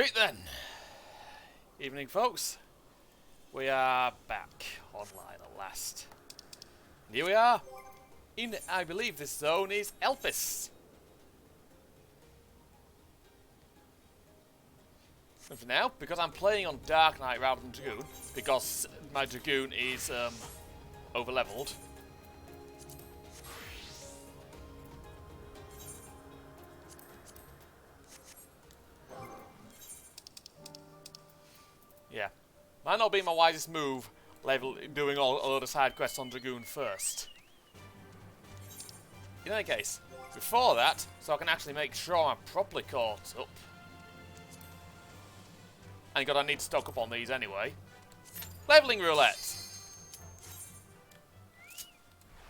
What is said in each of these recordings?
Right then. Evening, folks. We are back online at last. And here we are. I believe this zone is Elpis. And for now, because I'm playing on Dark Knight rather than Dragoon, because my Dragoon is over-leveled. Yeah. Might not be my wisest move, doing all the side quests on Dragoon first. In any case, before that, so I can actually make sure I'm properly caught up. And God, I need to stock up on these anyway. Leveling roulette.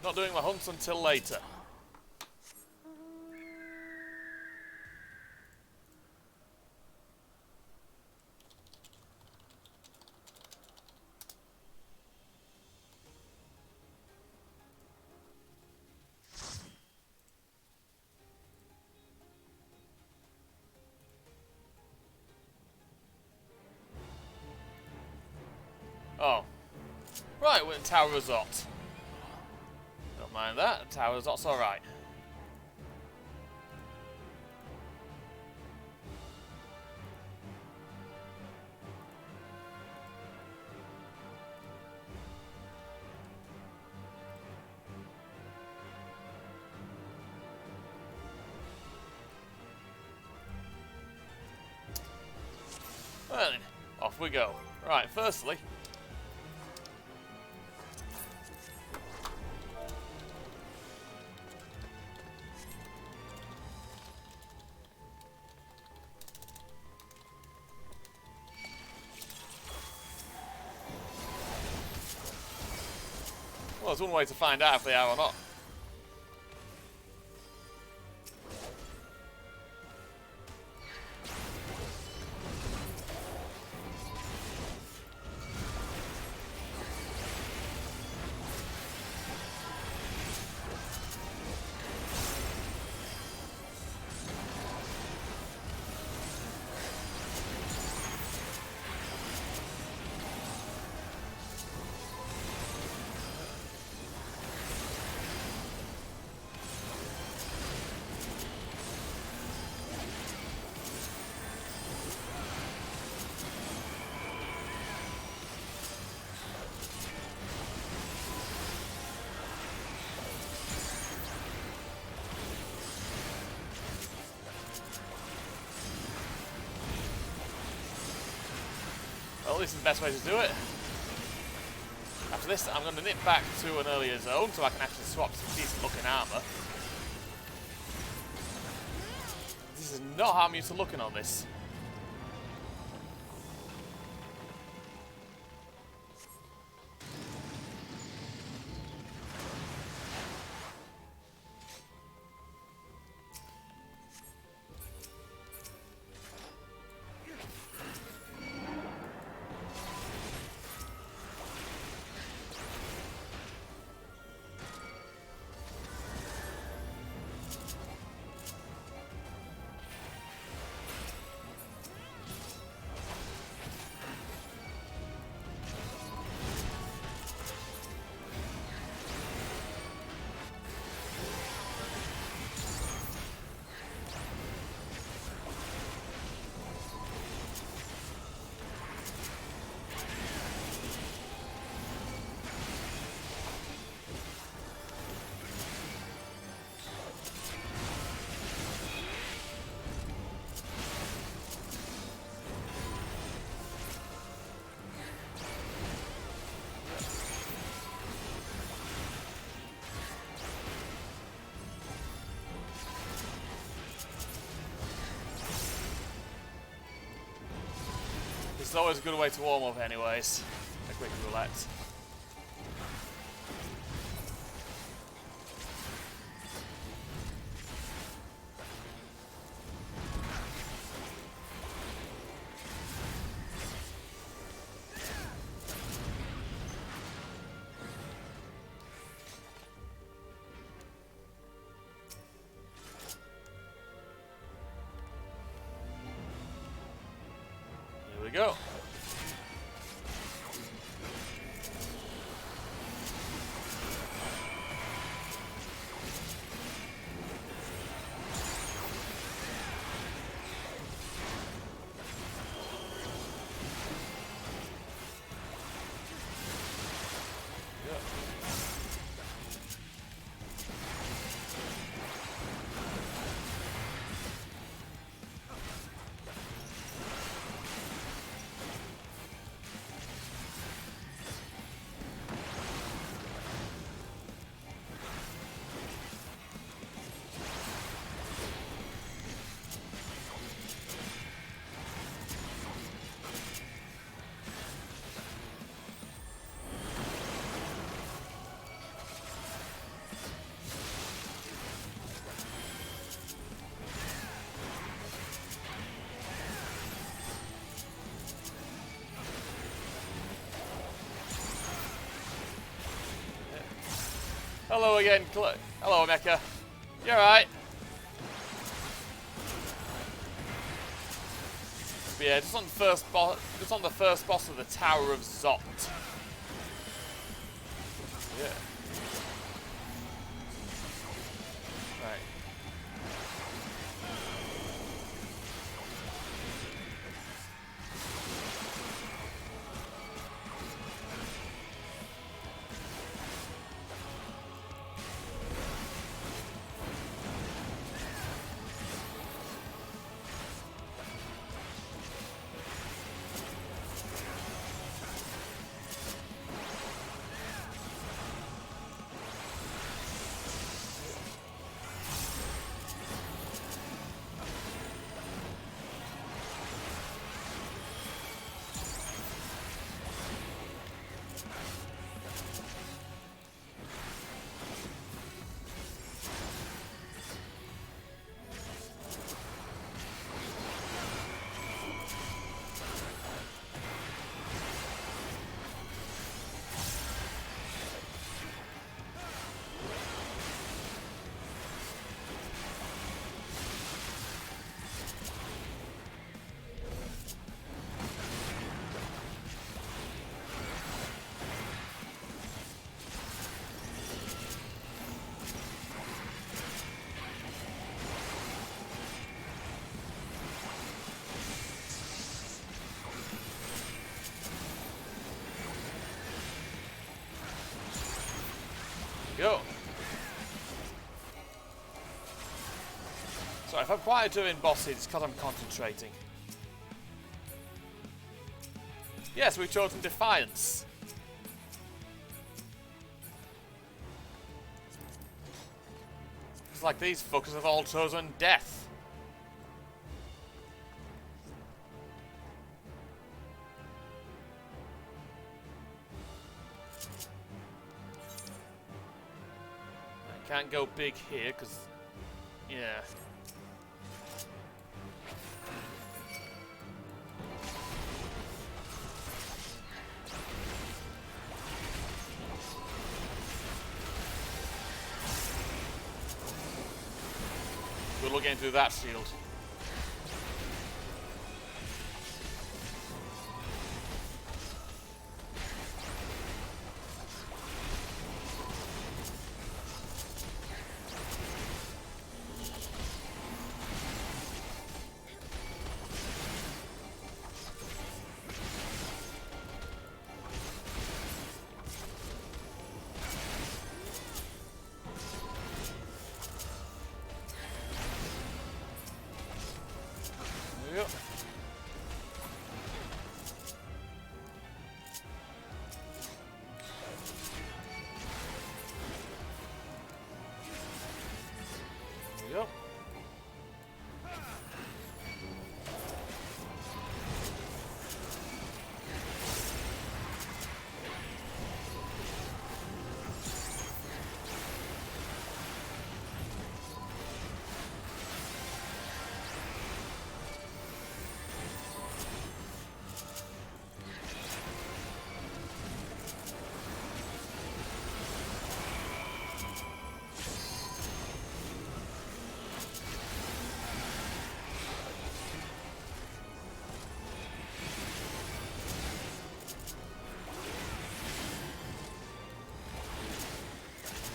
Not doing my hunts until later. Oh. Right, we're in Tower Resort. Don't mind that. Tower Resort's alright. Well then, off we go. Right, firstly, well, there's one way to find out if they are or not. Well, this is the best way to do it. After this, I'm going to nip back to an earlier zone so I can actually swap some decent looking armour. This is not how I'm used to looking on this. It's always a good way to warm up anyways. A quick roulette. go. Hello again, hello Mecha. You alright? Yeah, just on the first boss of the Tower of Zot. Yeah. Right. Go. Sorry, if I'm quiet doing bosses, it's because I'm concentrating. Yes, we've chosen Defiance. It's like these fuckers have all chosen Death. I can't go big here, because... yeah. Good luck getting through that shield. Yep. Yep.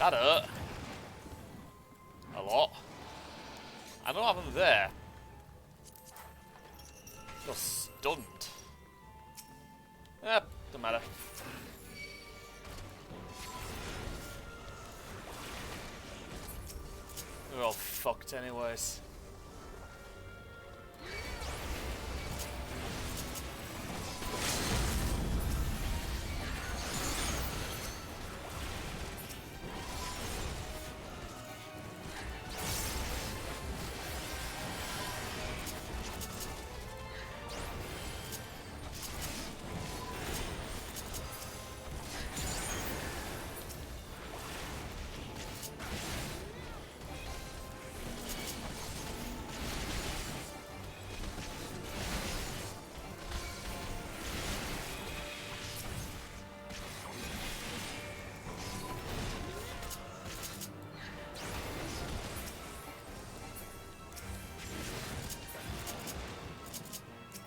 That hurt. A lot. I don't know what happened there. Got stunned. Don't matter. We're all fucked anyways.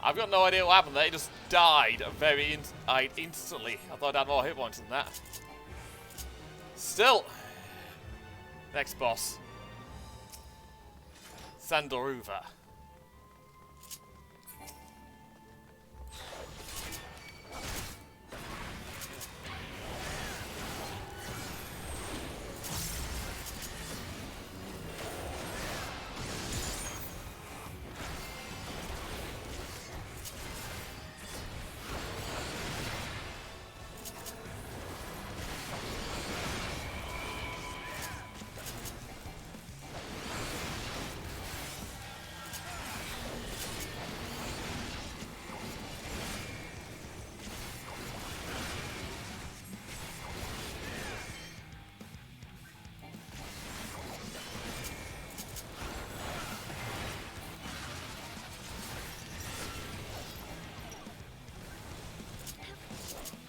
I've got no idea what happened there. He just died instantly. I thought I'd had more hit points than that. Still. Next boss. Sandaruva.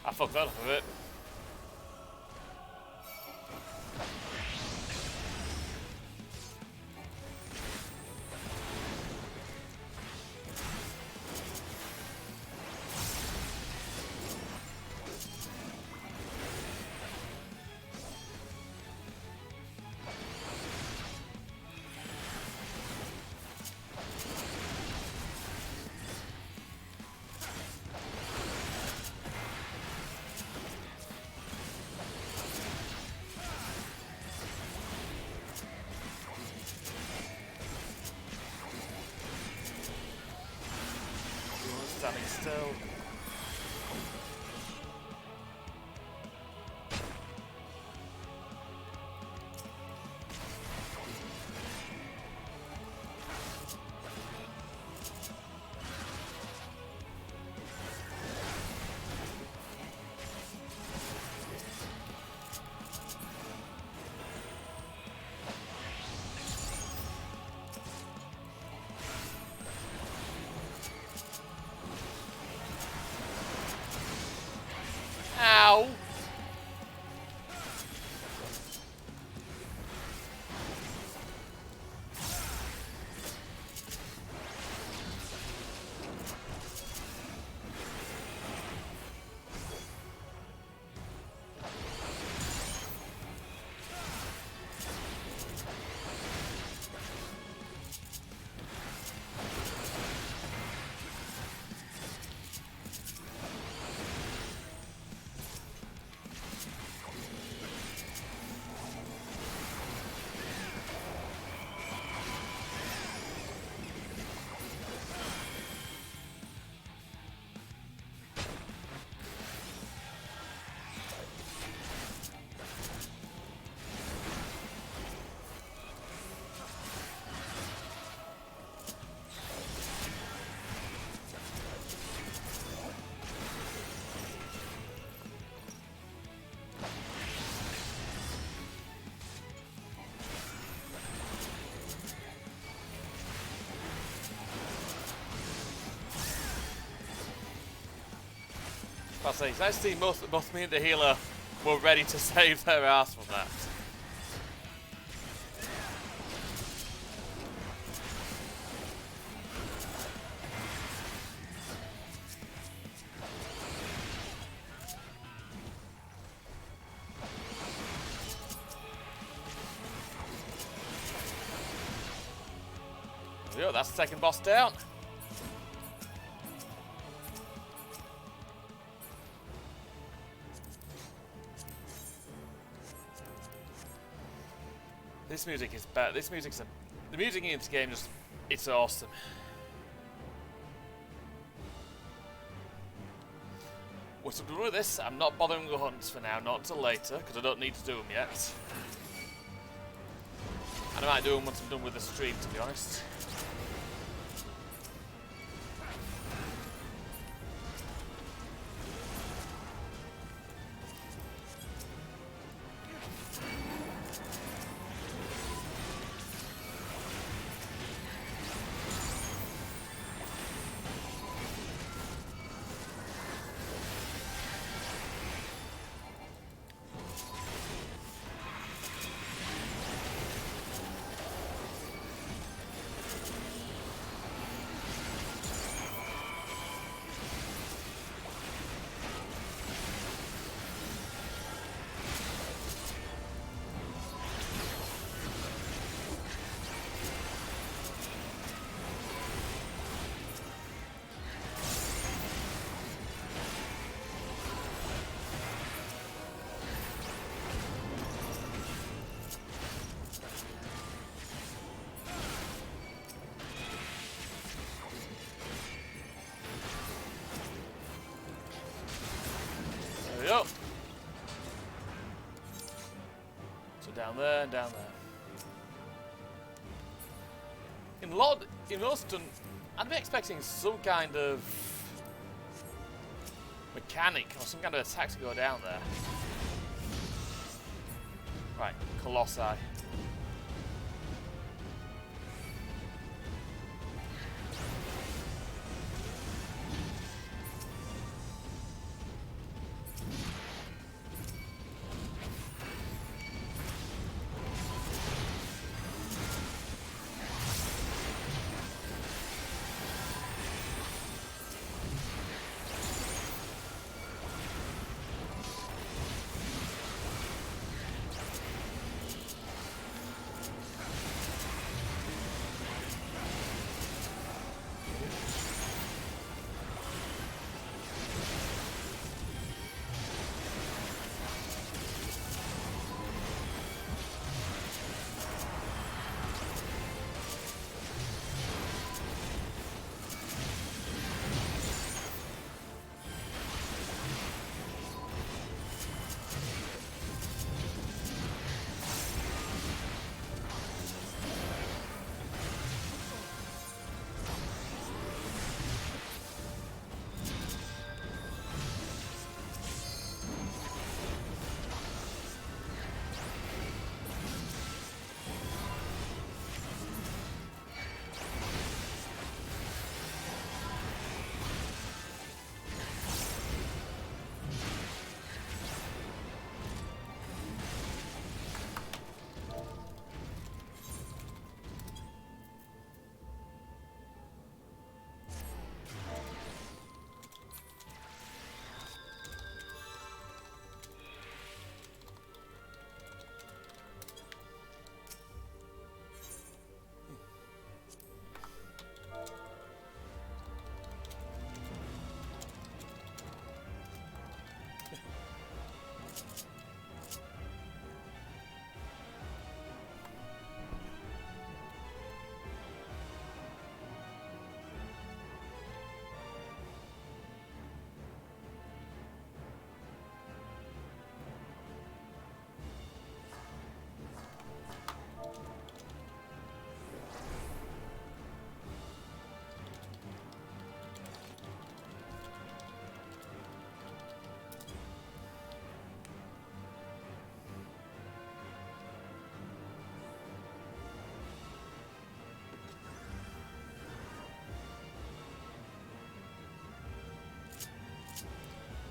I fucked that up a bit. Standing still. Ow! I say, it's nice to see both me and the healer were ready to save their ass from that. There we go, that's the second boss down. This music is bad. The music in this game it's awesome. What's up to do with this? I'm not bothering with hunts for now, not until later, because I don't need to do them yet. And I might do them once I'm done with the stream, to be honest. There we go. So down there and down there. In most, I'd be expecting some kind of mechanic or some kind of attack to go down there. Right, Colossi.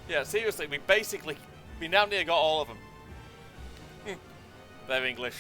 Yeah, seriously, we now near got all of them. They're English.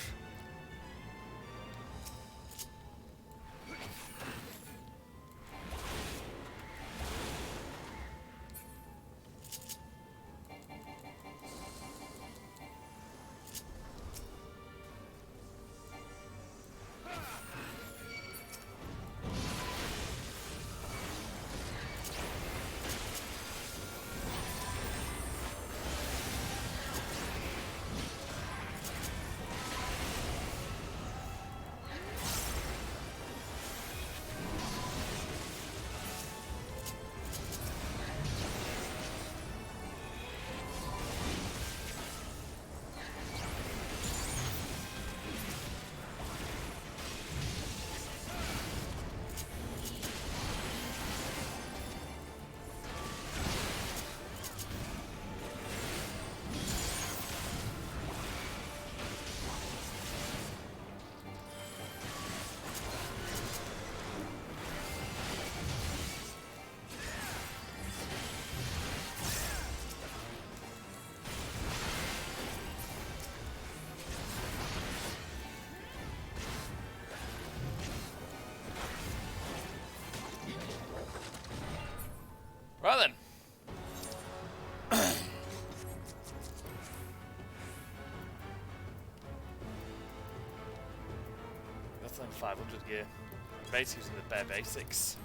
still in 500 gear. Basically using the bare basics.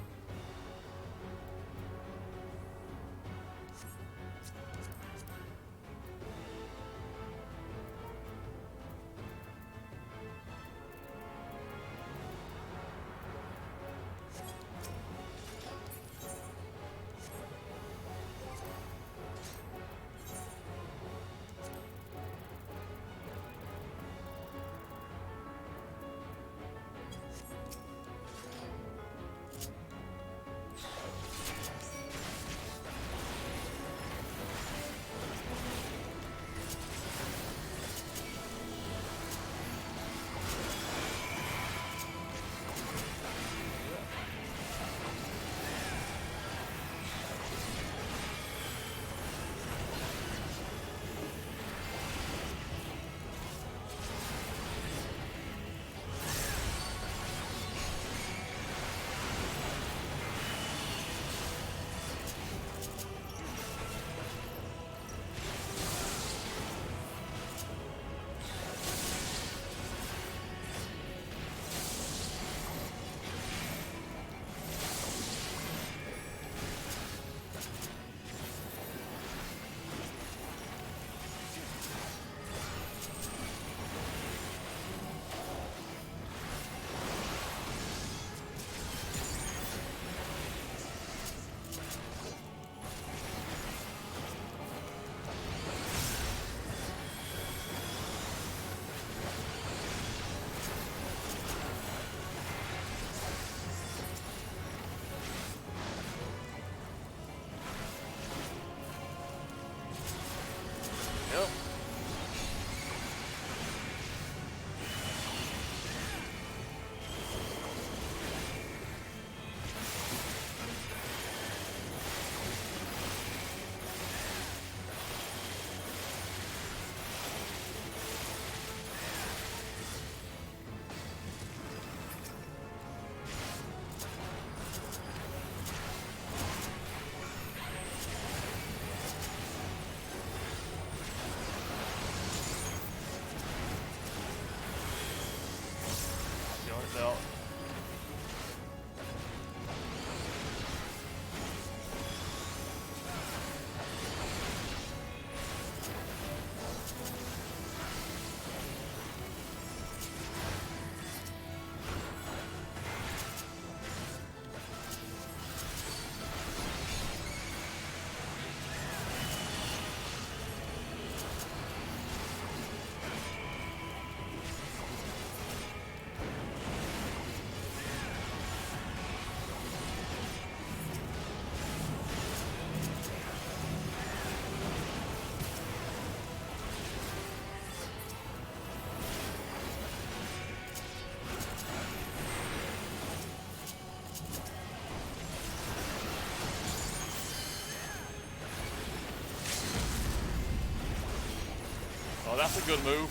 Yep. No. Oh, that's a good move.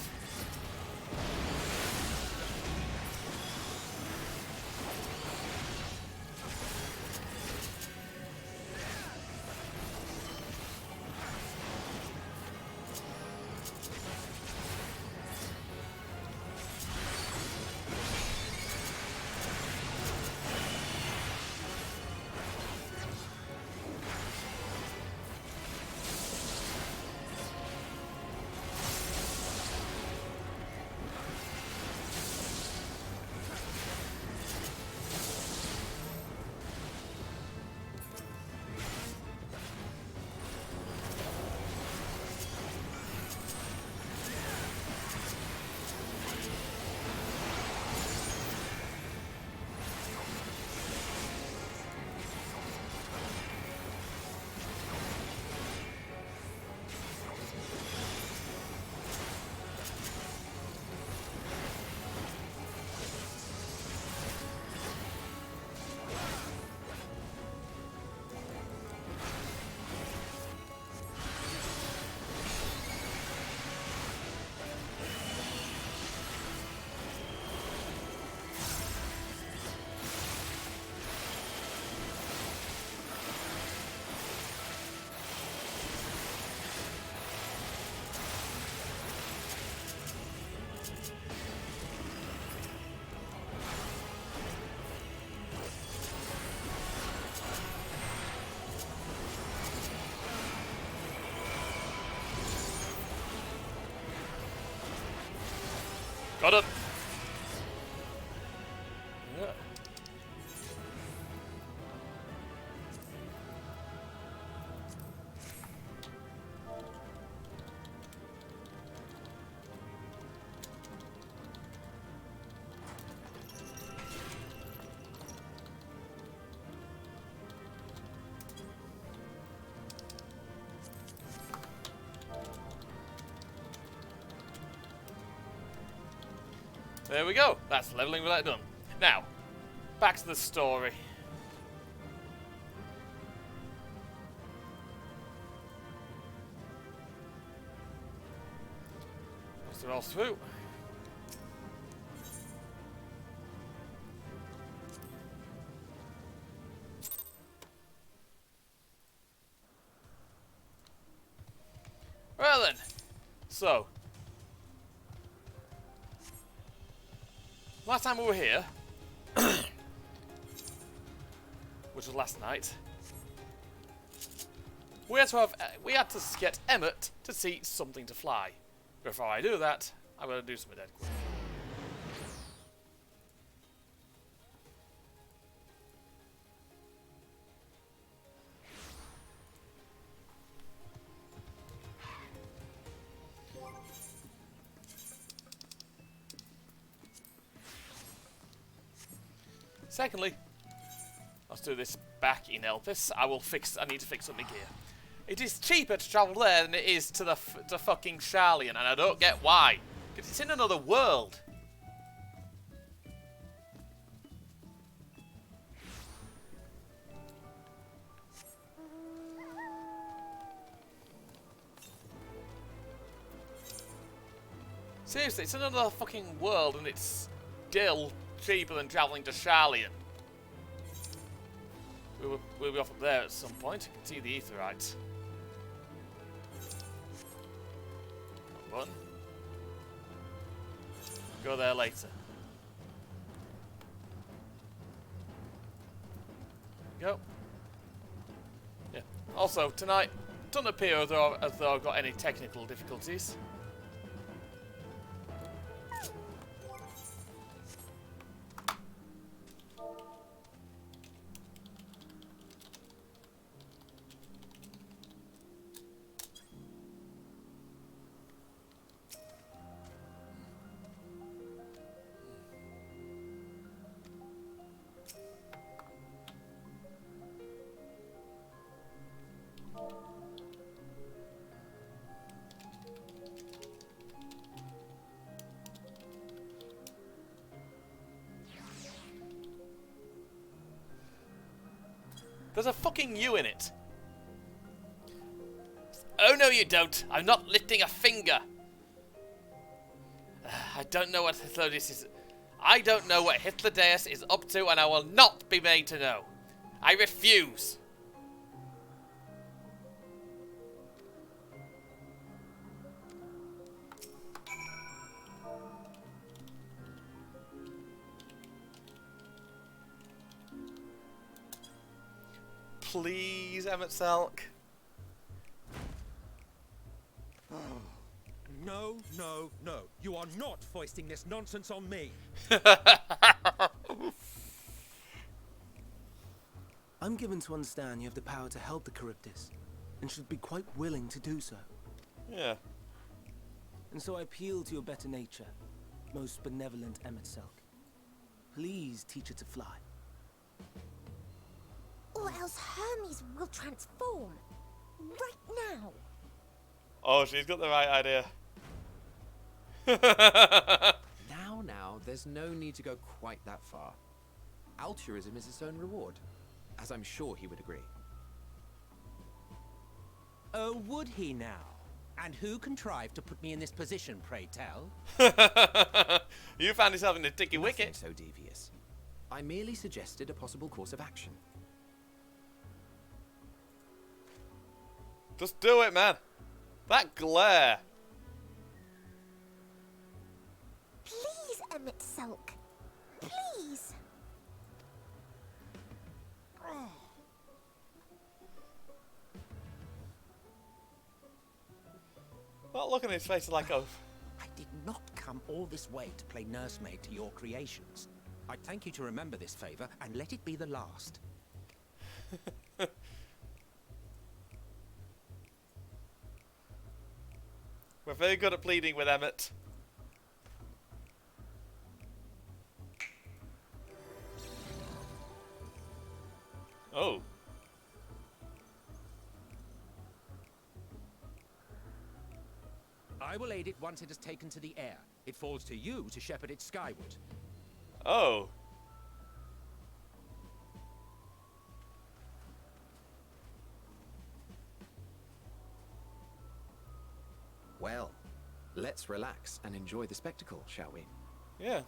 There we go. That's leveling without done. Now, back to the story. Once they're all through. Well then, so last time we were here, which was last night, we had to get Emmett to see something to fly. Before I do that, I'm going to do some dead quick. Secondly, let's do this back in Elpis. I need to fix up my gear. It is cheaper to travel there than it is to the fucking Charlian, and I don't get why. Because it's in another world. Seriously, it's another fucking world, and it's still cheaper than travelling to Charlian. We'll be off up there at some point. You can see the Aetherites. Button. Go there later. Go. Yeah. Also, tonight, doesn't appear as though I've got any technical difficulties. There's a fucking U in it. Oh no you don't. I'm not lifting a finger. I don't know what Hitlerdeus is. I don't know what Hitlerdeus is up to, and I will not be made to know. I refuse. Please, Emmett Selk. No, no, no. You are not foisting this nonsense on me. I'm given to understand you have the power to help the Charybdis, and should be quite willing to do so. Yeah. And so I appeal to your better nature, most benevolent Emmett Selk. Please teach it to fly. Or else Hermes will transform. Right now. Oh, she's got the right idea. Now, there's no need to go quite that far. Altruism is its own reward, as I'm sure he would agree. Oh, would he now? And who contrived to put me in this position, pray tell? You found yourself in a sticky Nothing wicket. so devious. I merely suggested a possible course of action. Just do it, man. That glare. Please, Emmett Selk. Please. That look on his face is like, oh. I did not come all this way to play nursemaid to your creations. I'd thank you to remember this favor and let it be the last. We're very good at pleading with Emmett. Oh. I will aid it once it has taken to the air. It falls to you to shepherd it skyward. Oh. Well, let's relax and enjoy the spectacle, shall we? Yeah.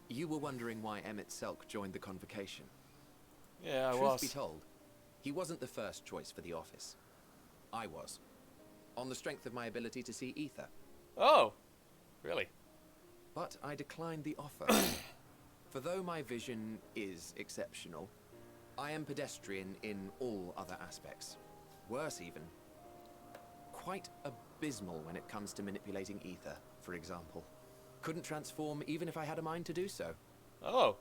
You were wondering why Emmett Selk joined the convocation. Yeah, I Truth was. be told, he wasn't the first choice for the office. I was. On the strength of my ability to see ether. Oh. Really? But I declined the offer. For though my vision is exceptional, I am pedestrian in all other aspects. Worse even. Quite abysmal when it comes to manipulating ether, for example. Couldn't transform even if I had a mind to do so. Oh.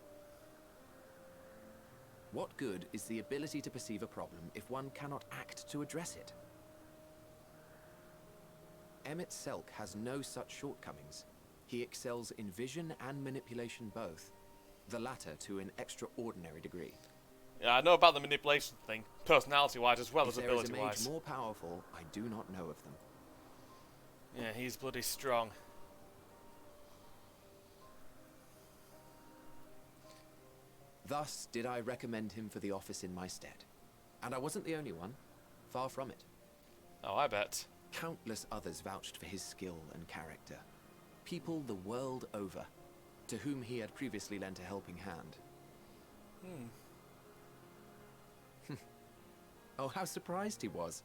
What good is the ability to perceive a problem if one cannot act to address it? Emmett Selk has no such shortcomings. He excels in vision and manipulation both, the latter to an extraordinary degree. Yeah, I know about the manipulation thing, personality-wise as well as If there is a ability-wise. mage more powerful, I do not know of them. Yeah, he's bloody strong. Thus did I recommend him for the office in my stead. And I wasn't the only one. Far from it. Oh, I bet. Countless others vouched for his skill and character. People the world over, to whom he had previously lent a helping hand. Oh, how surprised he was.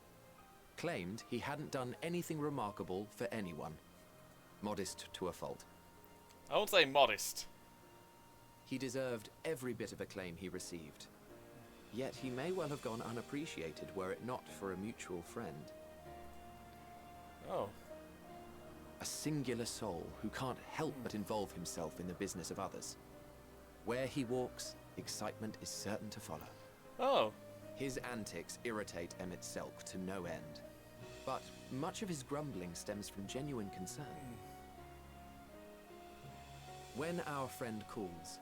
Claimed he hadn't done anything remarkable for anyone. Modest to a fault. I won't say modest. He deserved every bit of acclaim he received. Yet he may well have gone unappreciated were it not for a mutual friend. Oh. A singular soul who can't help but involve himself in the business of others. Where he walks, excitement is certain to follow. Oh. His antics irritate Emmett Selk to no end. But much of his grumbling stems from genuine concern. When our friend calls,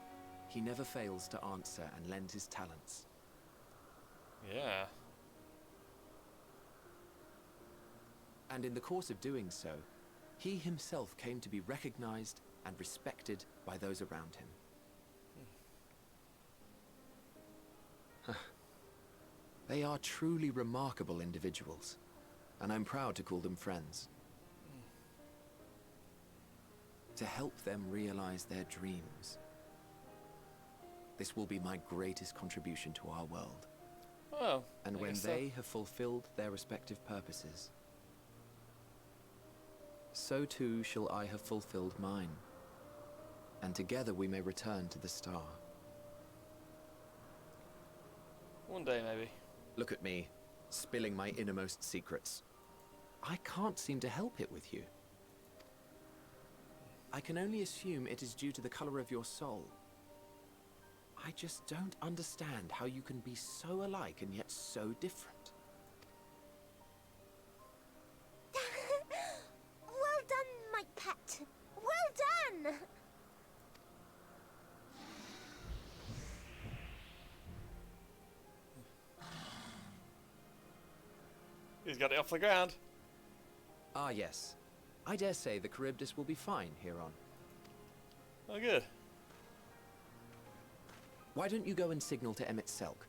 he never fails to answer and lend his talents. Yeah. And in the course of doing so, he himself came to be recognized and respected by those around him. They are truly remarkable individuals, and I'm proud to call them friends. To help them realize their dreams. This will be my greatest contribution to our world. Oh. And I when guess so. they have fulfilled their respective purposes, so too shall I have fulfilled mine. And together we may return to the star. One day, maybe. Look at me, spilling my innermost secrets. I can't seem to help it with you. I can only assume it is due to the color of your soul. I just don't understand how you can be so alike and yet so different. Well done, my pet. Well done. He's got it off the ground. Ah, yes. I dare say the Charybdis will be fine hereon. Oh, good. Why don't you go and signal to Emmett Selk?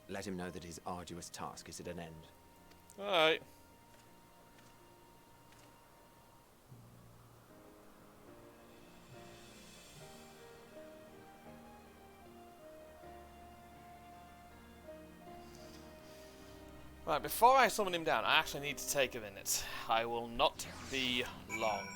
Let him know that his arduous task is at an end. Alright. Right, before I summon him down, I actually need to take a minute. I will not be long.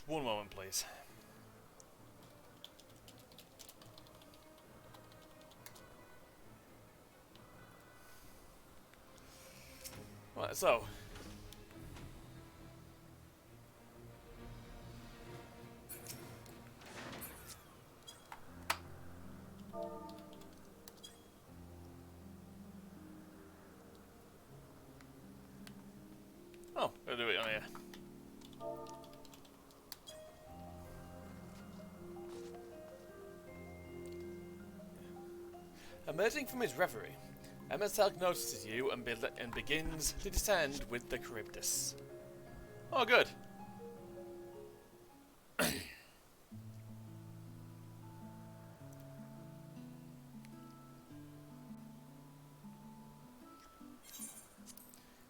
One moment, please. Right, so. Oh, we'll do it on here. Emerging from his reverie, Emerselk notices you and begins to descend with the Charybdis. Oh, good.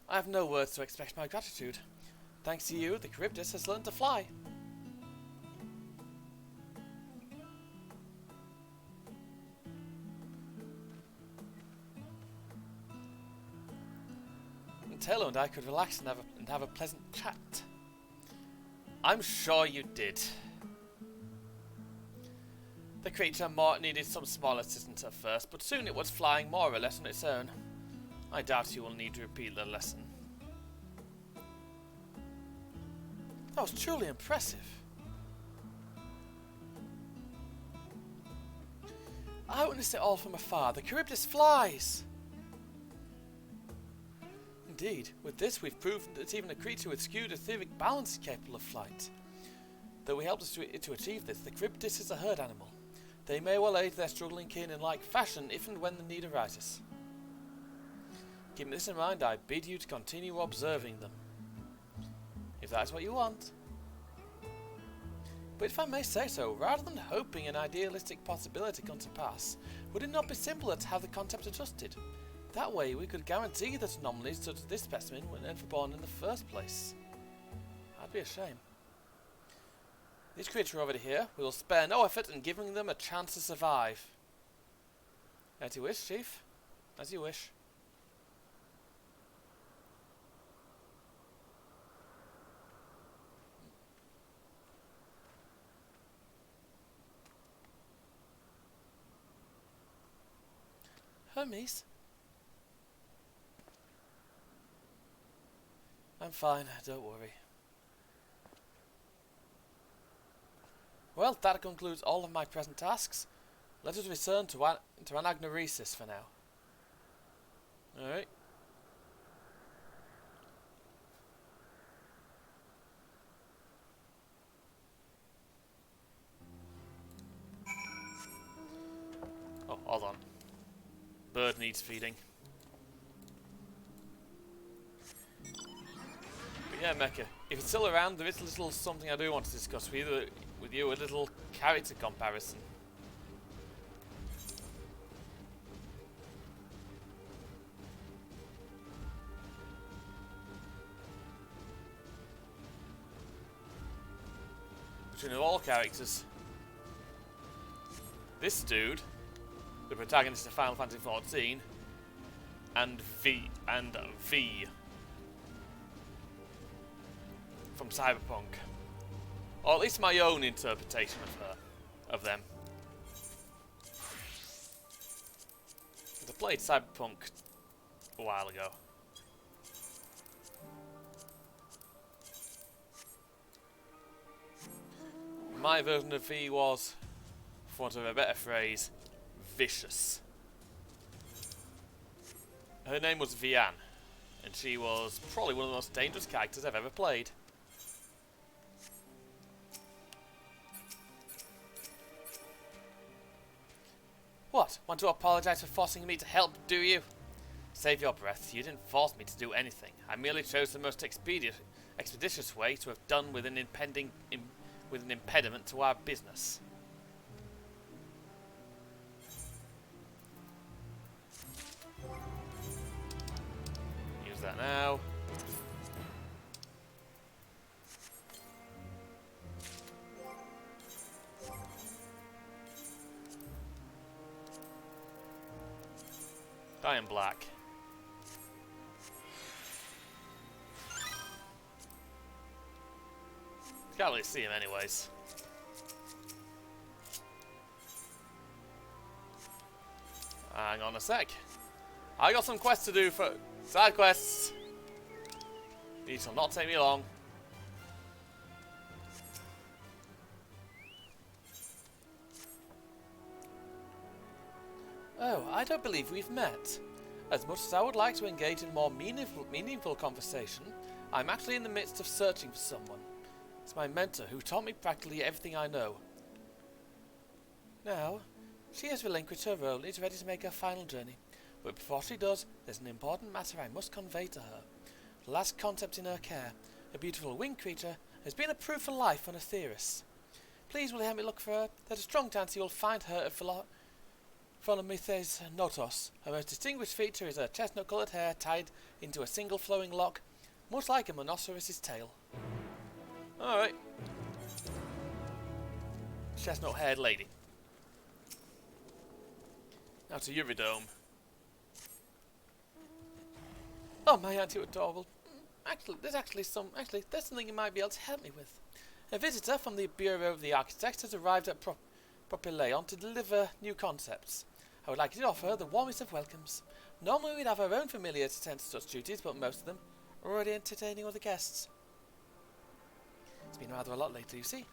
I have no words to express my gratitude. Thanks to you, the Charybdis has learned to fly. And Taylor and I could relax and have a pleasant chat. I'm sure you did. The creature needed some small assistance at first, but soon it was flying more or less on its own. I doubt you will need to repeat the lesson. That was truly impressive. I witnessed it all from afar. The Charybdis flies! Indeed, with this we've proven that even a creature with skewed etheric balance is capable of flight. Though we helped us to achieve this, the Charybdis is a herd animal. They may well aid their struggling kin in like fashion if and when the need arises. Keeping this in mind, I bid you to continue observing them. If that is what you want. But if I may say so, rather than hoping an idealistic possibility come to pass, would it not be simpler to have the concept adjusted? That way we could guarantee that anomalies such as this specimen were never born in the first place. That'd be a shame. This creature over here, we will spare no effort in giving them a chance to survive. As you wish, Chief. As you wish. Hermes? I'm fine, don't worry. Well, that concludes all of my present tasks. Let us return to Anagnoresis for now. Alright. Oh, hold on. Bird needs feeding. But yeah, Mecha, if it's still around, there is a little something I do want to discuss with you, a little character comparison. Between all characters. This dude, the protagonist of Final Fantasy XIV, and V from Cyberpunk, or at least my own interpretation of them. I played Cyberpunk a while ago. My version of V was, for want of a better phrase, vicious. Her name was Vianne, and she was probably one of the most dangerous characters I've ever played. What? Want to apologise for forcing me to help, do you? Save your breath. You didn't force me to do anything. I merely chose the most expeditious way to have done with an impediment to our business. Use that now. Dying black. Can't really see him anyways. Hang on a sec. I got some quests to do for side quests. These will not take me long. Oh, I don't believe we've met. As much as I would like to engage in more meaningful conversation, I'm actually in the midst of searching for someone. It's my mentor who taught me practically everything I know. Now, she has relinquished her role and is ready to make her final journey. But before she does, there's an important matter I must convey to her. The last concept in her care, a beautiful winged creature, has been approved for life on Aetheris. Please will you help me look for her? There's a strong chance you will find her at Pholomithes Notos. Her most distinguished feature is her chestnut-coloured hair tied into a single flowing lock, much like a rhinoceros's tail. Alright. Chestnut-haired lady. Now to Eurodome. Oh, my auntie, you're adorable. There's something you might be able to help me with. A visitor from the Bureau of the Architects has arrived at Propylaeon to deliver new concepts. I would like you to offer her the warmest of welcomes. Normally we'd have our own familiar to tend to such duties, but most of them are already entertaining other guests. It's been rather a lot lately, you see.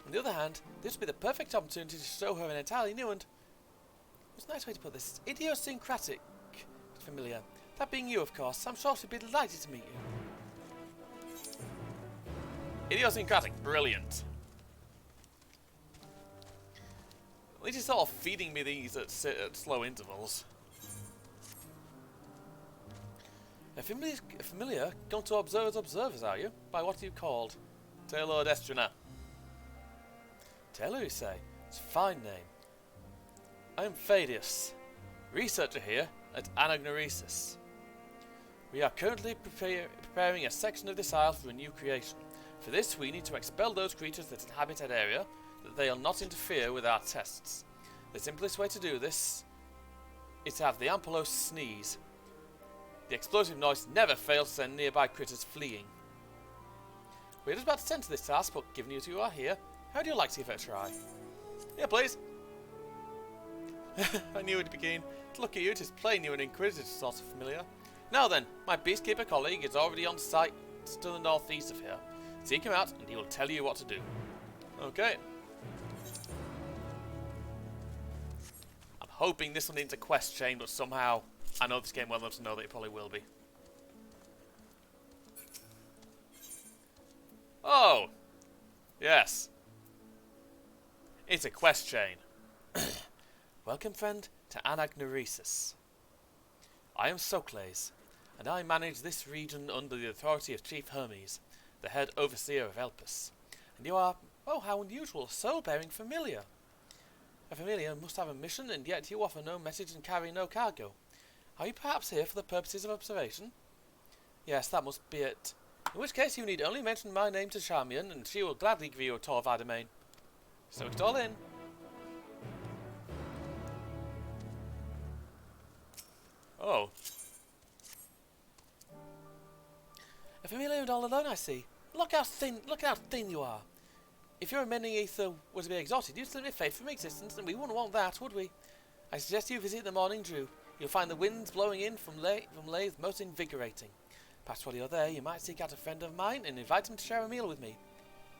On the other hand, this would be the perfect opportunity to show her an entirely new and, what's a nice way to put this, idiosyncratic familiar. That being you, of course. I'm sure she'd be delighted to meet you. Idiosyncratic, brilliant. At least he's sort of feeding me these at slow intervals. A familiar gone to observers, are you? By what are you called? Taylor Destrina. Taylor, you say? It's a fine name. I am Phadius, researcher here at Anagnoresis. We are currently preparing a section of this isle for a new creation. For this, we need to expel those creatures that inhabit that area, that they'll not interfere with our tests. The simplest way to do this is to have the Ampelos sneeze. The explosive noise never fails to send nearby critters fleeing. We're just about to tend to this task, but given you two are here, how do you like to give it a try? Yeah, please. I knew it'd be keen. To look at you, it is plain you're an inquisitive sort of familiar. Now then, my beastkeeper colleague is already on site to the northeast of here. Seek him out, and he will tell you what to do. Okay. I'm hoping this one needs a quest chain, but somehow I know this game well enough to know that it probably will be. Oh! Yes. It's a quest chain. Welcome, friend, to Anagnoresis. I am Socles, and I manage this region under the authority of Chief Hermes, the head overseer of Elpis. And you are, oh how unusual, soul-bearing familiar. A familiar must have a mission, and yet you offer no message and carry no cargo. Are you perhaps here for the purposes of observation? Yes, that must be it. In which case you need only mention my name to Charmian, and she will gladly give you a tour of our domain. So it's all in. Oh. A familiar and all alone, I see. Look how thin you are. If your remaining ether were to be exhausted, you'd simply fade from existence, and we wouldn't want that, would we? I suggest you visit the morning dew. You'll find the winds blowing in from Lathe most invigorating. Perhaps while you're there, you might seek out a friend of mine and invite him to share a meal with me.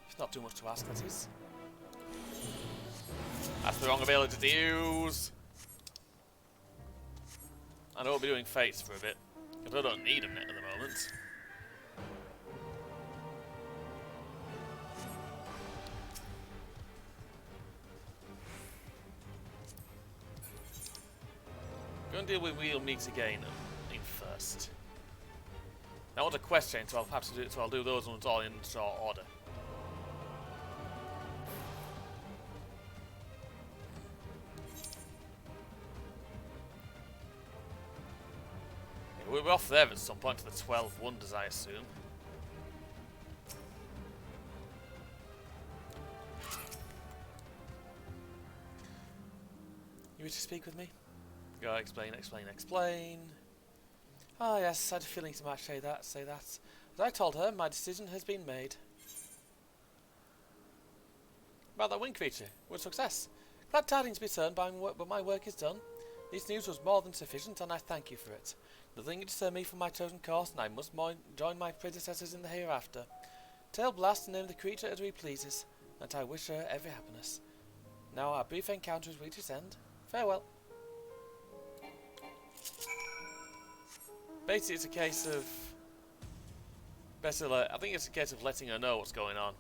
It's not too much to ask, that is. That's the wrong ability to use. I know we'll be doing fates for a bit, because I don't need them at the moment. Go and deal with We'll Meet Again first. Now I want a quest chain, so I'll have to do it. So I'll do those ones all in short order. Yeah, we're off there at some point to the 12 Wonders, I assume. You wish to speak with me? Go, explain. Ah yes, I had a feeling to might say that. As I told her, my decision has been made. About that wing creature, with success. Glad tidings return, but my work is done. This news was more than sufficient, and I thank you for it. Nothing can deter me from my chosen course, and I must join my predecessors in the hereafter. Tell Blast to name the creature as he pleases, and I wish her every happiness. Now our brief encounter has reached its end. Farewell. Basically, it's a case of... I think it's a case of letting her know what's going on.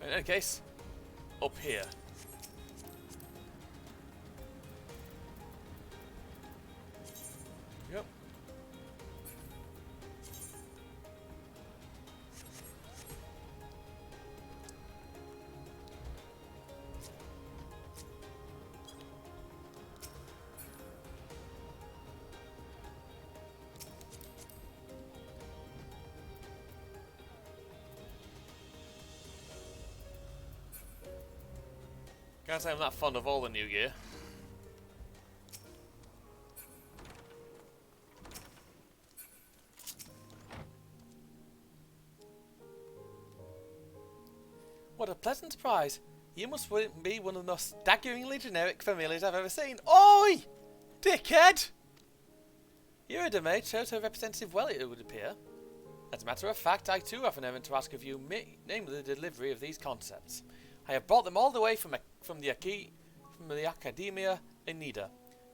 In any case, up here. Yep. Can't say I'm that fond of all the new gear. What a pleasant surprise. You must be one of the most staggeringly generic familiars I've ever seen. Oi! Dickhead! Eurydice shows her representative well, it would appear. As a matter of fact, I too have an errand to ask of you, namely the delivery of these concepts. I have brought them all the way from the Academia in Nida.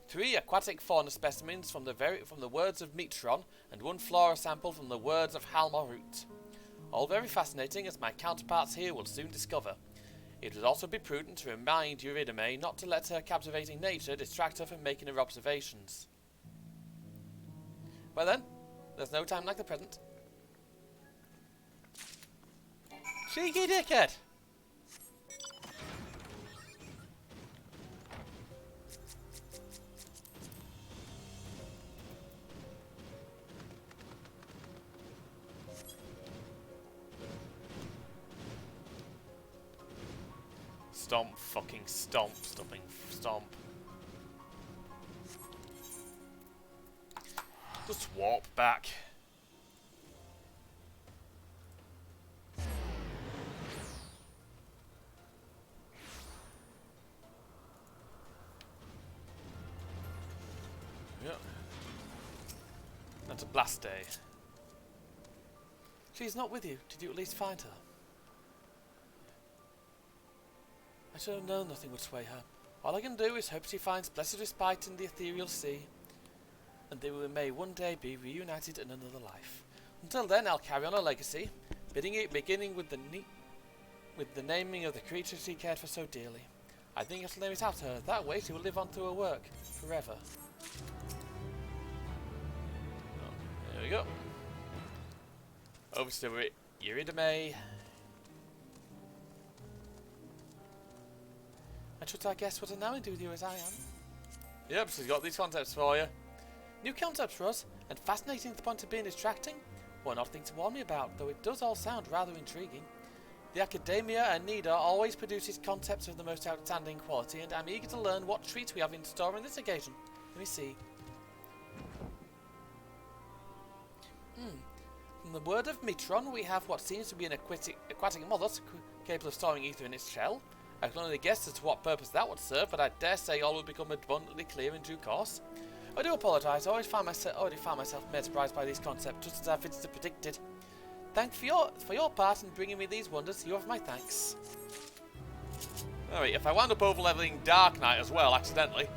3 aquatic fauna specimens from the words of Metron, and 1 flora sample from the words of Halmorut. All very fascinating, as my counterparts here will soon discover. It would also be prudent to remind Eurydice not to let her captivating nature distract her from making her observations. Well then, there's no time like the present. Cheeky dickhead! Stomp, fucking stomp, stomping, stomp. Just warp back. Yep. That's a blast day. She's not with you. Did you at least find her? I should have known nothing would sway her. All I can do is hope she finds blessed respite in the ethereal sea, and they may one day be reunited in another life. Until then, I'll carry on her legacy, beginning with the naming of the creature she cared for so dearly. I think I shall name it after her. That way she will live on through her work, forever. Oh, there we go. Over to Eurydice. And should I guess what an now do with you as I am? Yep, she's got these concepts for you. New concepts for us, and fascinating to the point of being distracting? Well, not a thing to warn me about, though it does all sound rather intriguing. The Academia and Nida always produces concepts of the most outstanding quality, and I'm eager to learn what treats we have in store on this occasion. Let me see. From the word of Metron, we have what seems to be an aquatic mollusk capable of storing ether in its shell. I can only guess as to what purpose that would serve, but I dare say all will become abundantly clear in due course. I do apologise, I already found myself mesmerised by these concepts, just as I predicted. Thanks for your part in bringing me these wonders. You have my thanks. Alright, if I wound up over-leveling Dark Knight as well, accidentally,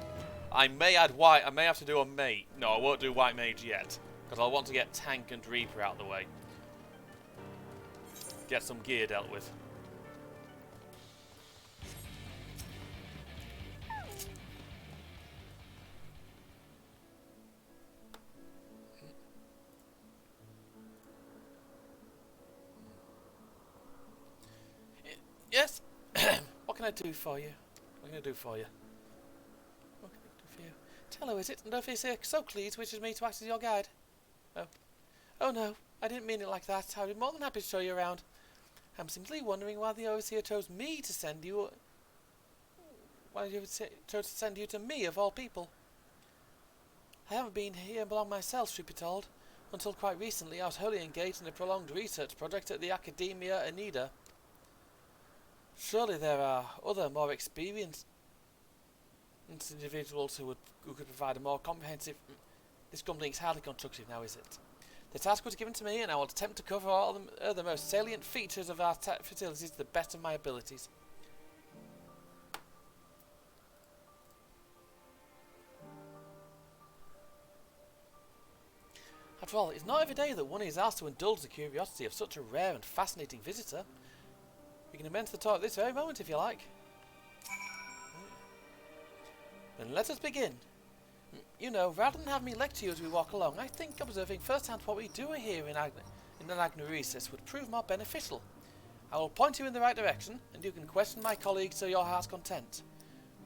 I may add White. I may have to do a Mate. No, I won't do White Mage yet, because I'll want to get Tank and Reaper out of the way. Get some gear dealt with. Yes? What can I do for you? What can I do for you? What can I do for you? Tell her, is it? And if he's Sophocles wishes me to act as your guide. Oh. Oh no, I didn't mean it like that. I'd be more than happy to show you around. I'm simply wondering why the overseer chose me to send you. why you would chose to send you to me, of all people. I haven't been here long myself, truth be told. Until quite recently, I was wholly engaged in a prolonged research project at the Academia Anida. Surely there are other, more experienced individuals who could provide a more comprehensive... This grumbling is hardly constructive now, is it? The task was given to me, and I will attempt to cover all the most salient features of our facilities to the best of my abilities. After all, it's not every day that one is asked to indulge the curiosity of such a rare and fascinating visitor. We can amend the talk at this very moment, if you like. Then let us begin. You know, rather than have me lecture you as we walk along, I think observing firsthand what we do here in an Agnoresis would prove more beneficial. I will point you in the right direction, and you can question my colleagues to your heart's content.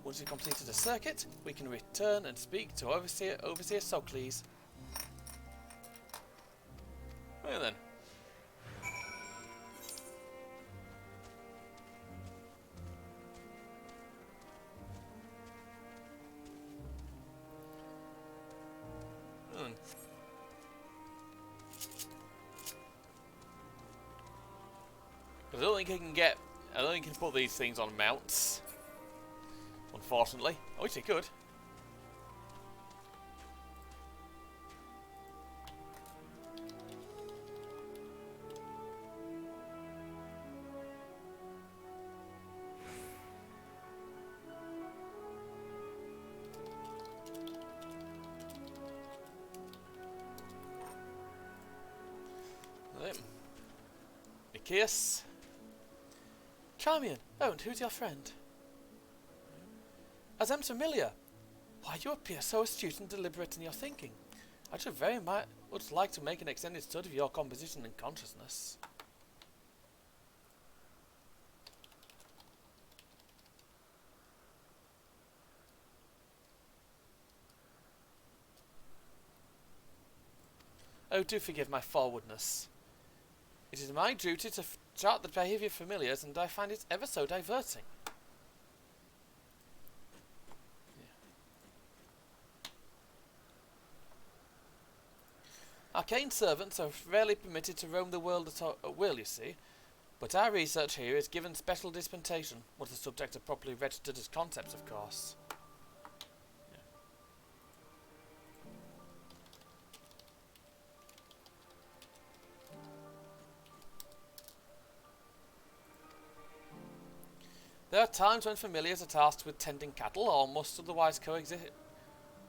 Once you've completed the circuit, we can return and speak to Overseer Socles. Well then. I don't think I can put these things on mounts. Unfortunately. I wish I could. Nikias. Charmian. Oh, and who's your friend? As I'm familiar. Why, you appear so astute and deliberate in your thinking. I should very much like to make an extended study of your composition and consciousness. Oh, do forgive my forwardness. It is my duty to chart the behaviour of familiars, and I find it ever so diverting. Arcane servants are rarely permitted to roam the world at will, you see, but our research here is given special dispensation, once the subjects are properly registered as concepts, of course. There are times when familiars are tasked with tending cattle, or must otherwise coexist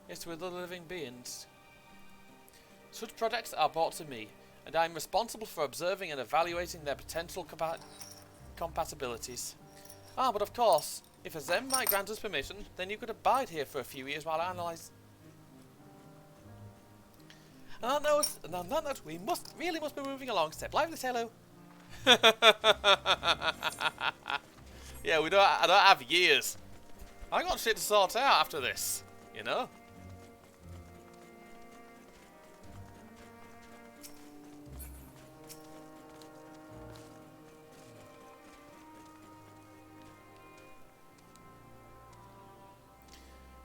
with other living beings. Such projects are brought to me, and I am responsible for observing and evaluating their potential compatibilities. Ah, but of course, if Azem might grant us permission, then you could abide here for a few years while I analyse. And on that note, we really must be moving along. Step lively, hello. Yeah, I don't have years. I got shit to sort out after this, you know.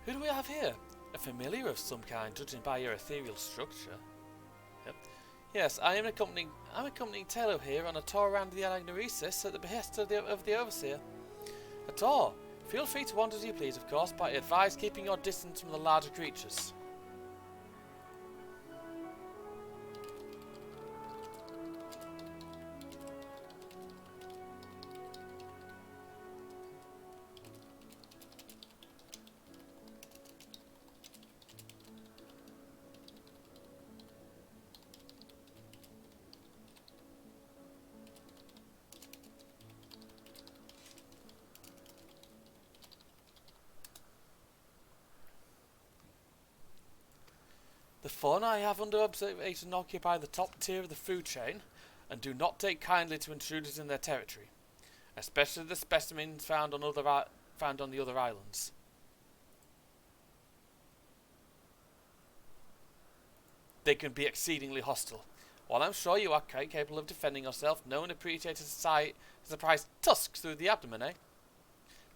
Who do we have here? A familiar of some kind, judging by your ethereal structure. Yep. Yes, I'm accompanying Telo here on a tour around the Agnoresis at the behest of the Overseer. A tour. Feel free to wander as you please, of course, but I advise keeping your distance from the larger creatures. The fauna I have under observation occupy the top tier of the food chain, and do not take kindly to intruders in their territory, especially the specimens found on the other islands. They can be exceedingly hostile. While I'm sure you are quite capable of defending yourself, no one appreciates a surprise tusks through the abdomen, eh?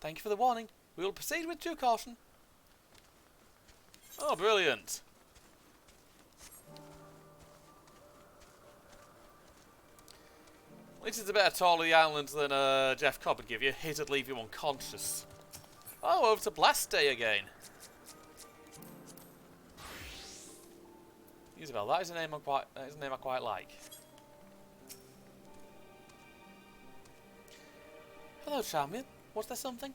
Thank you for the warning. We will proceed with due caution. Oh, brilliant. This is a better tour of the island than Jeff Cobb would give you. It'd leave you unconscious. Oh, over to Blast Day again. Isabel, that is a name I quite like. Hello, Charmian. Was there something?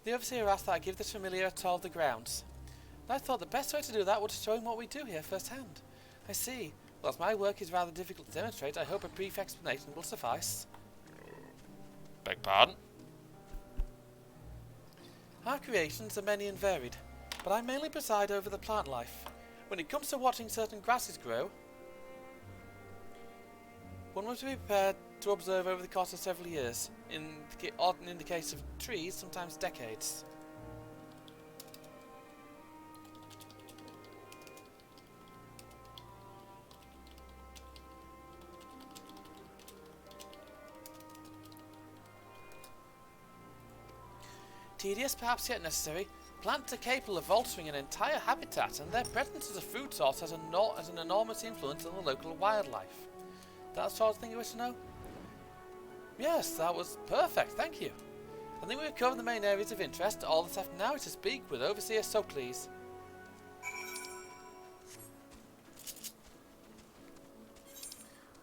The overseer asked that I give this familiar a tour of the grounds. And I thought the best way to do that was to show him what we do here firsthand. I see. Well, as my work is rather difficult to demonstrate, I hope a brief explanation will suffice. Beg pardon? Our creations are many and varied, but I mainly preside over the plant life. When it comes to watching certain grasses grow, one must be prepared to observe over the course of several years. In the case of trees, sometimes decades. Tedious, perhaps yet necessary, plants are capable of altering an entire habitat, and their presence as a food source has an enormous influence on the local wildlife. That sort of thing you wish to know? Yes, that was perfect, thank you. I think we've covered the main areas of interest. All that's left now is to speak with Overseer Sophocles.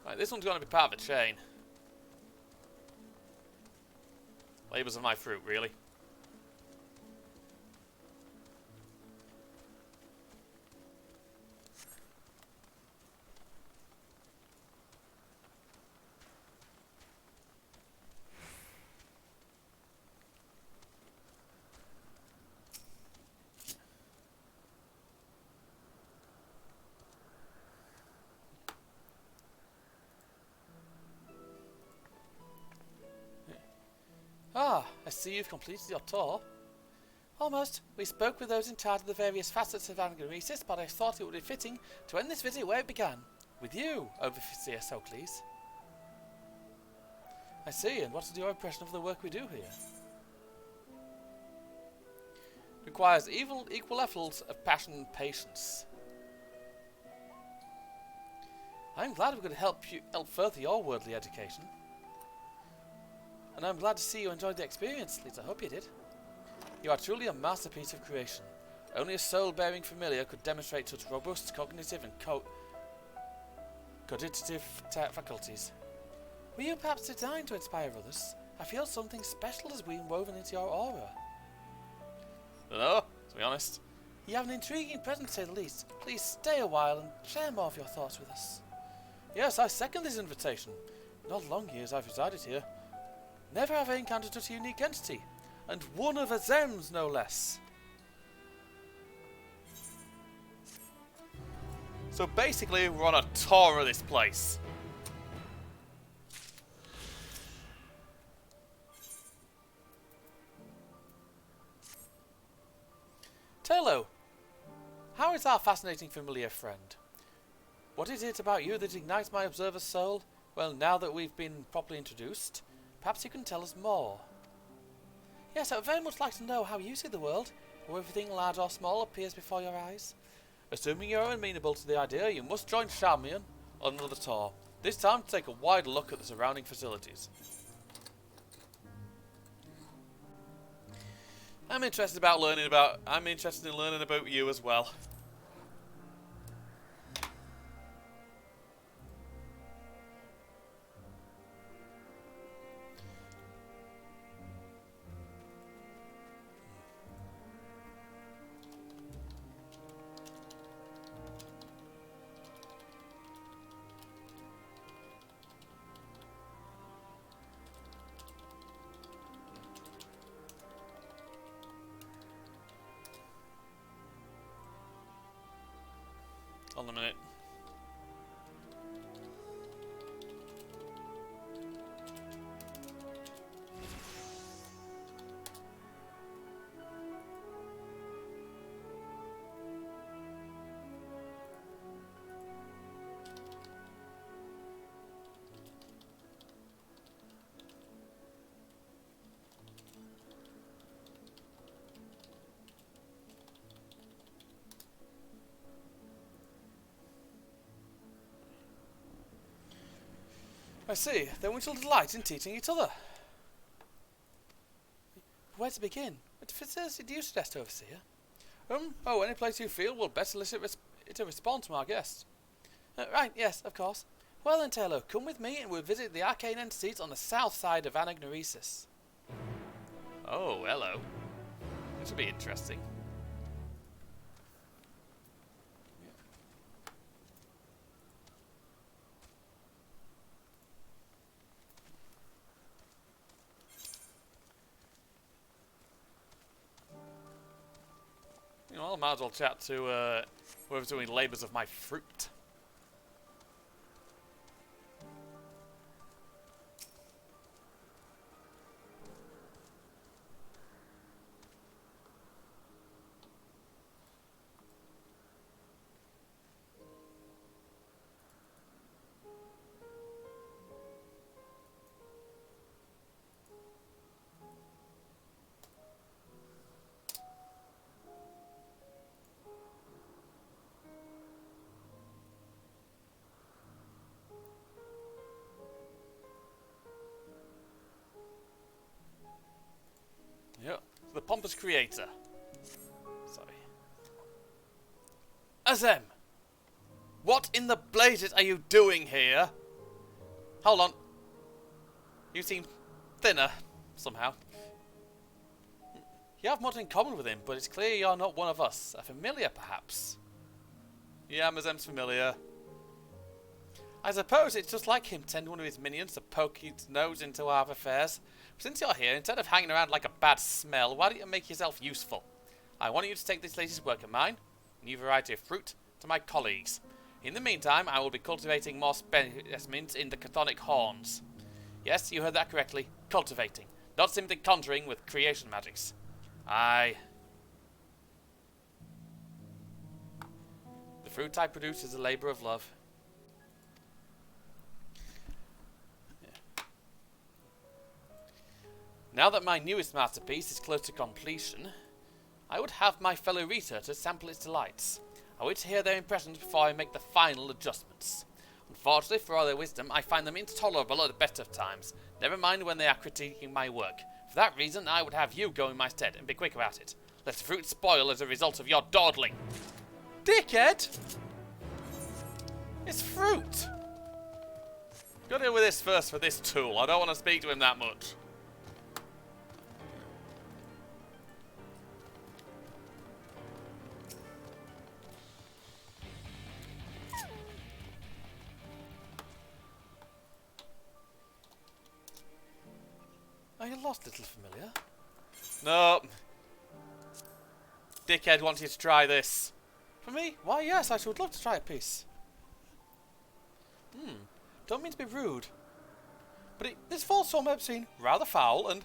Right, this one's going to be part of a chain. Labours of my fruit, really. Ah, I see you've completed your tour. Almost. We spoke with those in charge of the various facets of Anagnosis, but I thought it would be fitting to end this visit where it began. With you, Overseer Sophocles. I see, and what is your impression of the work we do here? Requires equal levels of passion and patience. I'm glad we could help further your worldly education. And I'm glad to see you enjoyed the experience, at least I hope you did. You are truly a masterpiece of creation. Only a soul-bearing familiar could demonstrate such robust cognitive and cogitative faculties. Were you perhaps designed to inspire others? I feel something special has been woven into your aura. No, to be honest. You have an intriguing presence, to say the least. Please stay a while and share more of your thoughts with us. Yes, I second this invitation. In all the long years I've resided here, never have I encountered such a unique entity, and one of Azem's no less. So basically, we're on a tour of this place. Telo, how is our fascinating familiar friend? What is it about you that ignites my observer's soul? Well, now that we've been properly introduced, perhaps you can tell us more. Yes, I would very much like to know how you see the world, how everything large or small appears before your eyes. Assuming you're amenable to the idea, you must join Charmian on another tour. This time to take a wide look at the surrounding facilities. I'm interested in learning about you as well. Hold on a minute. I see. Then we shall delight in teaching each other. Where to begin? What facility do you suggest, Overseer? Oh, any place you feel will best elicit it to respond from our guests. Right, yes, of course. Well then, Taylor, come with me and we'll visit the arcane entities on the south side of Anagnoresis. Oh, hello. This will be interesting. You know, I might as well chat to whoever's doing labours of my fruit. Yep, the pompous creator. Sorry. Azem! What in the blazes are you doing here? Hold on. You seem thinner, somehow. You have much in common with him, but it's clear you're not one of us. A familiar, perhaps? Yeah, Mazem's familiar. I suppose it's just like him telling one of his minions to poke his nose into our affairs. Since you're here, instead of hanging around like a bad smell, why don't you make yourself useful? I want you to take this latest work of mine, a new variety of fruit, to my colleagues. In the meantime, I will be cultivating more specimens in the chthonic horns. Yes, you heard that correctly. Cultivating. Not simply conjuring with creation magics. Aye. The fruit I produce is a labour of love. Now that my newest masterpiece is close to completion, I would have my fellow researchers sample its delights. I wait to hear their impressions before I make the final adjustments. Unfortunately, for all their wisdom, I find them intolerable at the best of times, never mind when they are critiquing my work. For that reason, I would have you go in my stead, and be quick about it. Let the fruit spoil as a result of your dawdling. Dickhead! It's fruit! Gotta deal with this first for this tool. I don't want to speak to him that much. Are you lost, little familiar? No. Dickhead wants you to try this. For me? Why, yes, I should love to try a piece. Don't mean to be rude. But this false form I've seen rather foul and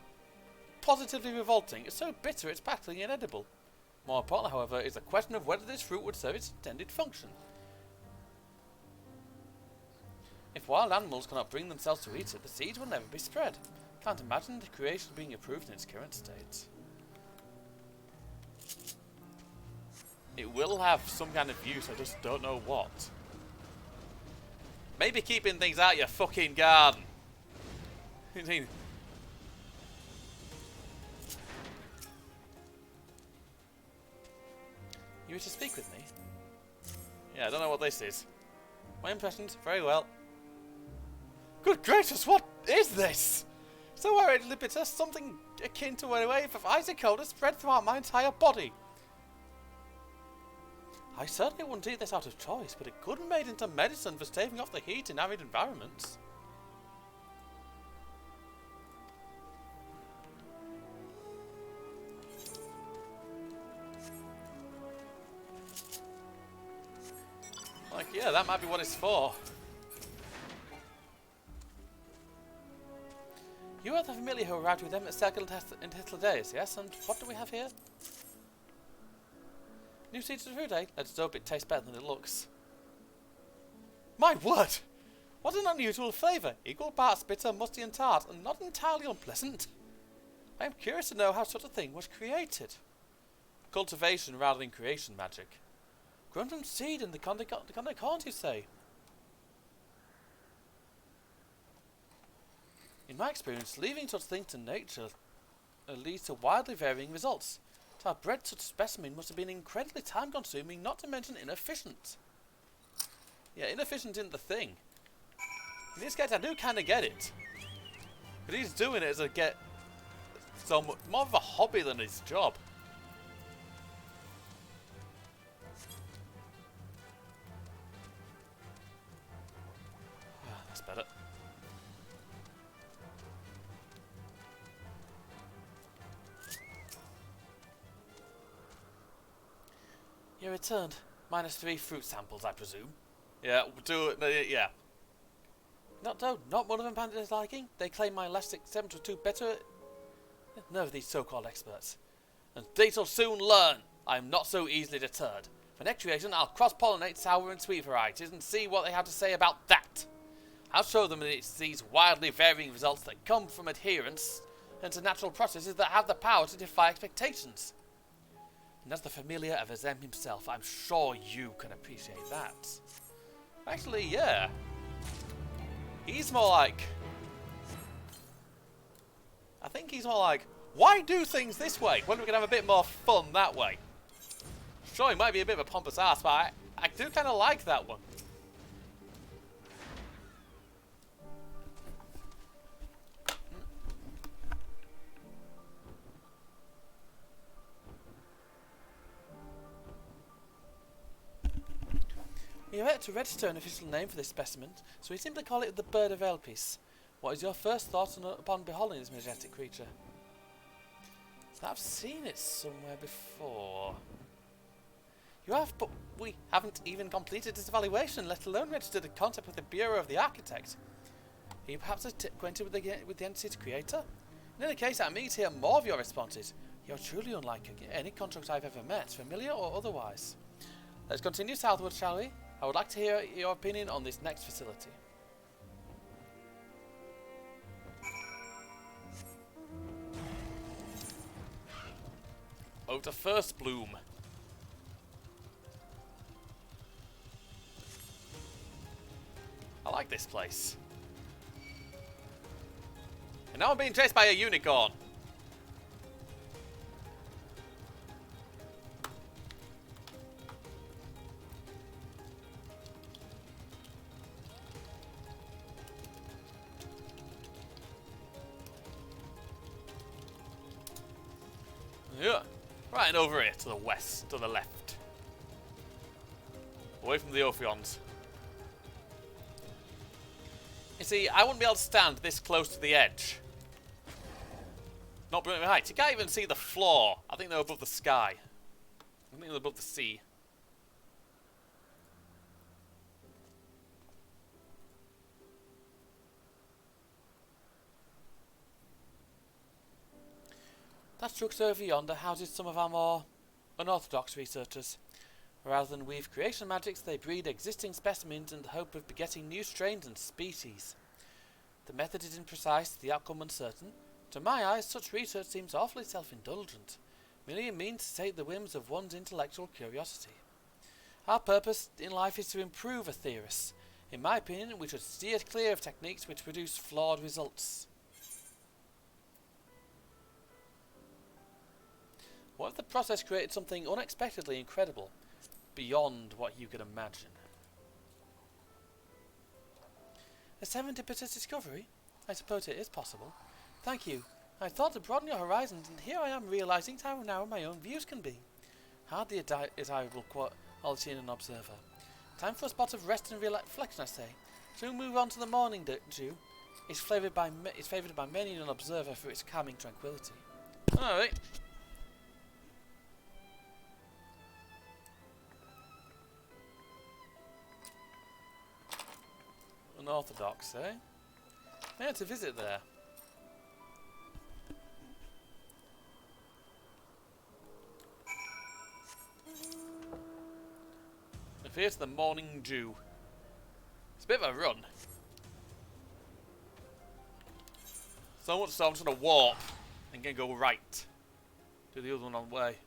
positively revolting. It's so bitter it's practically inedible. More important, however, is the question of whether this fruit would serve its intended function. If wild animals cannot bring themselves to eat it, the seeds will never be spread. Can't imagine the creation being approved in its current state. It will have some kind of use, I just don't know what. Maybe keeping things out your fucking garden. You wish to speak with me? Yeah, I don't know what this is. My impressions? Very well. Good gracious, what is this? So I inhibitor, something akin to a wave of isocoda spread throughout my entire body. I certainly wouldn't eat this out of choice, but it could be made into medicine for staving off the heat in arid environments. Like, yeah, that might be what it's for. You are the familiar who arrived with them at Circle in Hitler days, yes? And what do we have here? New seeds of fruit, eh? Let's hope it tastes better than it looks. My word! What an unusual flavour! Equal parts bitter, musty and tart, and not entirely unpleasant. I am curious to know how such a thing was created. Cultivation rather than creation magic. Grown from seed in the Condé, you say? In my experience, leaving such things to nature leads to wildly varying results. To have bred such a specimen must have been incredibly time-consuming, not to mention inefficient. Yeah, inefficient isn't the thing. In this case, I do kind of get it. But he's doing it as a more of a hobby than his job. That's better. You returned. -3 fruit samples, I presume. Yeah, yeah. Not one of them found it his liking. They claim my last attempt was too better. None of these so-called experts. And they shall soon learn I am not so easily deterred. For next creation, I'll cross-pollinate sour and sweet varieties and see what they have to say about that. I'll show them that it's these wildly varying results that come from adherence and to natural processes that have the power to defy expectations. And as the familiar of Azem himself, I'm sure you can appreciate that. Actually, yeah. He's more like... I think he's more like, why do things this way when we can have a bit more fun that way? Sure, he might be a bit of a pompous ass, but I do kind of like that one. You had to register an official name for this specimen, so we simply call it the Bird of Elpis. What is your first thought upon beholding this majestic creature? I've seen it somewhere before. You have, but we haven't even completed its evaluation, let alone registered a concept with the Bureau of the Architect. Are you perhaps acquainted with the entity's creator? In any case, I'm eager to hear more of your responses. You're truly unlike any construct I've ever met, familiar or otherwise. Let's continue southward, shall we? I would like to hear your opinion on this next facility. Oh, the first bloom. I like this place. And now I'm being chased by a unicorn. Yeah. Right over here, to the west, to the left. Away from the Ophions. You see, I wouldn't be able to stand this close to the edge. Not brilliant height. You can't even see the floor. I think they're above the sky. I think they're above the sea. That structure over yonder houses some of our more unorthodox researchers. Rather than weave creation magics, they breed existing specimens in the hope of begetting new strains and species. The method is imprecise, the outcome uncertain. To my eyes, such research seems awfully self-indulgent, merely a means to sate the whims of one's intellectual curiosity. Our purpose in life is to improve a theorist. In my opinion, we should steer clear of techniques which produce flawed results. What if the process created something unexpectedly incredible, beyond what you could imagine? A serendipitous discovery? I suppose it is possible. Thank you. I thought to broaden your horizons, and here I am realizing how narrow my own views can be. Hardly a desirable quality in an observer. Time for a spot of rest and reflection, I say. Soon move on to the morning dew. It's favoured by many an observer for its calming tranquility. Alright. Unorthodox, eh? Yeah, to visit there. And here's the morning dew. It's a bit of a run. So much so I'm just gonna warp and then go right. Do the other one on the way.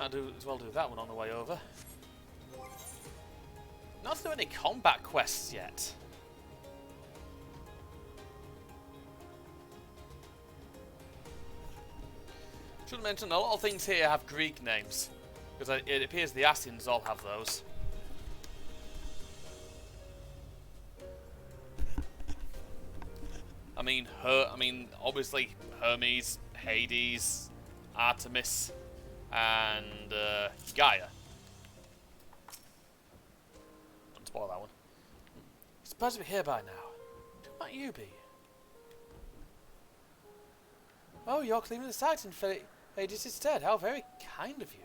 I'll do as well do that one on the way over. Not doing any combat quests yet. Should mention a lot of things here have Greek names, because it appears the Assyrians all have those. I mean, obviously Hermes, Hades, Artemis, and Gaia. Don't spoil that one. It's supposed to be here by now. Who might you be? Oh, you're cleaning the site in Hades instead. How very kind of you.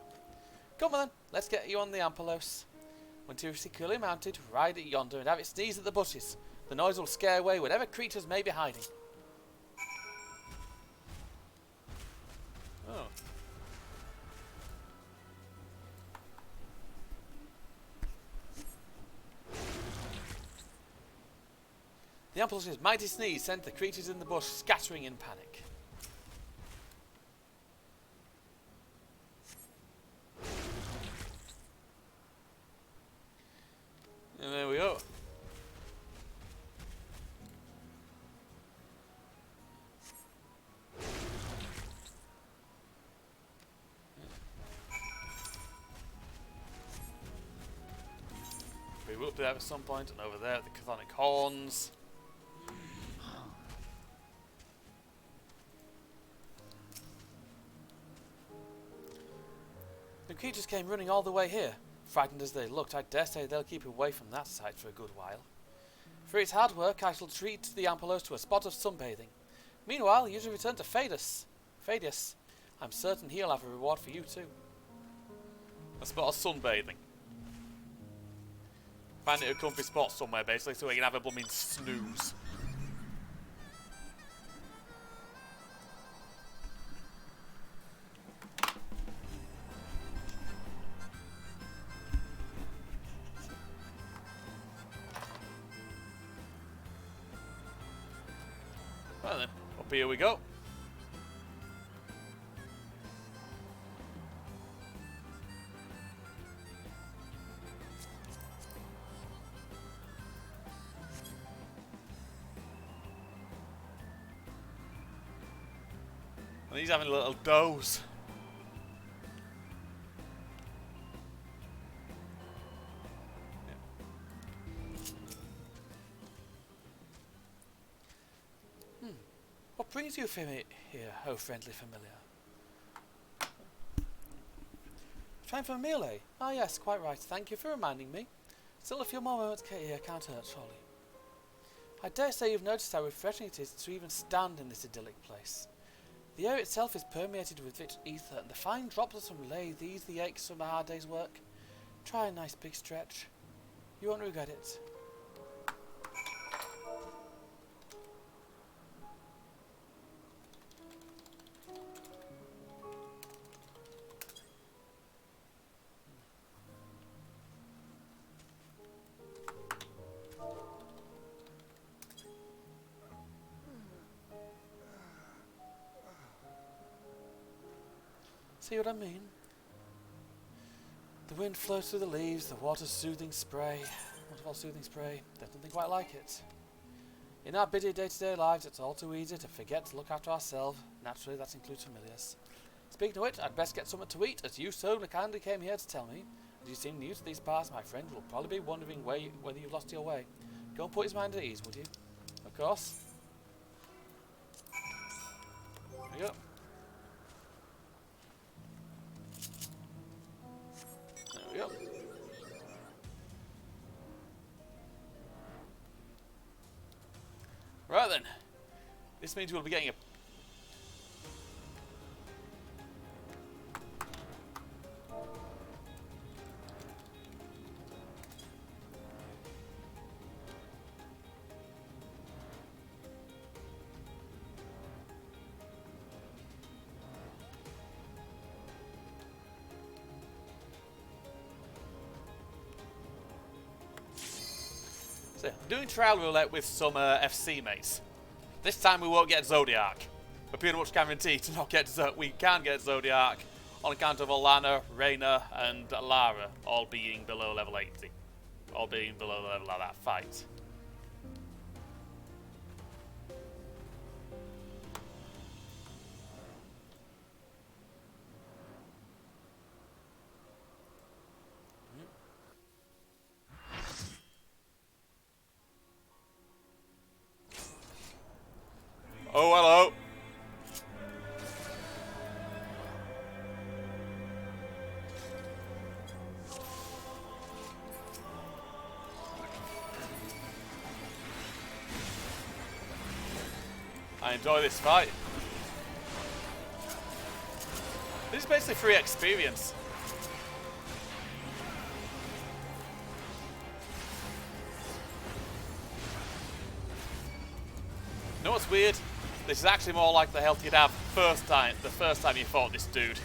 Come on then, let's get you on the Ampelos. When you're securely mounted, ride it yonder and have it sneeze at the bushes. The noise will scare away whatever creatures may be hiding. Oh. The Ampelos' mighty sneeze sent the creatures in the bush scattering in panic. And there we go. We will do that at some point, and over there, the chthonic horns. The creatures came running all the way here. Frightened as they looked, I dare say they'll keep away from that site for a good while. For its hard work, I shall treat the Ampelos to a spot of sunbathing. Meanwhile, you shall return to Phadius. I'm certain he'll have a reward for you too. A spot of sunbathing. Find it a comfy spot somewhere, basically, so we can have a blooming snooze. Well then, up here we go. And he's having a little doze. What brings you here, oh friendly familiar? Trying for a meal, eh? Ah yes, quite right. Thank you for reminding me. Still a few more moments here can't hurt, surely. I dare say you've noticed how refreshing it is to even stand in this idyllic place. The air itself is permeated with rich ether, and the fine droplets from lathe ease the aches from a hard day's work. Try a nice big stretch. You won't regret it. See what I mean? The wind flows through the leaves, the water's soothing spray. Waterfall soothing spray. There's nothing quite like it. In our busy day-to-day lives, it's all too easy to forget to look after ourselves. Naturally, that includes familiars. Speaking of which, I'd best get something to eat, as you so kindly came here to tell me. As you seem new to these parts, my friend will probably be wondering whether you've lost your way. Go and put his mind at ease, would you? Of course. There we go. Yep. Right then. This means we'll be getting a... So, I'm doing trial roulette with some FC mates. This time we won't get Zodiac. We're pretty much guaranteed to not get we can get Zodiac on account of Alana, Reyna, and Lara all being below level 80. All being below the level of that fight. Oh, hello. I enjoy this fight. This is basically free experience. You know what's weird? This is actually more like the health you'd have the first time you fought this dude.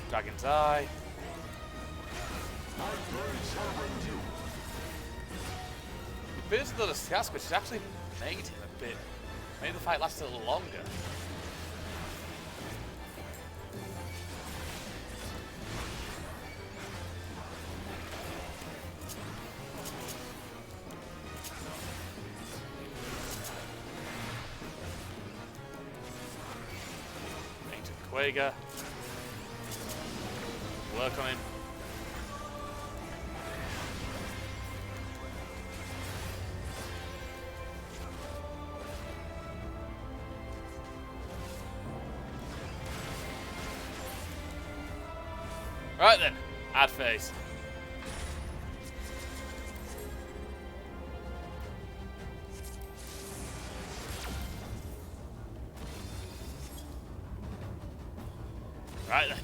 Dragon's Eye. Appears that the Scask, which has actually made him a bit. Made the fight last a little longer. Ancient Quager. Work on him. Right then, add phase. Right then.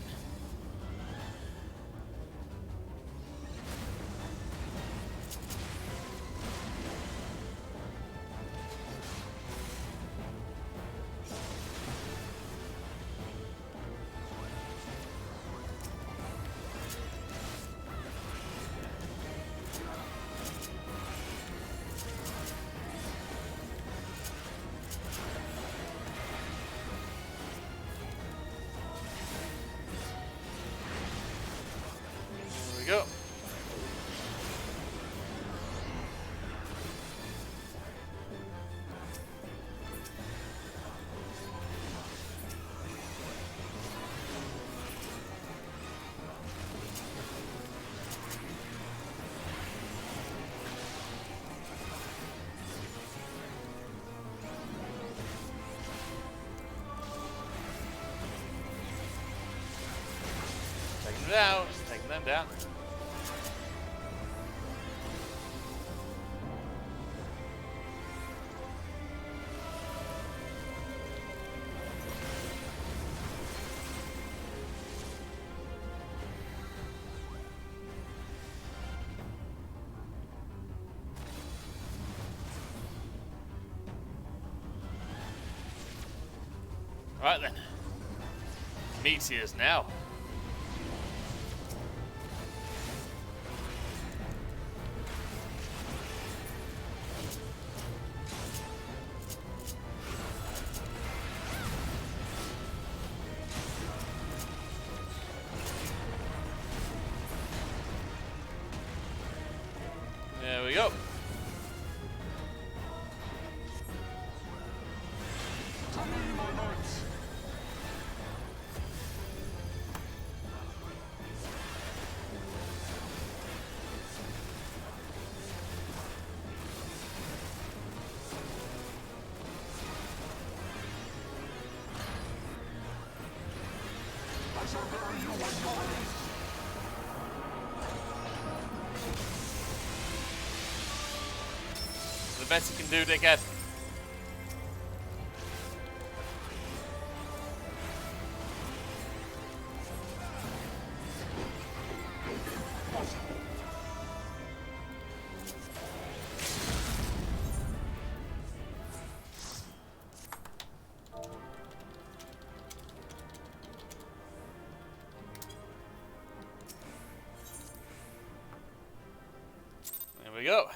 Go. Taking them down, taking them down. Right then. Meteors now. There we go. The best you can do, dickhead. go.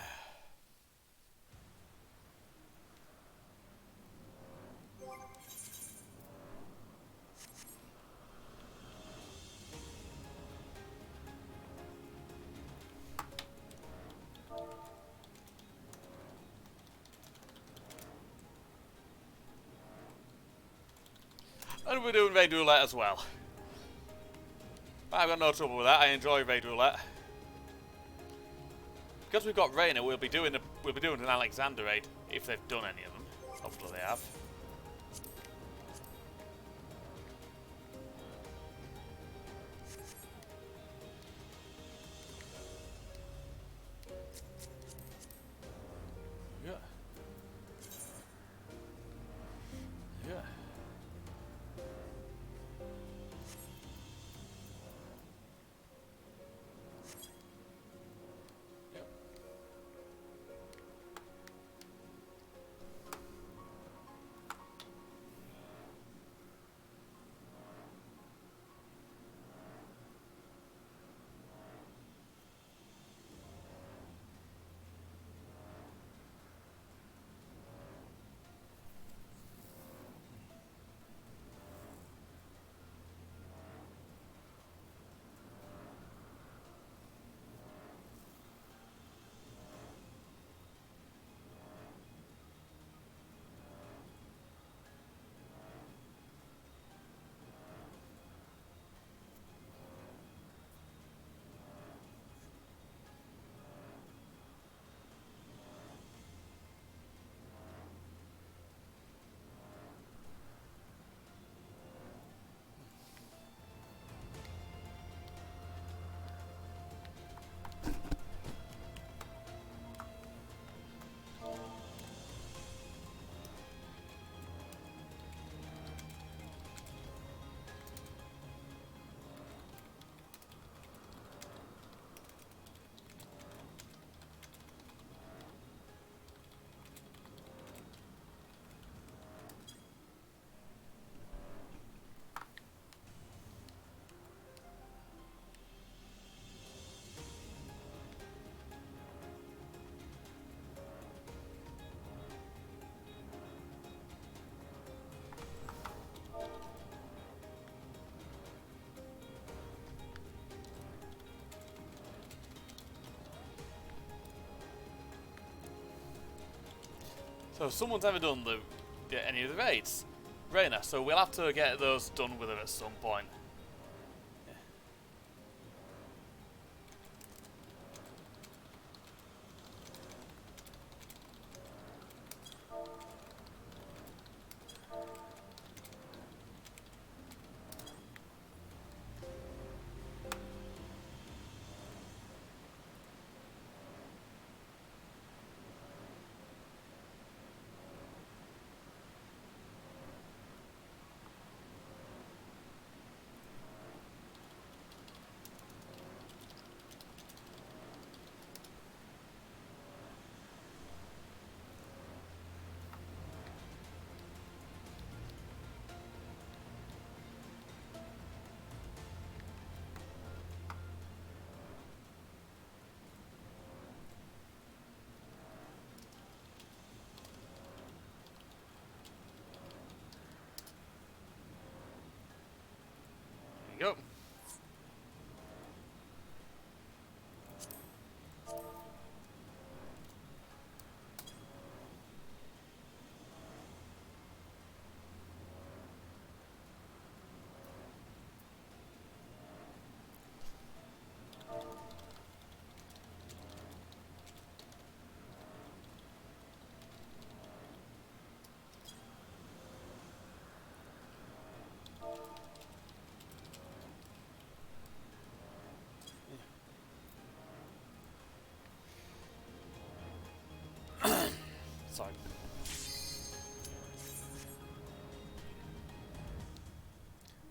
And we're doing raid roulette as well. I've got no trouble with that. I enjoy raid roulette. Because we've got Rainer, we'll be doing an Alexander raid if they've done any of them. Hopefully they have. Yeah. Yeah. Yep. So if someone's ever done any of the raids, Rainer, so we'll have to get those done with her at some point. There you go. Sorry.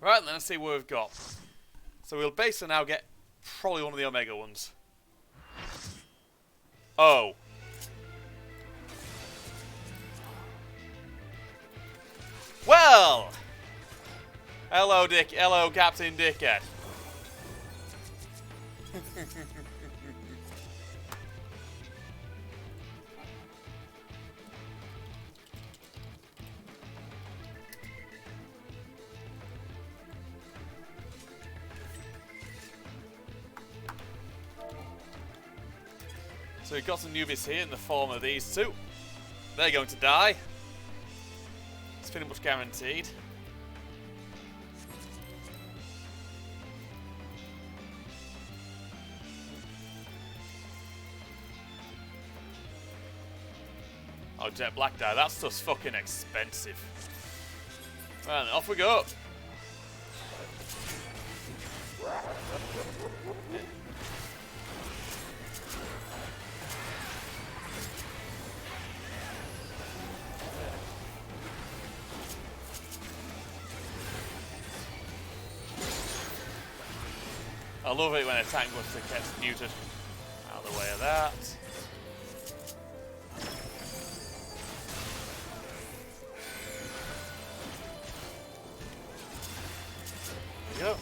Right, then let's see what we've got. So we'll basically now get probably one of the Omega ones. Oh. Well! Hello, Dick. Hello, Captain Dickhead. So we've got some newbies here in the form of these two. They're going to die. It's pretty much guaranteed. Oh, jet black dye. That stuff's fucking expensive. Well, then off we go. I love it when a tank buster gets neutered. Out of the way of that. There we go.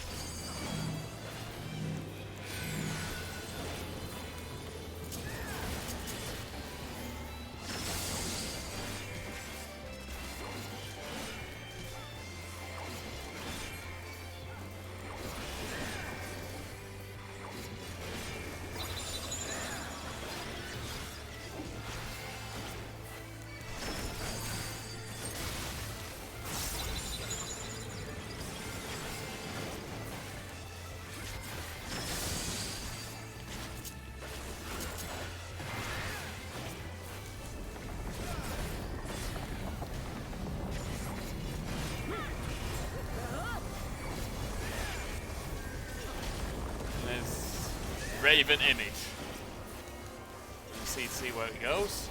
Raven image. You see where it goes.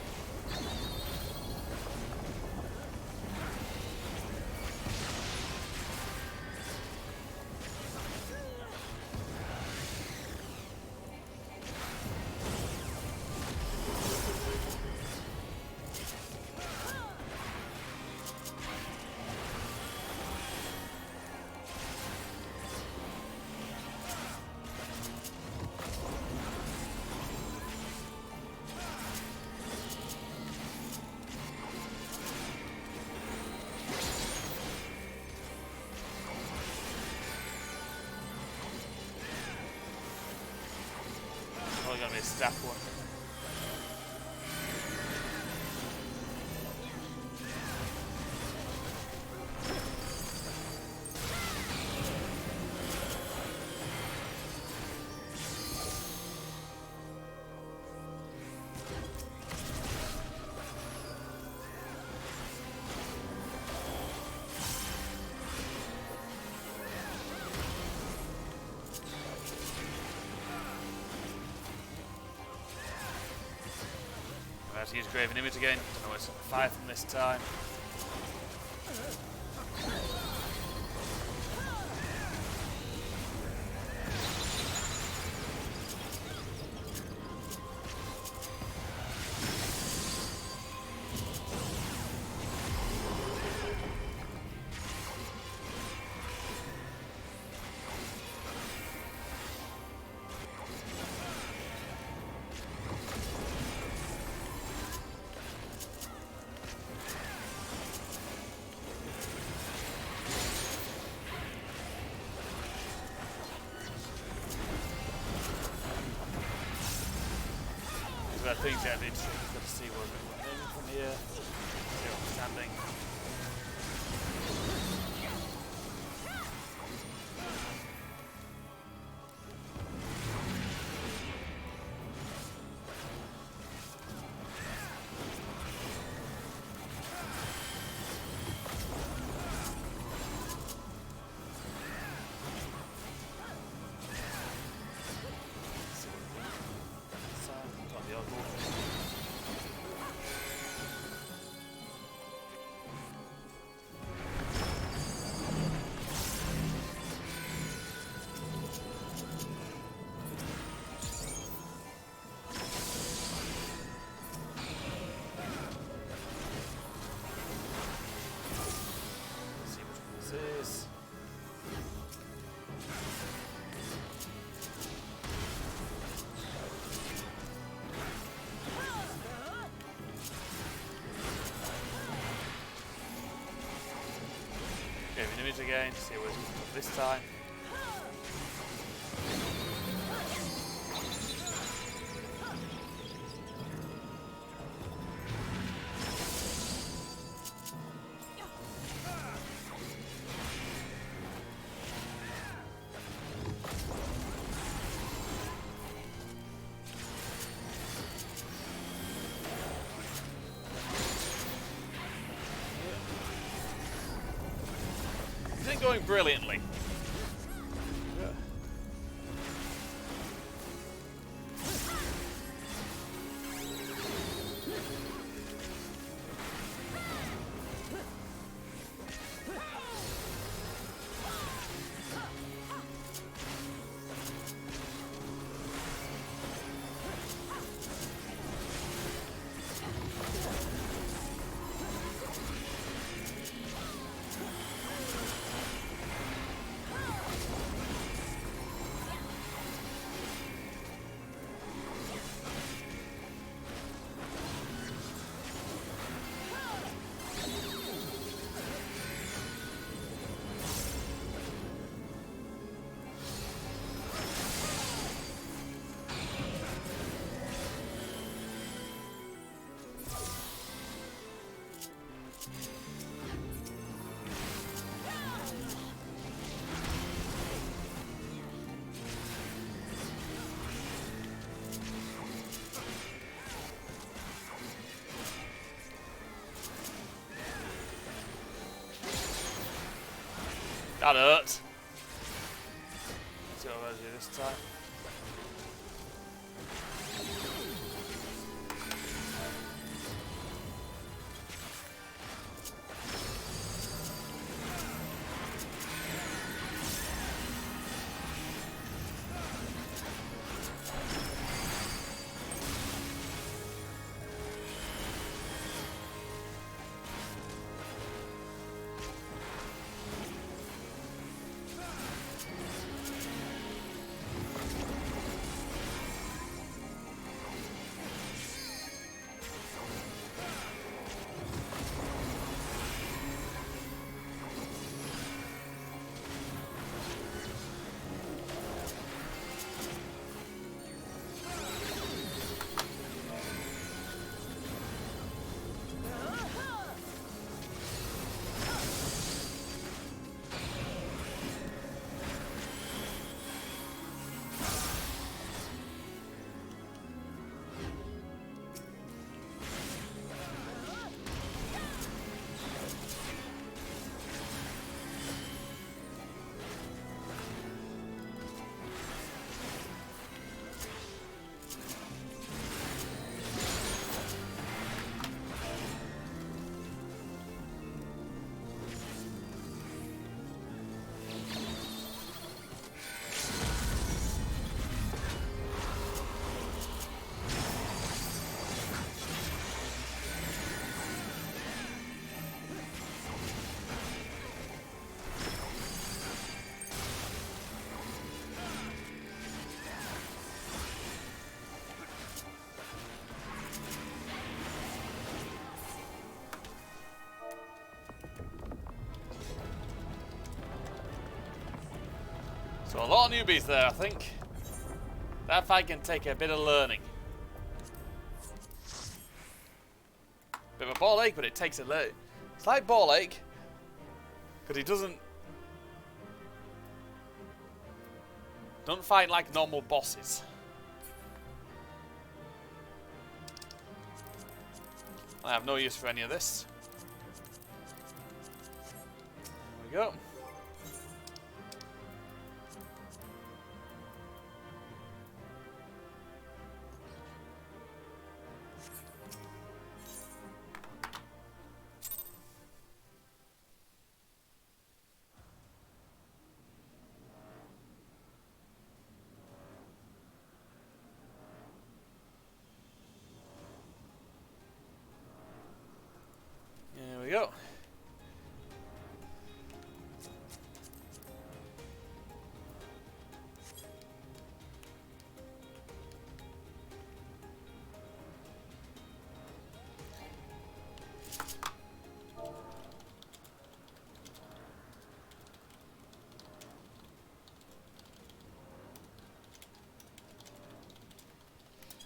Probably gonna be a staff one. To use Graven Image again. Don't know what's 5 from this time. I think that it's good to see where we're going from here. See where we're standing. This. Okay, an image again, see where it's going this time. isn't going brilliantly. That hurt. Let's see what I'm going to do this time. So a lot of newbies there, I think. That fight can take a bit of learning. Bit of a ball ache, but it takes a slight ball ache. Because he doesn't fight like normal bosses. I have no use for any of this. There we go. There we go.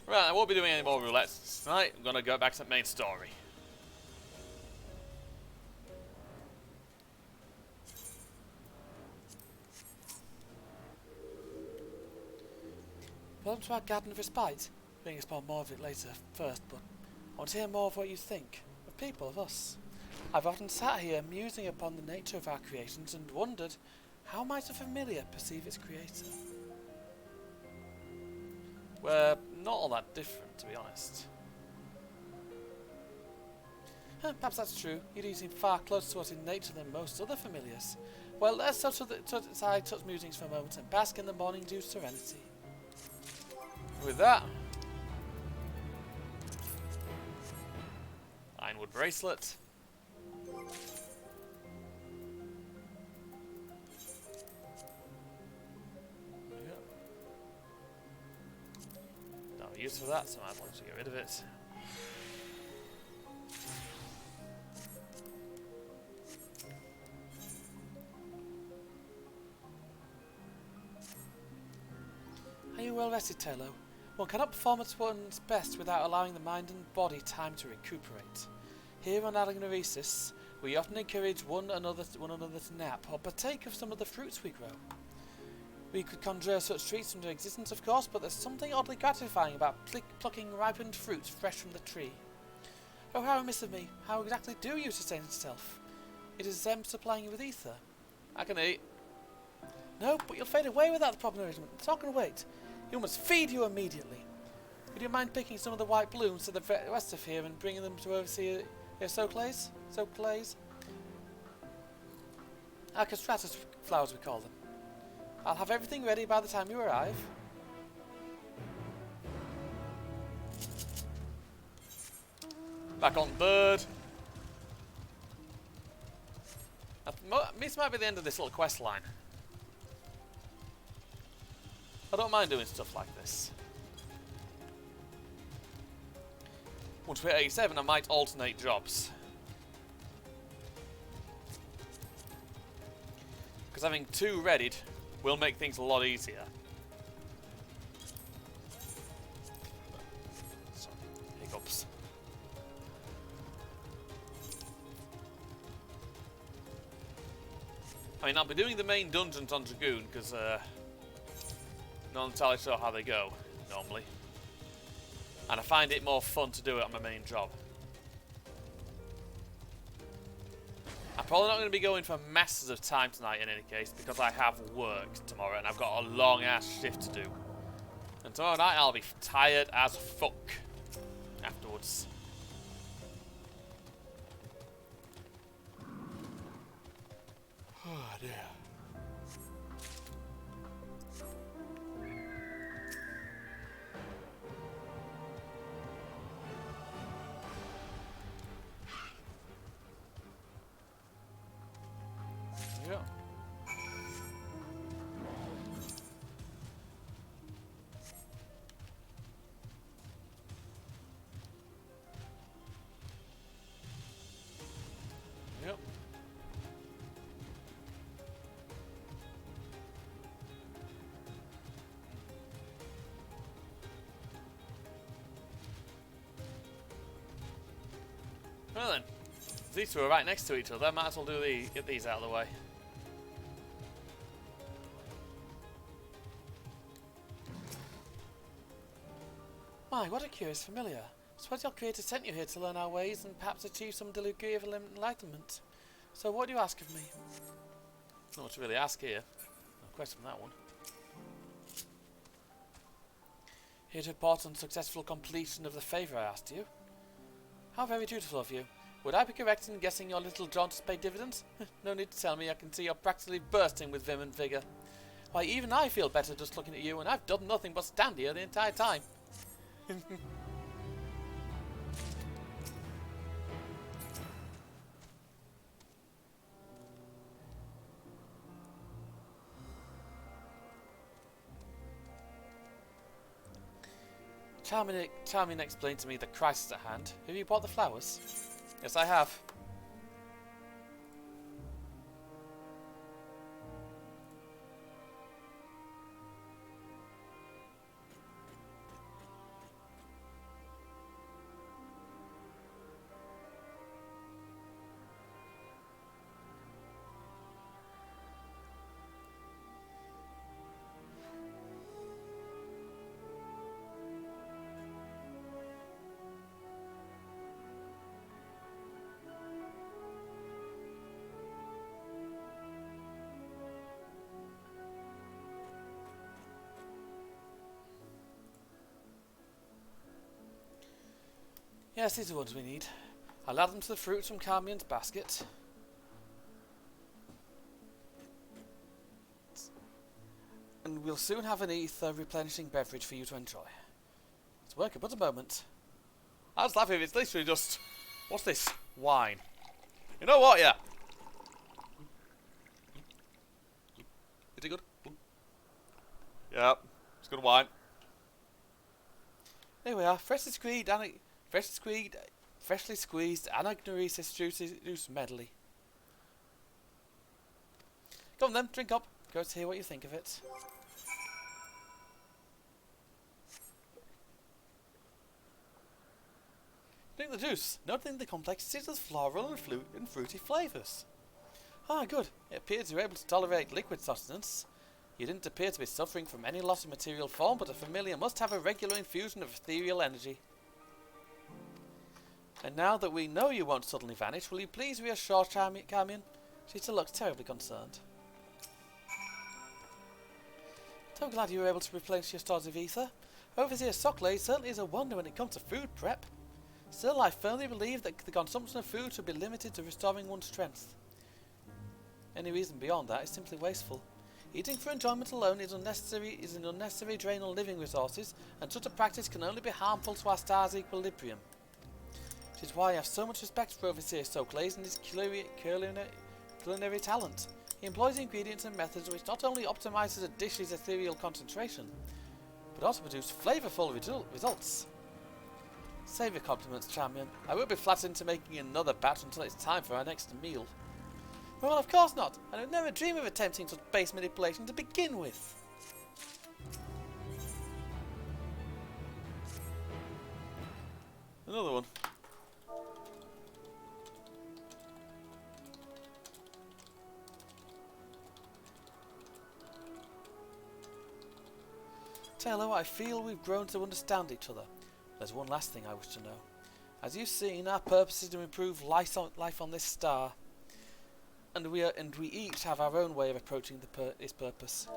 Right, I won't be doing any more roulettes tonight. I'm going to go back to the main story. Welcome to our Garden of Respite. We can explore more of it later first, but I want to hear more of what you think. Of people, of us. I've often sat here musing upon the nature of our creations and wondered how might a familiar perceive its creator. We're not all that different, to be honest. Perhaps that's true. You do seem far closer to us in nature than most other familiars. Well, let's set aside such musings for a moment and bask in the morning dew serenity. With that, ironwood bracelet. No use for that, so I might want to get rid of it. Are you well rested, Taylor? One cannot perform at one's best without allowing the mind and body time to recuperate. Here on Algnoresis, we often encourage one another to nap or partake of some of the fruits we grow. We could conjure such treats into existence, of course, but there's something oddly gratifying about plucking ripened fruits fresh from the tree. Oh, how remiss of me! How exactly do you sustain yourself? It is them supplying you with ether. I can eat. No, but you'll fade away without the proper nourishment. It's not going to wait. You must feed you immediately. Would you mind picking some of the white blooms to the west of here and bringing them to oversee your Soclase? Castratus flowers, we call them. I'll have everything ready by the time you arrive. Back on bird. This might be the end of this little quest line. I don't mind doing stuff like this. Once we're 87, I might alternate jobs. Because having two readied will make things a lot easier. Sorry, hiccups. I mean, I'll be doing the main dungeons on Dragoon because not entirely sure how they go, normally. And I find it more fun to do it on my main job. I'm probably not going to be going for masses of time tonight in any case, because I have work tomorrow and I've got a long ass shift to do. And tomorrow night I'll be tired as fuck afterwards. Oh dear. Yeah. Yep. Well then, these two are right next to each other. Might as well get these out of the way. My, what a curious familiar. Suppose your creator sent you here to learn our ways and perhaps achieve some degree of enlightenment. So what do you ask of me? Not much to really ask here. No question on that one. Here to report on successful completion of the favour I asked you. How very dutiful of you. Would I be correct in guessing your little jaunt has paid dividends? No need to tell me, I can see you're practically bursting with vim and vigour. Why, even I feel better just looking at you, and I've done nothing but stand here the entire time. Charming explained to me the crisis at hand. Have you bought the flowers? Yes, I have. Yes, these are the ones we need. I'll add them to the fruits from Carmian's basket. And we'll soon have an ether replenishing beverage for you to enjoy. It's working, but a moment. I was laughing if it's literally just... What's this? Wine. You know what, yeah? Is it good? Yep, it's good wine. There we are, freshly squeezed anagnoresis juice medley. Go on then, drink up. Go to hear what you think of it. Drink the juice, noting the complexities of floral and fruity flavours. Ah, good. It appears you're able to tolerate liquid sustenance. You didn't appear to be suffering from any loss of material form, but a familiar must have a regular infusion of ethereal energy. And now that we know you won't suddenly vanish, will you please reassure Carmian? She still looks terribly concerned. So glad you were able to replenish your stores of ether. Overseer Sockley certainly is a wonder when it comes to food prep. Still, I firmly believe that the consumption of food should be limited to restoring one's strength. Any reason beyond that is simply wasteful. Eating for enjoyment alone is an unnecessary drain on living resources, and such a practice can only be harmful to our star's equilibrium. Which is why I have so much respect for Overseer Sockley and his culinary talent. He employs ingredients and methods which not only optimizes a dish's ethereal concentration, but also produce flavourful results. Save your compliments, Champion. I won't be flattered into making another batch until it's time for our next meal. Well, of course not. I would never dream of attempting such base manipulation to begin with. Another one. Taylor, I feel we've grown to understand each other. There's one last thing I wish to know. As you've seen, our purpose is to improve life on this star. And we each have our own way of approaching this purpose.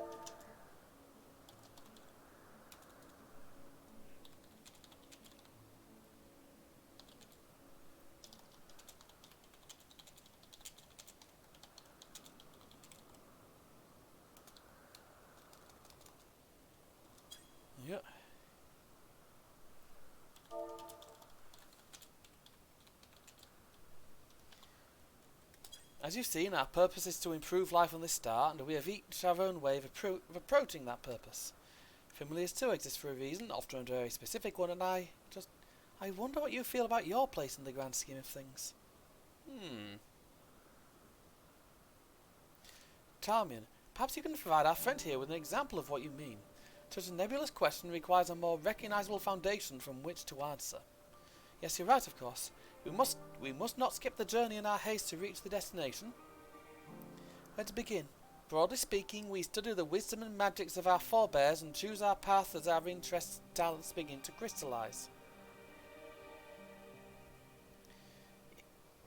Yeah. As you've seen, our purpose is to improve life on this star, and we have each our own way of approaching that purpose. Familiars too exist for a reason, often a very specific one, and I wonder what you feel about your place in the grand scheme of things. Charmian, perhaps you can provide our friend here with an example of what you mean. Such a nebulous question requires a more recognizable foundation from which to answer. Yes, you're right, of course. We must not skip the journey in our haste to reach the destination. Where to begin? Broadly speaking, we study the wisdom and magics of our forebears and choose our path as our interests and talents begin to crystallize.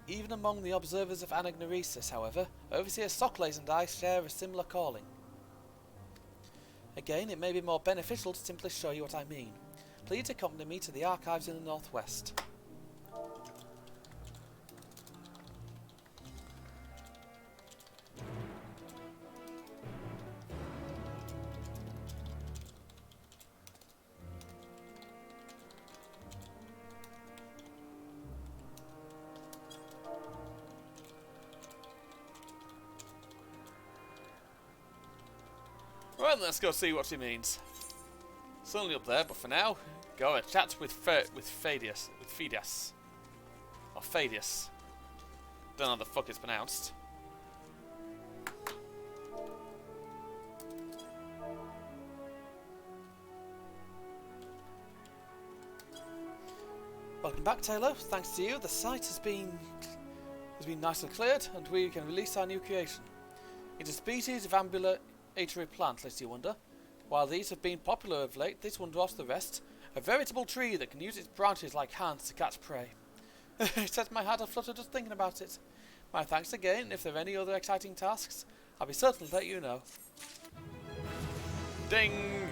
Even among the observers of anagnoresis, however, Overseer Sockley and I share a similar calling. Again, it may be more beneficial to simply show you what I mean. Please accompany me to the archives in the northwest. Right, let's go see what she means. It's only up there, but for now, go and chat with Phadius. Or Phadius. Don't know how the fuck it's pronounced. Welcome back, Taylor. Thanks to you, the site has been nicely cleared, and we can release our new creation. It's a species of ambulatory plant, lest you wonder. While these have been popular of late, this one dwarfs the rest. A veritable tree that can use its branches like hands to catch prey. It sets my heart aflutter just thinking about it. My thanks again. If there are any other exciting tasks, I'll be certain to let you know. Ding!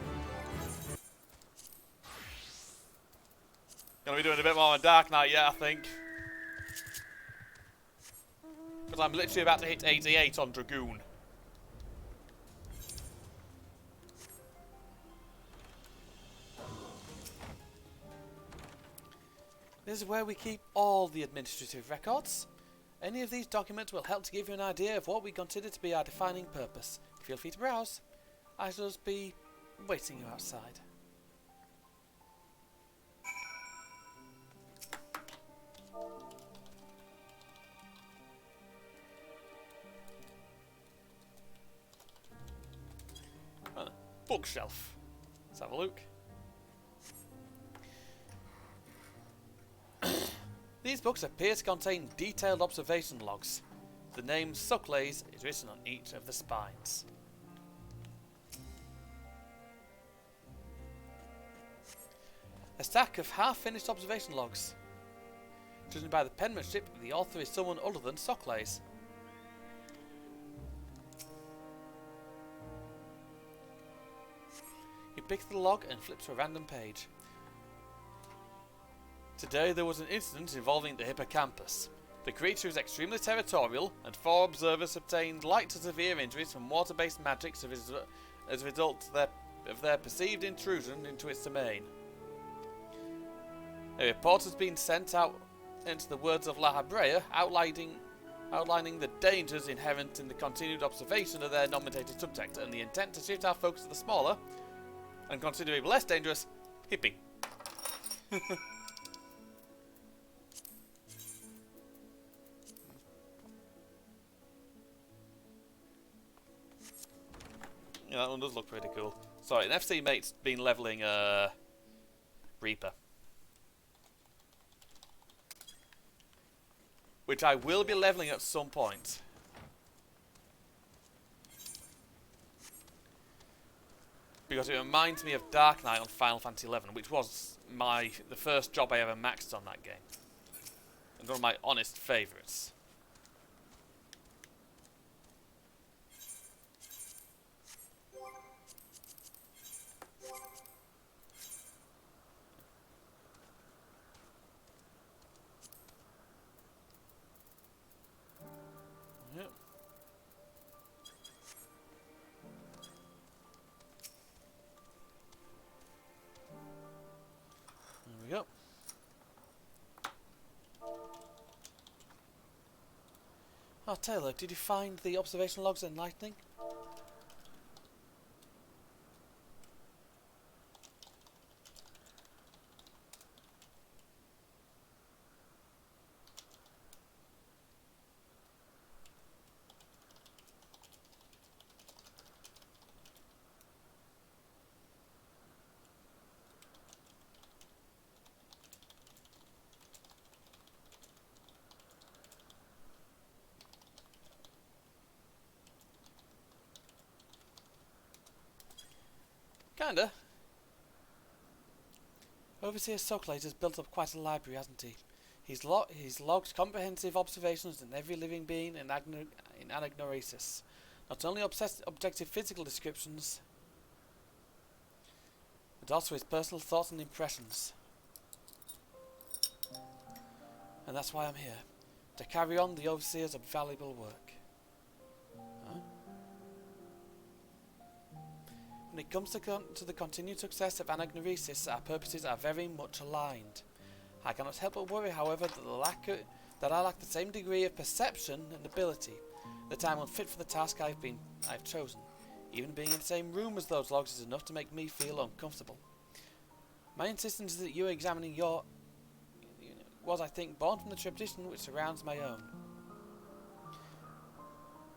Gonna be doing a bit more on Dark Knight yet, I think. Because I'm literally about to hit 88 on Dragoon. This is where we keep all the administrative records. Any of these documents will help to give you an idea of what we consider to be our defining purpose. Feel free to browse. I shall just be waiting you outside. Bookshelf. Let's have a look. These books appear to contain detailed observation logs. The name Sucklays is written on each of the spines. A stack of half-finished observation logs. Judging by the penmanship, the author is someone other than Sucklays. He picks the log and flips to a random page. Today there was an incident involving the hippocampus. The creature is extremely territorial, and 4 observers obtained light to severe injuries from water-based magics as a result of their perceived intrusion into its domain. A report has been sent out into the words of La Habrea, outlining the dangers inherent in the continued observation of their nominated subject, and the intent to shift our focus to the smaller, and considerably less dangerous, hipping. Yeah, that one does look pretty cool. Sorry, an FC mate's been leveling Reaper. Which I will be leveling at some point. Because it reminds me of Dark Knight on Final Fantasy XI, which was the first job I ever maxed on that game. And one of my honest favourites. Yep. There we go. Oh, Taylor, did you find the observation logs enlightening? Kinda. Overseer Socrates has built up quite a library, hasn't he? He's logged comprehensive observations on every living being in Anagnoresis. Not only objective physical descriptions, but also his personal thoughts and impressions. And that's why I'm here, to carry on the Overseer's valuable work. Huh? When it comes to the continued success of Anagnoresis, our purposes are very much aligned. I cannot help but worry, however, that I lack the same degree of perception and ability, that I'm unfit for the task I've chosen. Even being in the same room as those logs is enough to make me feel uncomfortable. My insistence is that you examining your was, I think, born from the tradition which surrounds my own.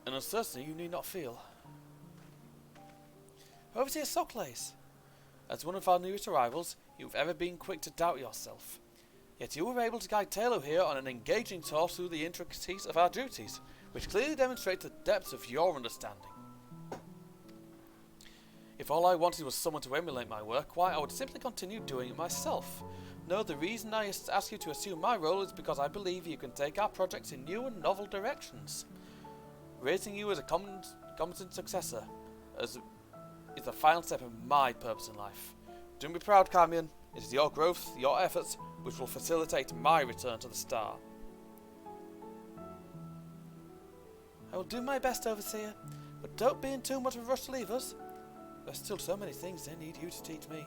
An uncertainty you need not feel. Overseer Socrates, as one of our newest arrivals, you've ever been quick to doubt yourself. Yet you were able to guide Taylor here on an engaging tour through the intricacies of our duties, which clearly demonstrates the depths of your understanding. If all I wanted was someone to emulate my work, why, I would simply continue doing it myself. No, the reason I ask you to assume my role is because I believe you can take our projects in new and novel directions. Raising you as a competent successor is the final step of my purpose in life. Do me proud, Carmion. It is your growth, your efforts, which will facilitate my return to the star. I will do my best, Overseer, but don't be in too much of a rush to leave us. There are still so many things they need you to teach me.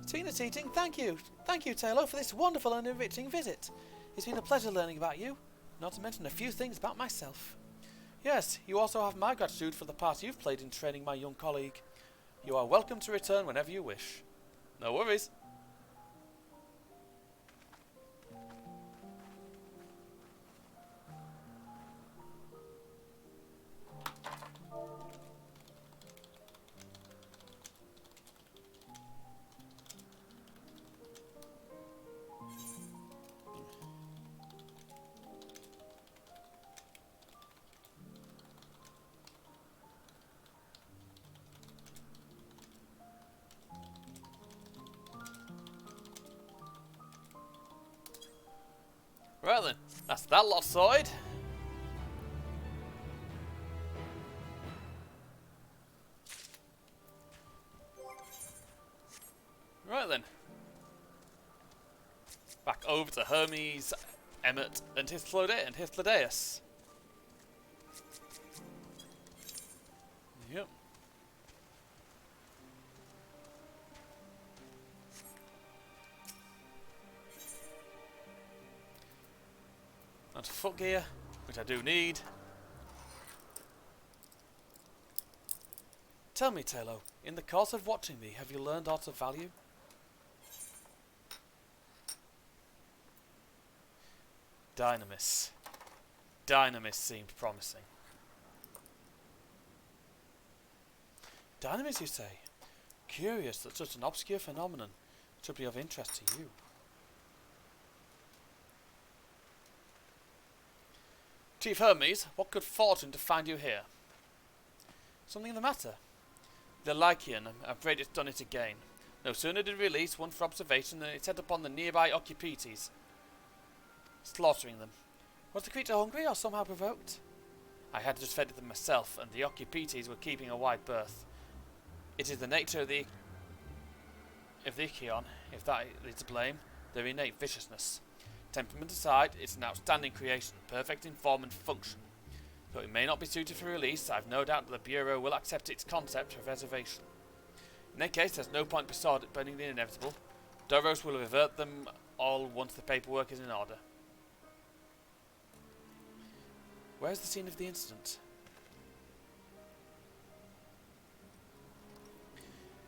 Speaking of teaching, thank you. Thank you, Taylor, for this wonderful and enriching visit. It's been a pleasure learning about you, not to mention a few things about myself. Yes, you also have my gratitude for the part you've played in training my young colleague. You are welcome to return whenever you wish. No worries. Right then, that's that lot sorted. Right then. Back over to Hermes, Emmet, and Hythlodaeus. Yep. And footgear, which I do need. Tell me, Taylor, in the course of watching me, have you learned aught of value? Dynamis. Dynamis seemed promising. Dynamis, you say? Curious that such an obscure phenomenon should be of interest to you. Chief Hermes, what good fortune to find you here? Something the matter? The Lycian, I'm afraid it's done it again. No sooner did it release one for observation than it set upon the nearby Occupites, slaughtering them. Was the creature hungry or somehow provoked? I had just fed them myself, and the Occupites were keeping a wide berth. It is the nature of the Ichthyon, if that is to blame, their innate viciousness. Temperament aside, it's an outstanding creation, perfect in form and function. Though it may not be suited for release, I've no doubt that the Bureau will accept its concept for reservation. In that case, there's no point beside burning the inevitable. Doros will revert them all once the paperwork is in order. Where's the scene of the incident?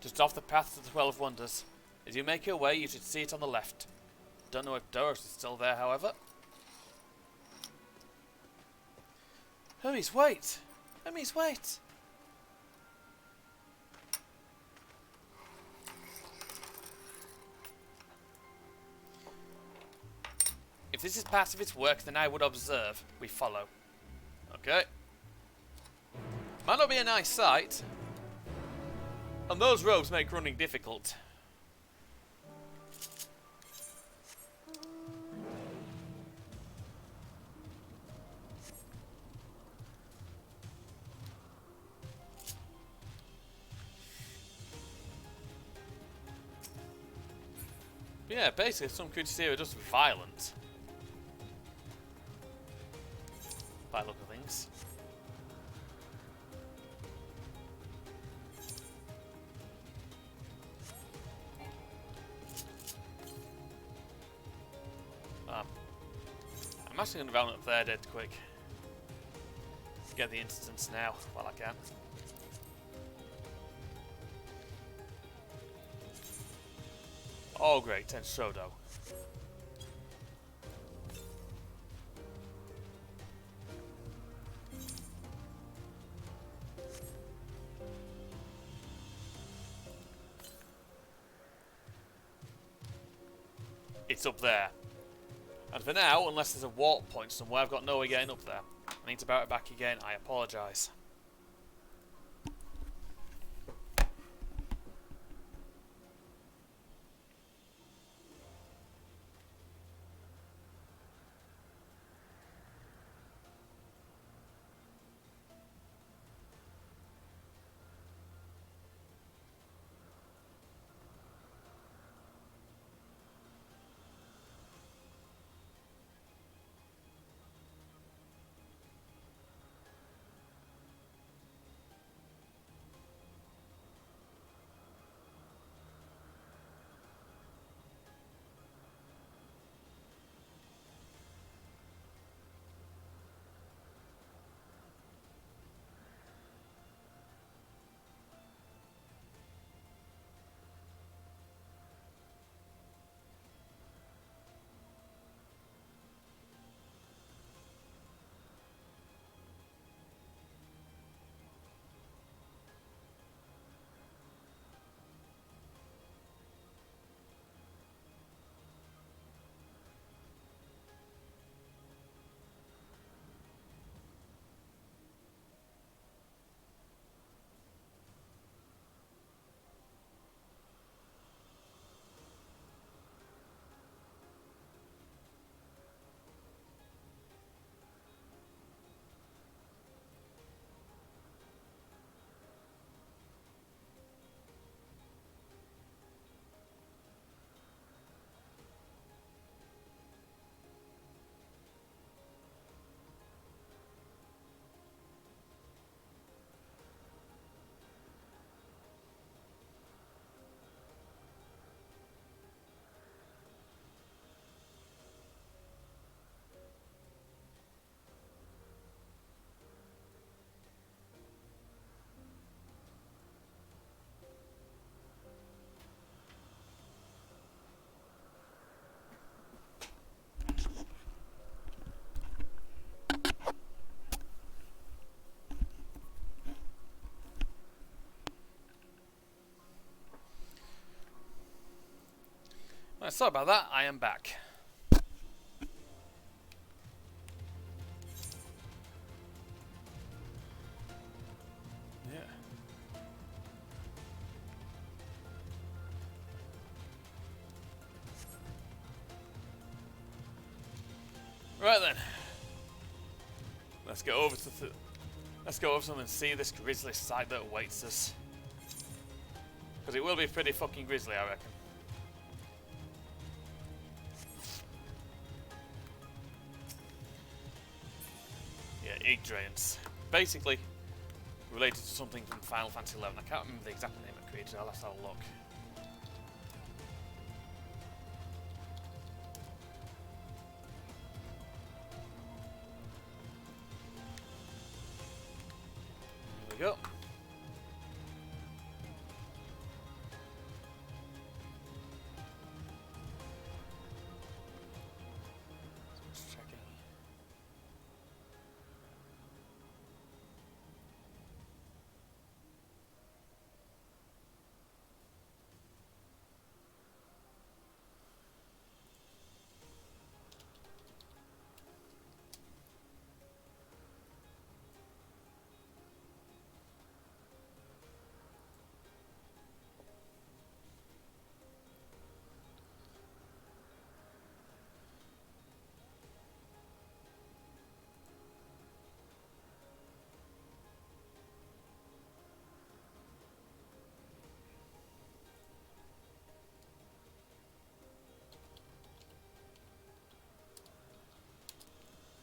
Just off the path to the 12 Wonders. As you make your way, you should see it on the left. Don't know if Doros is still there, however. Hermes, wait! Hermes, wait! If this is part of its work, then I would observe. We follow. Okay. Might not be a nice sight. And those robes make running difficult. But yeah, basically some creatures here are just violent. By the look of things. I'm actually going to round up there dead quick. Get the instance now while I can. Oh great, 10 Sodo. It's up there. And for now, unless there's a warp point somewhere, I've got no way getting up there. I need to bounce it back again, I apologise. Sorry about that, I am back. Yeah. Right then. Let's go over to let's go over to them and see this grisly sight that awaits us. Because it will be pretty fucking grisly, I reckon. Yeah, Yggdrains. Basically, related to something from Final Fantasy XI. I can't remember the exact name of the creature, I'll have to have a look. Here we go. Just checking.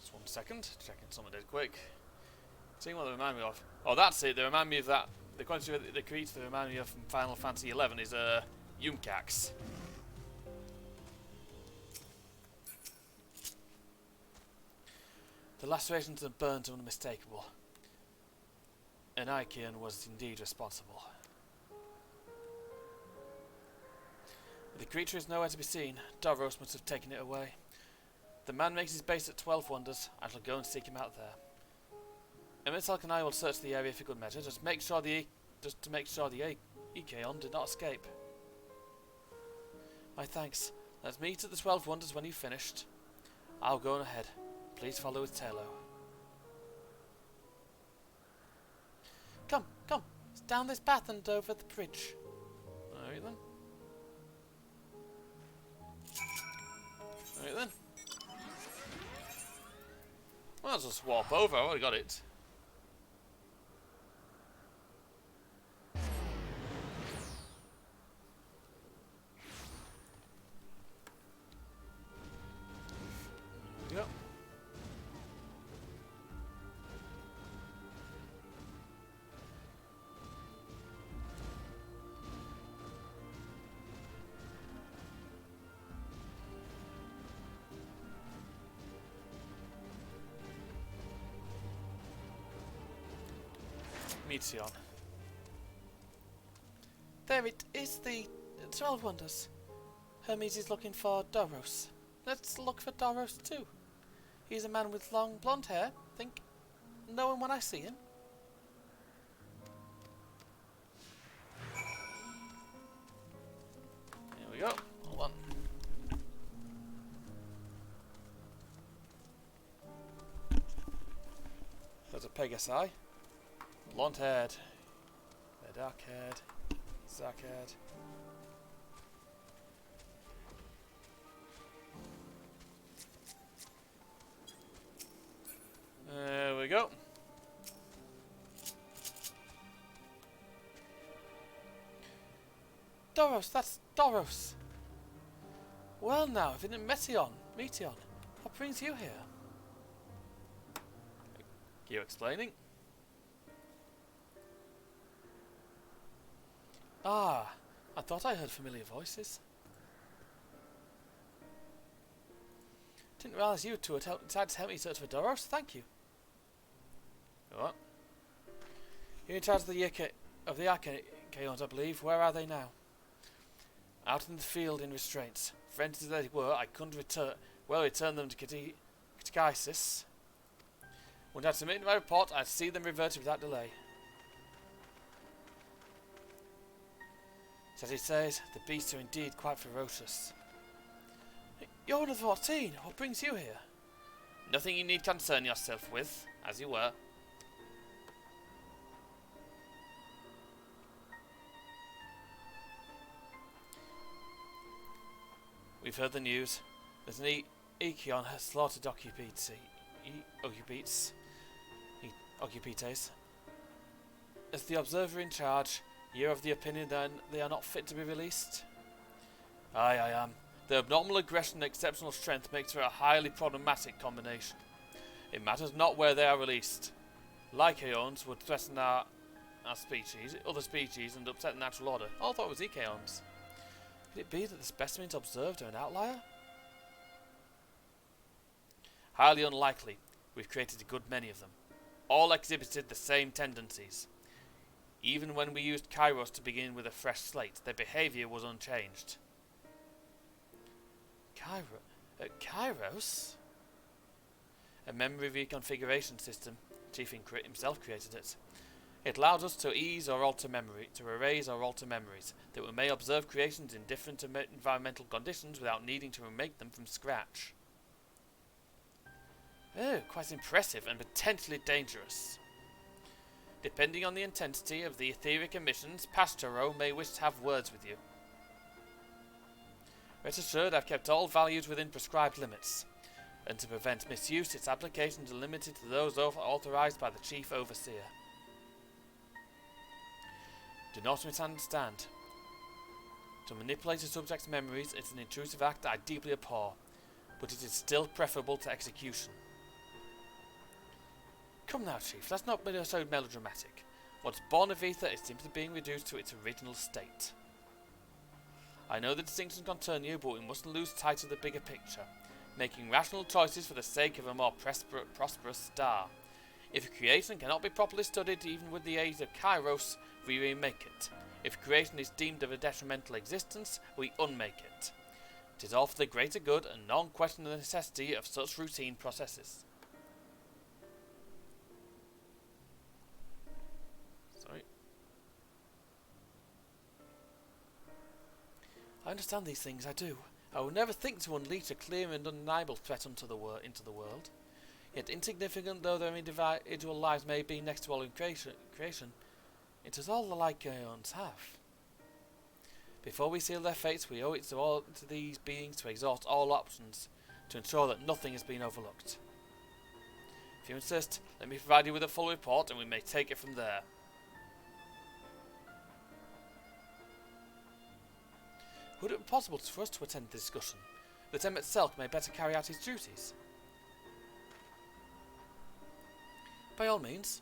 Just 1 second, checking something dead quick. Seeing what they remind me of. Oh, that's it. They remind me of that. The creature they remind me of from Final Fantasy XI is Yumkax. The lacerations and burns are unmistakable. And Ikeon was indeed responsible. The creature is nowhere to be seen. Davros must have taken it away. The man makes his base at 12 Wonders. I shall go and seek him out there. Emitsalk and I will search the area for good measure, just to make sure the Ikeon did not escape. My thanks. Let's meet at the 12 Wonders when you've finished. I'll go on ahead. Please follow with Taylor. Come, come. It's down this path and over the bridge. Alright then. Alright then. Well, I'll just warp over. I've already got it. Yep. Meteon. There it is, the 12 Wonders. Hermes is looking for Doros. Let's look for Doros too. He's a man with long blonde hair. Think know him when I see him. Here we go. Hold on. There's a Pegasi. Blonde haired. They're dark haired. Dark haired. There we go. Doros, that's Doros. Well now, if it isn't Meteon, what brings you here? You explaining? Ah, I thought I heard familiar voices. Didn't realise you two decided to help me search for Doros. Thank you. What? You're in charge of the Archaeons, I believe. Where are they now? Out in the field in restraints. Friends as they were, I couldn't return them to Catechisis. When I'd submitted my report, I'd see them reverted without delay. As he says, the beasts are indeed quite ferocious. You're one of the 14. What brings you here? Nothing you need concern yourself with, as you were. We've heard the news. There's an Ekion has slaughtered Occupites. As the observer in charge, you're of the opinion that they are not fit to be released? Aye, I am. Their abnormal aggression and exceptional strength makes for a highly problematic combination. It matters not where they are released. Lycaons would threaten our species, other species, and upset the natural order. I thought it was Ekeons. Could it be that the specimens observed are an outlier? Highly unlikely. We've created a good many of them. All exhibited the same tendencies. Even when we used Kairos to begin with a fresh slate, their behaviour was unchanged. Kairos? A memory reconfiguration system. Chief himself created it. It allows us to erase or alter memories, that we may observe creations in different environmental conditions without needing to remake them from scratch. Oh, quite impressive and potentially dangerous. Depending on the intensity of the etheric emissions, Pastero may wish to have words with you. Rest assured, I've kept all values within prescribed limits, and to prevent misuse, its applications are limited to those authorized by the Chief Overseer. Do not misunderstand. To manipulate a subject's memories is an intrusive act I deeply abhor, but it is still preferable to execution. Come now, Chief, let's not be so melodramatic. What's born of ether is simply being reduced to its original state. I know the distinctions concern you, but we mustn't lose sight of the bigger picture, making rational choices for the sake of a more prosperous star. If a creation cannot be properly studied even with the aid of Kairos, we remake it. If creation is deemed of a detrimental existence, we unmake it. It is all for the greater good and none question the necessity of such routine processes. Sorry. I understand these things, I do. I would never think to unleash a clear and undeniable threat into the world. Yet insignificant though their individual lives may be next to all in creation, it is all the Lycaons have. Before we seal their fates, we owe it to these beings to exhaust all options, to ensure that nothing has been overlooked. If you insist, let me provide you with a full report and we may take it from there. Would it be possible for us to attend the discussion, that Emmett Selk may better carry out his duties? By all means.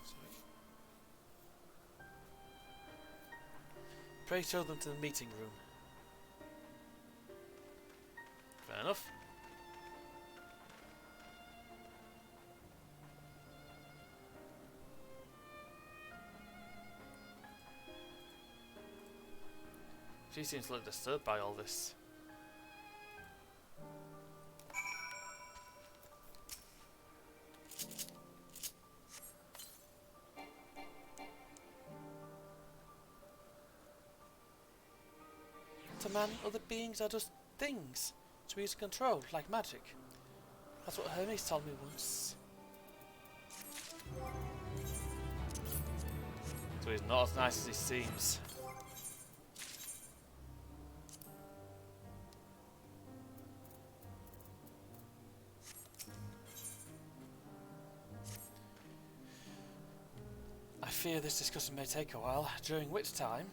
Sorry. Pray show them to the meeting room. Fair enough. She seems a little disturbed by all this. To man, other beings are just things to be used to control, like magic. That's what Hermes told me once. So he's not as nice as he seems. I fear this discussion may take a while, during which time...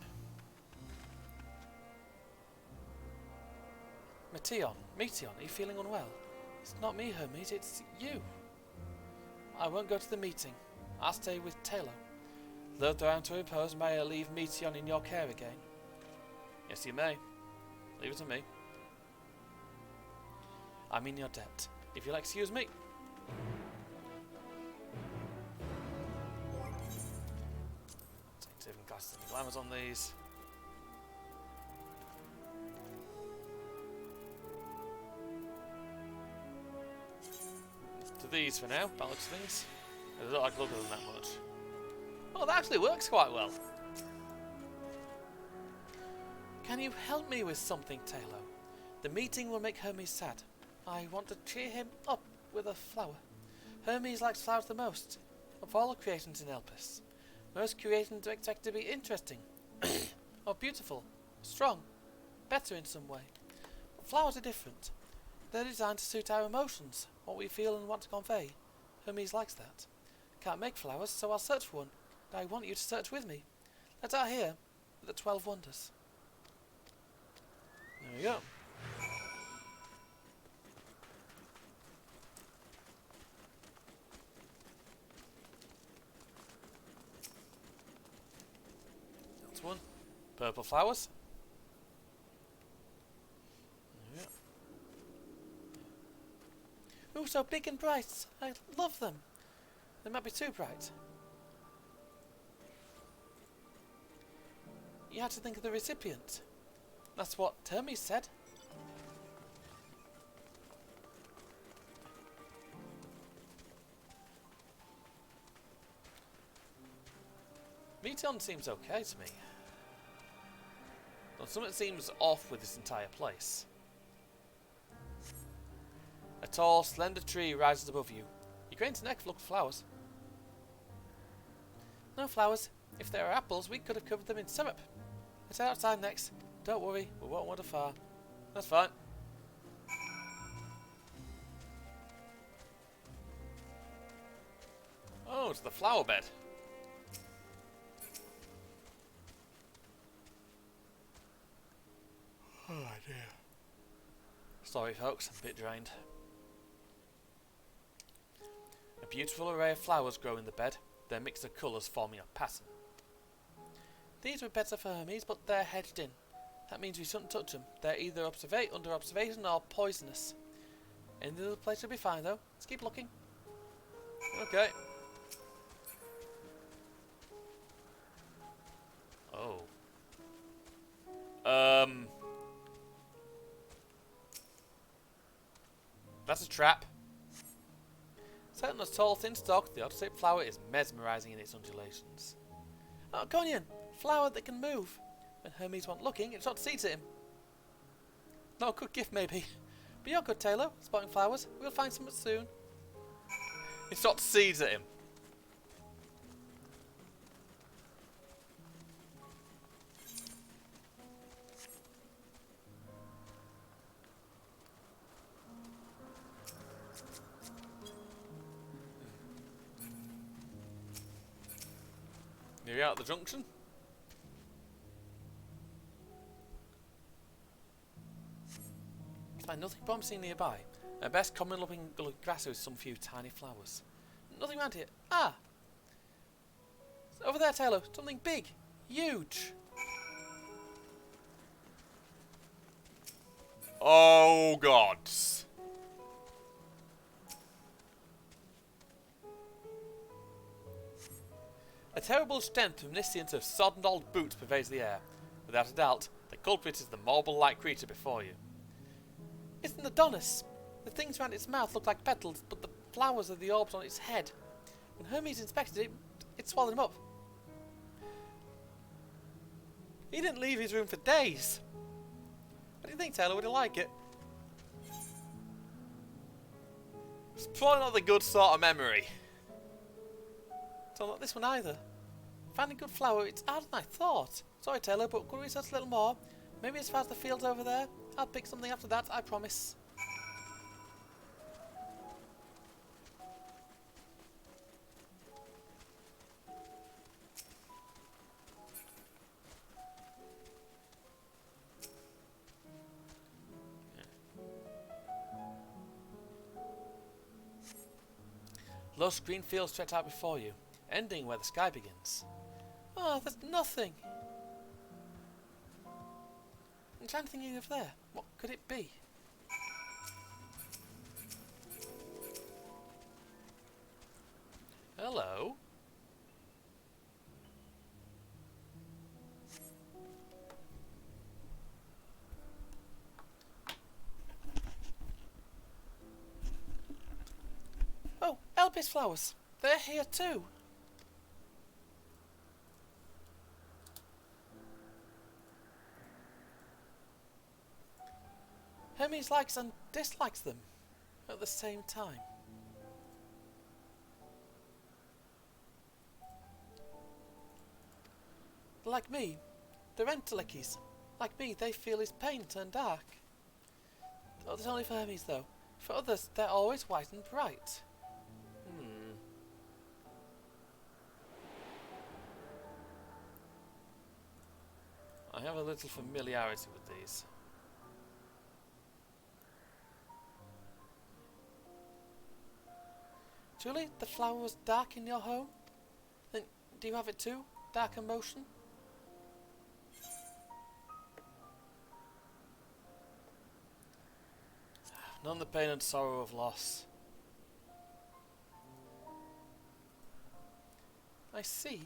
Meteon, are you feeling unwell? It's not me, Hermes, it's you. I won't go to the meeting. I'll stay with Taylor. Though I am to impose, may I leave Meteon in your care again? Yes, you may. Leave it to me. I'm in your debt. If you'll excuse me. Take saving costs and glamours on these. These for now, balance things. I don't like looking at them that much. Oh, that actually works quite well. Can you help me with something, Taylor? The meeting will make Hermes sad. I want to cheer him up with a flower. Hermes likes flowers the most of all creations in Elpis. Most creations are expected to be interesting, or beautiful, strong, better in some way. But flowers are different. They're designed to suit our emotions, what we feel and want to convey. Hermes likes that. Can't make flowers, so I'll search for one. And I want you to search with me. Let's start here with the 12 Wonders. There we go. That's one. Purple flowers. There we go. Ooh, so big and bright. I love them. They might be too bright. You had to think of the recipient. That's what Hermes said. Meteon seems okay to me. But something seems off with this entire place. A tall, slender tree rises above you. You crane's neck full of flowers. No flowers. If there are apples, we could have covered them in syrup. Let's head outside next. Don't worry, we won't wander far. That's fine. Oh, it's the flower bed. Oh dear. Sorry folks, I'm a bit drained. A beautiful array of flowers grow in the bed, their mix of colours forming a pattern. These were better for Hermes, but they're hedged in. That means we shouldn't touch them. They're either under observation or poisonous. Any other place will be fine though. Let's keep looking. Okay. Oh. That's a trap. Set on a tall, thin stalk, the odd-shaped flower is mesmerising in its undulations. Oh, Conian! Flower that can move. When Hermes wants looking, it shot seeds at him. Not a good gift, maybe. But you're good, Taylor. Spotting flowers. We'll find some soon. It shot seeds at him. Near out at the junction. Find nothing promising nearby. At best, common looking grass with some few tiny flowers. Nothing around here. Ah! It's over there, Taylor. Something big. Huge. Oh, gods. A terrible stench reminiscent of sodden old boots pervades the air. Without a doubt, the culprit is the marble-like creature before you. It's an Adonis. The things around its mouth look like petals, but the flowers are the orbs on its head. When Hermes inspected it, it swallowed him up. He didn't leave his room for days. What do you think, Taylor? Would you like it? It's probably not the good sort of memory. Don't like this one either. Finding a good flower, it's harder than I thought. Sorry, Taylor, but could we research a little more? Maybe as far as the fields over there? I'll pick something after that, I promise. Lush green fields stretch out before you, ending where the sky begins. Oh, there's nothing. I'm trying to think of there. What could it be? Hello? Oh, Elpis flowers. They're here too. Hermes likes and dislikes them at the same time. Like me, they're Entelickies. Like me, they feel his pain turn dark. Oh, that's only for Hermes, though. For others, they're always white and bright. I have a little familiarity with these. Julie, the flower was dark in your home? Then do you have it too? Dark emotion? None the pain and sorrow of loss. I see.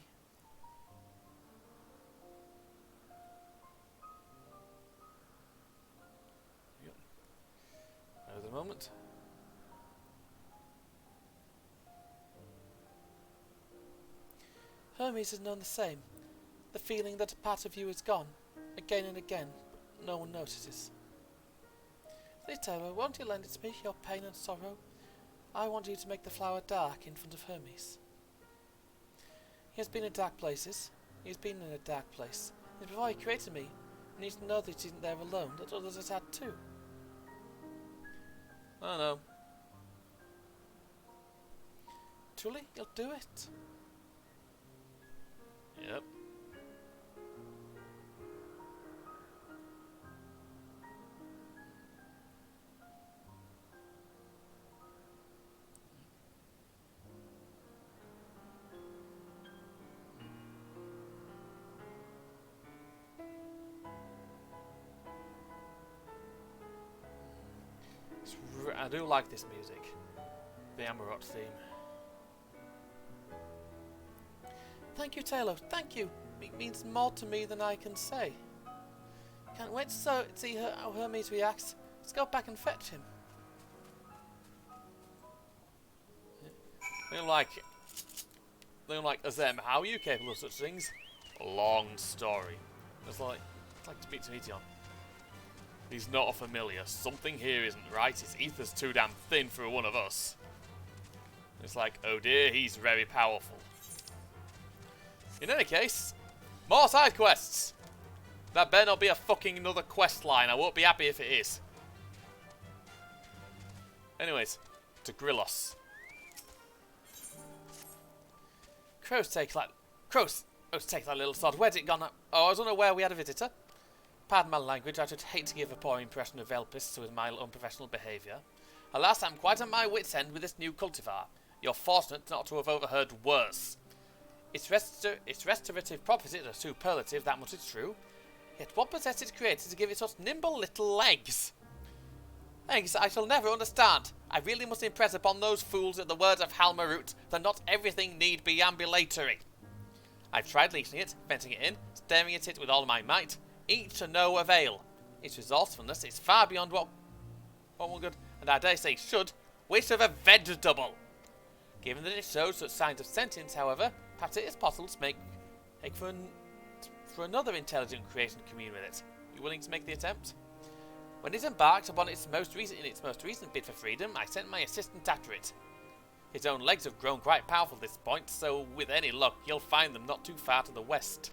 At the moment. Hermes has known the same. The feeling that a part of you is gone, again and again, but no one notices. Please, Taylor, won't you lend it to me, your pain and sorrow? I want you to make the flower dark in front of Hermes. He has been in dark places. He has been in a dark place. And before he created me, he needs to know that he isn't there alone, that others have had too. I know. Truly, you'll do it? Yep. I do like this music. The Amarot theme. Thank you, Taylor. Thank you. It means more to me than I can say. Can't wait to see how Hermes reacts. Let's go back and fetch him. They don't like Azem. How are you capable of such things? Long story. It's like to speak to Etion. He's not a familiar. Something here isn't right. His ether's too damn thin for one of us. It's like, oh dear, he's very powerful. In any case, more side quests. That better not be a fucking another quest line. I won't be happy if it is. Anyways, to Grillos. Crows take that little sod. Where'd it gone? Oh, I was unaware we had a visitor. Pardon my language, I should hate to give a poor impression of Elpis with my unprofessional behaviour. Alas, I'm quite at my wit's end with this new cultivar. You're fortunate not to have overheard worse. Its restorative properties are superlative, that much is true. Yet what possessed its creator to give it such nimble little legs? Legs I shall never understand. I really must impress upon those fools at the word of Halmarut that not everything need be ambulatory. I've tried leashing it, fencing it in, staring at it with all my might. Each to no avail. Its resourcefulness is far beyond what one could, and I dare say should, wish of a vegetable. Given that it shows such signs of sentience, however, perhaps it is possible to make for another intelligent creation commune with it. You willing to make the attempt? When it embarked upon its most recent bid for freedom, I sent my assistant after it. His own legs have grown quite powerful at this point, so with any luck, you'll find them not too far to the west.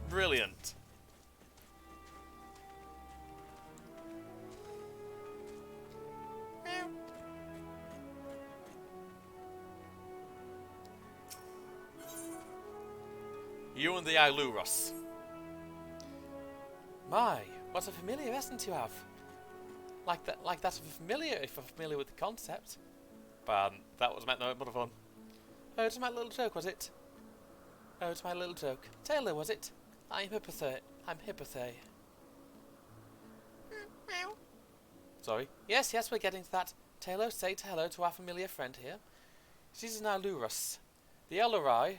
Brilliant. You and the Iluros. My, what a familiar essence you have. Like that of a familiar, if I'm familiar with the concept. But that was meant no more fun. Oh, it's my little joke, was it? Oh, it's my little joke. Taylor, was it? I'm Hippothe. Sorry. Yes, we're getting to that. Taylor, say hello to our familiar friend here. She's an Aluros. The Aluroi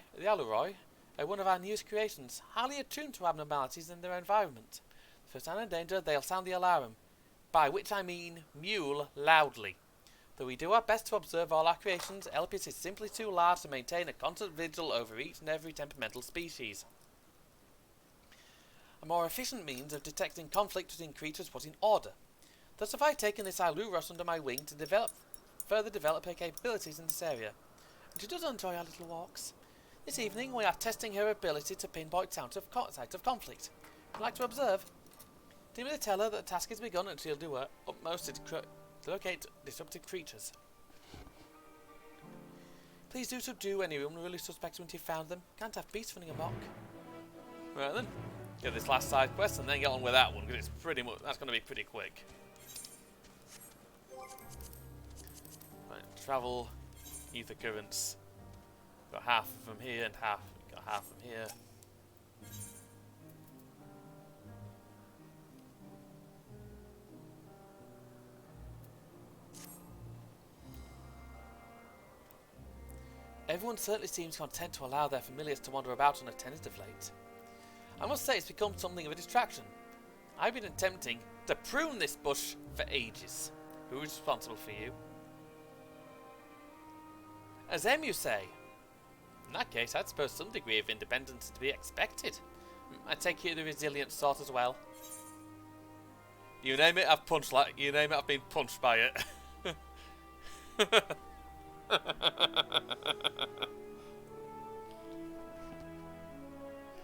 are one of our newest creations, highly attuned to abnormalities in their environment. If it's in danger, they'll sound the alarm. By which I mean mule loudly. Though we do our best to observe all our creations, Elpis is simply too large to maintain a constant vigil over each and every temperamental species. A more efficient means of detecting conflict between creatures put in order. Thus have I taken this Iluros under my wing to further develop her capabilities in this area. And she does enjoy our little walks. This evening we are testing her ability to pinpoint sites of conflict. Would you like to observe? Do me to tell her that the task has begun and she'll do her utmost to locate disruptive creatures. Please do subdue any unruly suspects once you've found them. Can't have beasts running amok. Right then, get this last side quest and then get on with that one, because it's pretty much, that's going to be pretty quick. Right, travel, ether currents. Got half of them here and half of them here. Everyone certainly seems content to allow their familiars to wander about unattended of late. I must say it's become something of a distraction. I've been attempting to prune this bush for ages. Who is responsible for you? As M, you say? In that case, I'd suppose some degree of independence is to be expected. I take you the resilient sort as well. You name it, I've punched like you name it, I've been punched by it.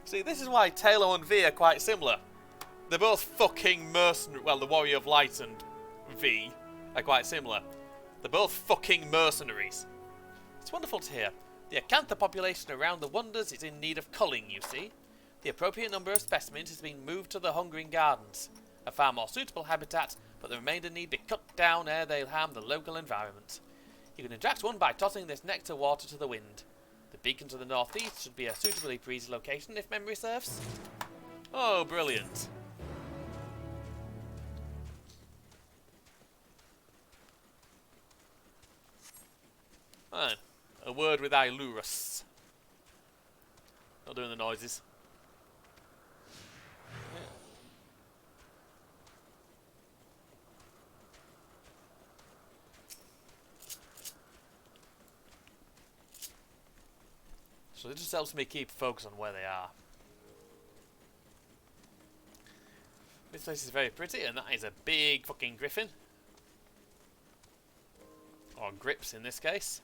See, this is why Taylor and V are quite similar. They're both fucking mercenary. Well, the Warrior of Light and V are quite similar. They're both fucking mercenaries. It's wonderful to hear. The acantha population around the Wonders is in need of culling, you see. The appropriate number of specimens has been moved to the Hungering Gardens, a far more suitable habitat, but the remainder need be cut down ere they'll harm the local environment. You can attract one by tossing this nectar water to the wind. The beacon to the northeast should be a suitably breezy location if memory serves. Oh, brilliant. Fine. A word with Iluros. Not doing the noises. Yeah. So it just helps me keep focus on where they are. This place is very pretty, and that is a big fucking griffin. Or grips in this case.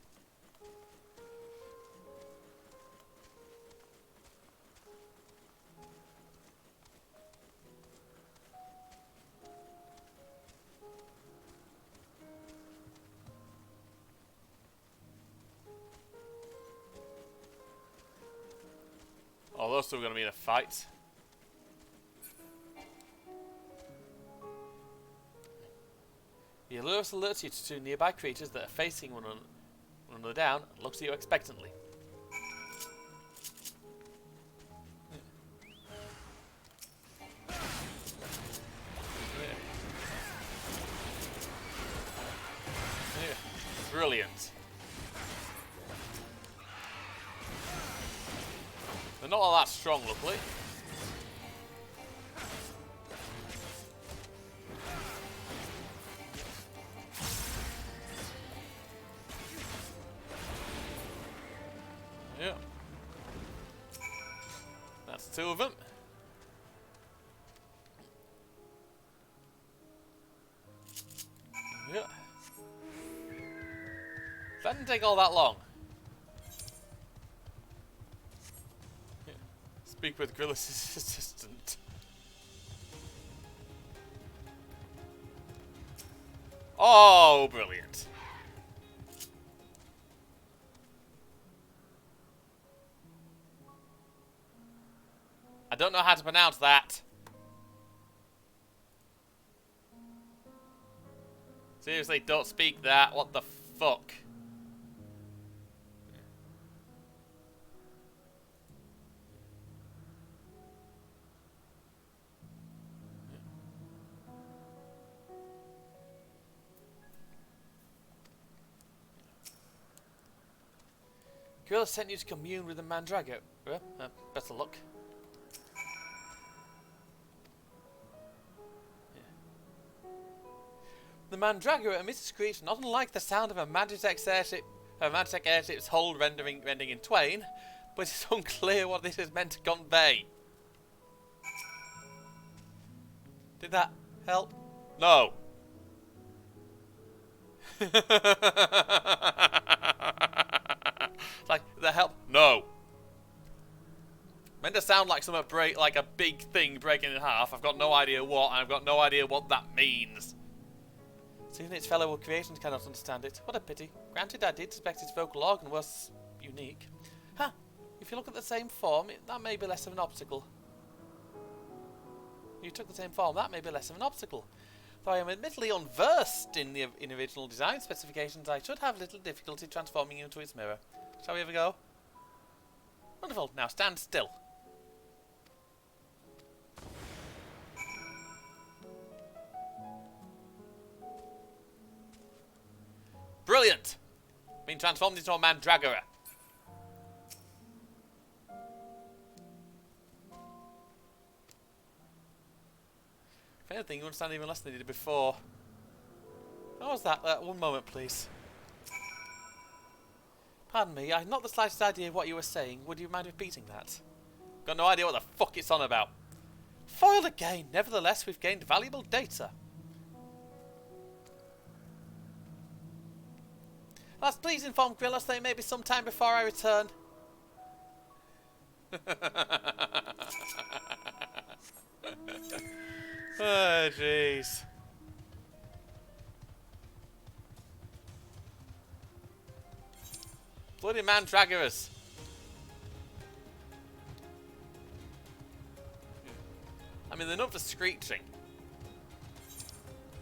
Oh, those two are going to be in a fight. The Allurus alerts you to two nearby creatures that are facing one another down and looks at you expectantly. Yeah. Brilliant. They're not all that strong, luckily. Yeah. That's two of them. Yeah. That didn't take all that long. Speak with Grillis' assistant. Oh, brilliant. I don't know how to pronounce that. Seriously, don't speak that. What the fuck? Gorilla sent you to commune with the Mandragora. Better luck. Yeah. The Mandragora emits a screech not unlike the sound of a Magitech airship's hull rending in twain, but it's unclear what this is meant to convey. Did that help? No. Like, did that help? No. Meant to sound like some like a big thing breaking in half. I've got no idea what, and I've got no idea what that means. So even its fellow creations cannot understand it. What a pity. Granted, I did suspect its vocal organ was unique. Huh. If you look at the same form, that may be less of an obstacle. You took the same form, that may be less of an obstacle. Though I am admittedly unversed in the original design specifications, I should have little difficulty transforming you into its mirror. Shall we ever go? Wonderful. Now stand still. Brilliant! Been transformed into a mandragora. If anything, you understand even less than you did before. What was that? One moment, please. Pardon me, I had not the slightest idea of what you were saying. Would you mind repeating that? Got no idea what the fuck it's on about. Foiled again. Nevertheless, we've gained valuable data. Lads, please inform Grillos that it may be some time before I return. Oh, jeez. Bloody mandragoras. I mean, they're not for screeching.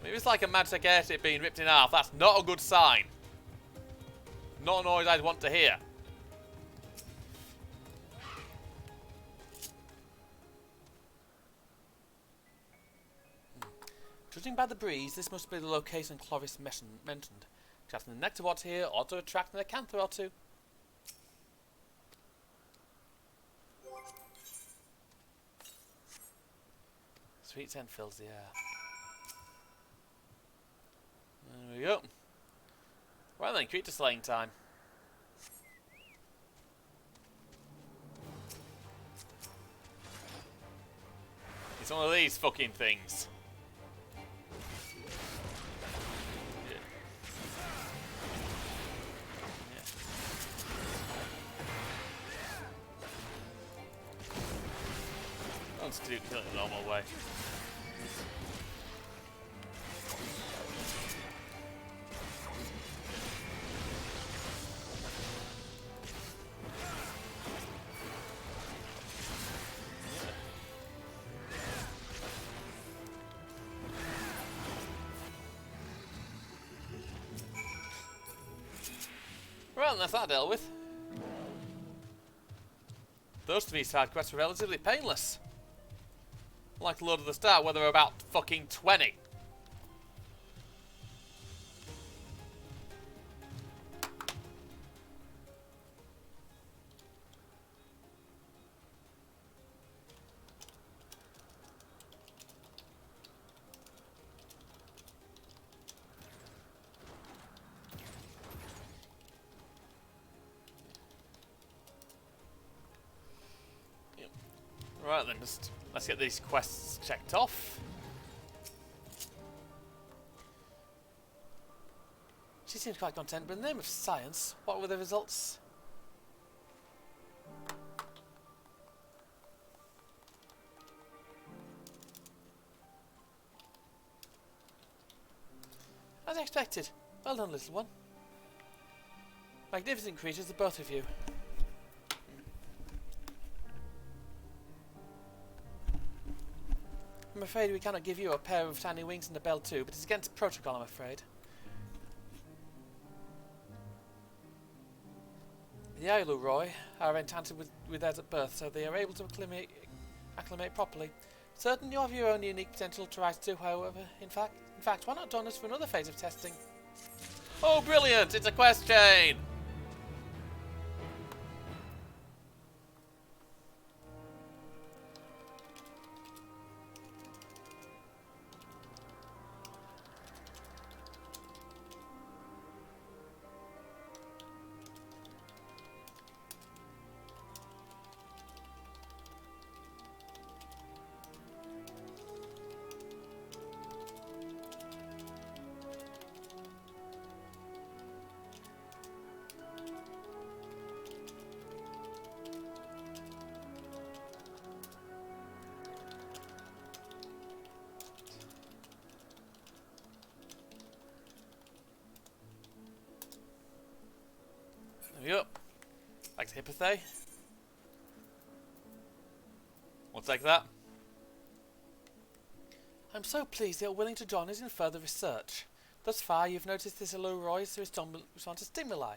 If it's like a magic airship being ripped in half, that's not a good sign. Not a noise I'd want to hear. Judging by the breeze, this must be the location Clovis mentioned. Crafting the nectarwort here ought to attract an acanther or two. Sweet scent fills the air. There we go. Right then, creature slaying time. It's one of these fucking things. Yeah. Yeah. Let's do kill it the normal way. Well, that's that dealt with. Those 3 side quests were relatively painless. Like Lord of the Star, where there were about fucking 20. Right then, let's get these quests checked off. She seems quite content, but in the name of science, what were the results? As expected. Well done, little one. Magnificent creatures, the both of you. I'm afraid we cannot give you a pair of tiny wings and a bell too, but it's against protocol, I'm afraid. The Ailu are enchanted with theirs at birth, so they are able to acclimate properly. Certain you have your own unique potential to rise to, however. In fact, why not join us for another phase of testing? Oh, brilliant! It's a quest chain! Yup. Back to Hippothe. We'll take that. I'm so pleased you're willing to join us in further research. Thus far, you've noticed this Aloroy's respond to stimuli.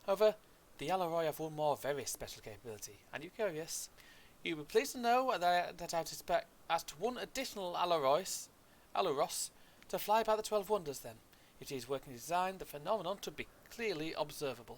However, the Aloroy have one more very special capability. And you're curious? You'll be pleased to know that I'd expect as to one additional Aloros to fly about the 12 wonders then. If it is working design, the phenomenon to be clearly observable.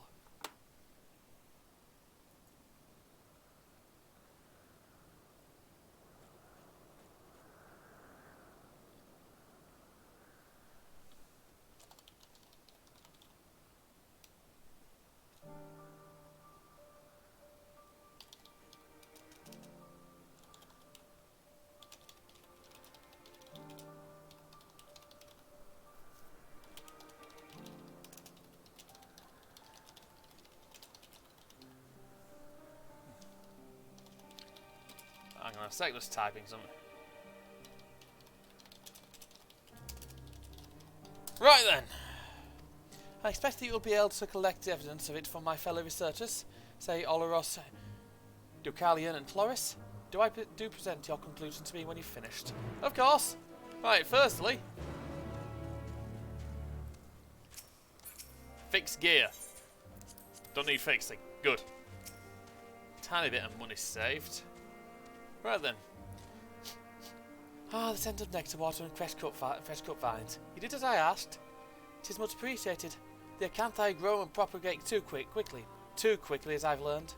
Hang on a sec, just typing something. Right then. I expect that you'll be able to collect evidence of it from my fellow researchers, say Oleros, Deucalion and Cloris. Do present your conclusion to me when you've finished. Of course. Right, firstly, fix gear. Don't need fixing. Good. Tiny bit of money saved. Right then. Ah, the scent of nectar water and fresh cut vines. You did as I asked. It is much appreciated. The acanthi grow and propagate too quickly. Too quickly, as I've learned.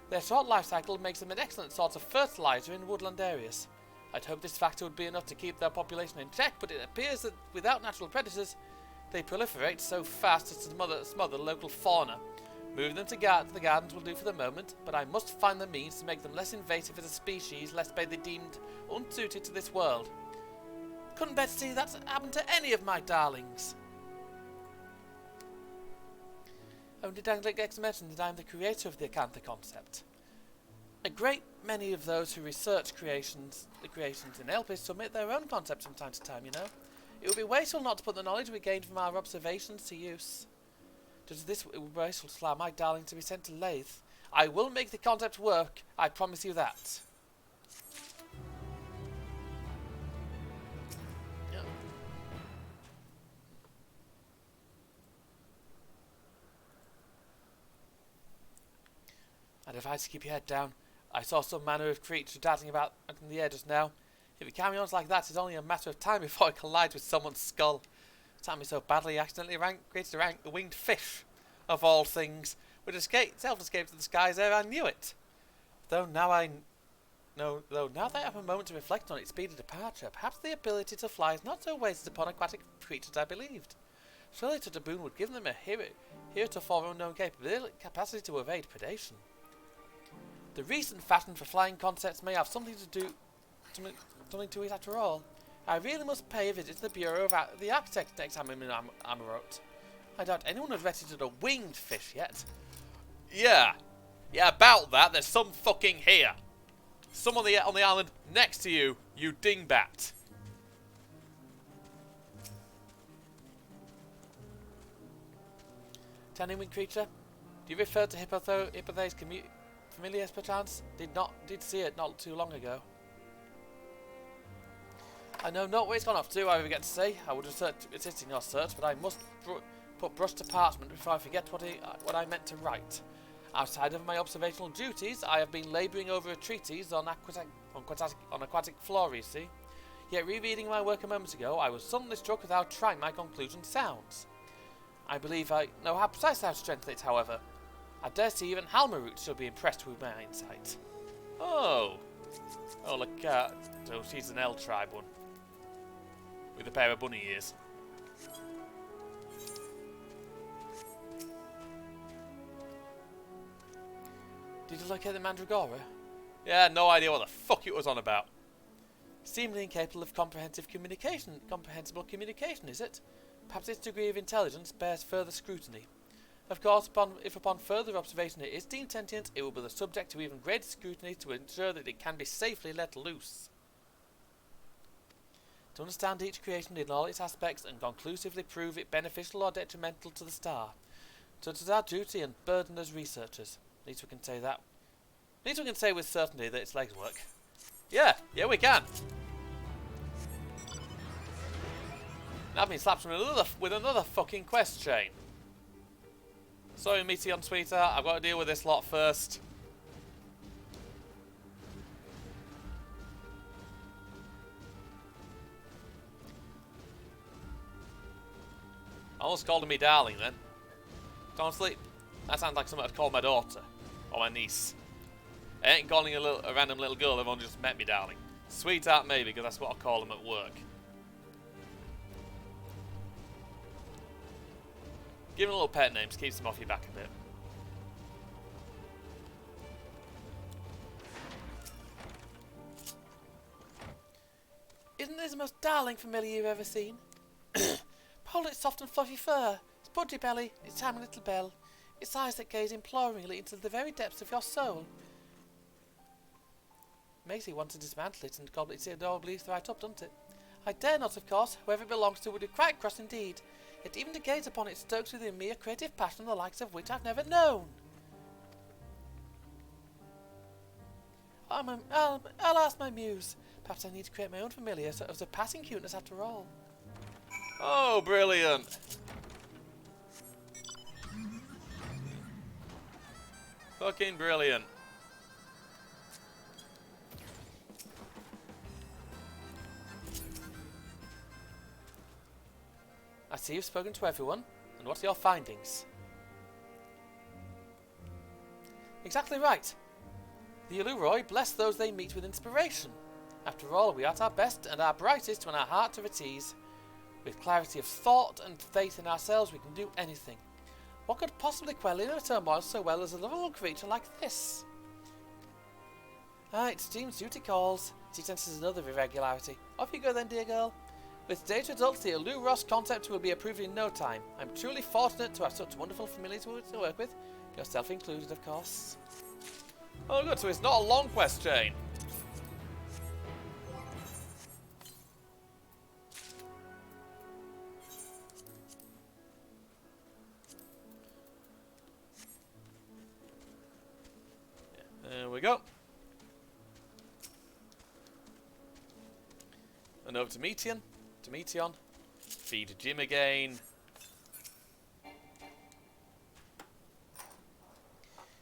Their short life cycle makes them an excellent source of fertilizer in woodland areas. I'd hoped this factor would be enough to keep their population in check, but it appears that without natural predators, they proliferate so fast as to smother local fauna. Moving them to the gardens will do for the moment, but I must find the means to make them less invasive as a species, lest they be deemed unsuited to this world. Couldn't bear to see that happen to any of my darlings. Only did I neglect to mention that I am the creator of the Acantha concept. A great many of those who research the creations in Elpis submit their own concepts from time to time, you know. It would be wasteful not to put the knowledge we gained from our observations to use. Does this wasteful to allow my darling to be sent to Lathe? I will make the concept work, I promise you that. Yeah. I'd advise to keep your head down. I saw some manner of creature darting about in the air just now. If it carries on like that, it's only a matter of time before it collides with someone's skull. It happened me so badly, I accidentally created a winged fish, of all things, which self-escaped to the skies ere I knew it. Though now that I have a moment to reflect on its speedy departure, perhaps the ability to fly is not so wasted upon aquatic creatures as I believed. Surely such a boon would give them a heretofore unknown capacity to evade predation. The recent fashion for flying concepts may have something to it after all. I really must pay a visit to the Bureau of the Architect next time I'm in Amarot. I doubt anyone has registered a winged fish yet. Yeah, about that, there's some fucking here. Some on the island next to you, you dingbat. Tiny winged creature? Do you refer to Hippothe's familiars perchance? Did see it not too long ago. I know not where it's gone off to, I forget to say. I would assist in your search, but I must put brush to parchment before I forget what I meant to write. Outside of my observational duties, I have been labouring over a treatise on aquatic flora, you see. Yet rereading my work a moment ago, I was suddenly struck with how trying my conclusion sounds. I believe I know how precisely how to strengthen it, however. I dare say even Halmarut shall be impressed with my insight. Oh, look, so she's an L tribe one. With a pair of bunny ears. Did you locate the Mandragora? Yeah, no idea what the fuck it was on about. Seemingly incapable of comprehensible communication, is it? Perhaps its degree of intelligence bears further scrutiny. Of course, if upon further observation it is deemed sentient, it will be the subject to even greater scrutiny to ensure that it can be safely let loose. To understand each creation in all its aspects and conclusively prove it beneficial or detrimental to the star, So it is our duty and burden as researchers. At least we can say that. At least we can say with certainty that its legs work. Yeah, we can. Now I've been slapped with another fucking quest chain. Sorry, Meteon sweetheart, I've got to deal with this lot first. I almost called me darling then. Honestly, that sounds like something I'd call my daughter. Or my niece. I ain't calling a random little girl who've only just met me darling. Sweetheart maybe, because that's what I call them at work. Giving little pet names keeps them off your back a bit. Isn't this the most darling familiar you've ever seen? Behold its soft and fluffy fur, its pudgy belly, its tiny little bell, its eyes that gaze imploringly into the very depths of your soul. Makes you want to dismantle it and gobble its adorable leaves right up, doesn't it? I dare not, of course. Whoever it belongs to would be quite cross indeed. Yet even to gaze upon it stokes within me a creative passion the likes of which I've never known. I'll ask my muse. Perhaps I need to create my own familiar, so it was a passing cuteness after all. Oh, brilliant! Fucking brilliant. I see you've spoken to everyone, and what are your findings? Exactly right. The Illuroi bless those they meet with inspiration. After all, we are at our best and our brightest when our hearts are at ease. With clarity of thought and faith in ourselves, we can do anything. What could possibly quell inner turmoil so well as a lovable creature like this? It seems duty calls. She senses another irregularity. Off you go then, dear girl. With today's results, the Illuros concept will be approved in no time. I'm truly fortunate to have such wonderful familiars to work with, yourself included, of course. Oh good, so it's not a long quest chain. There we go. And over to Meteon. Feed Jim again.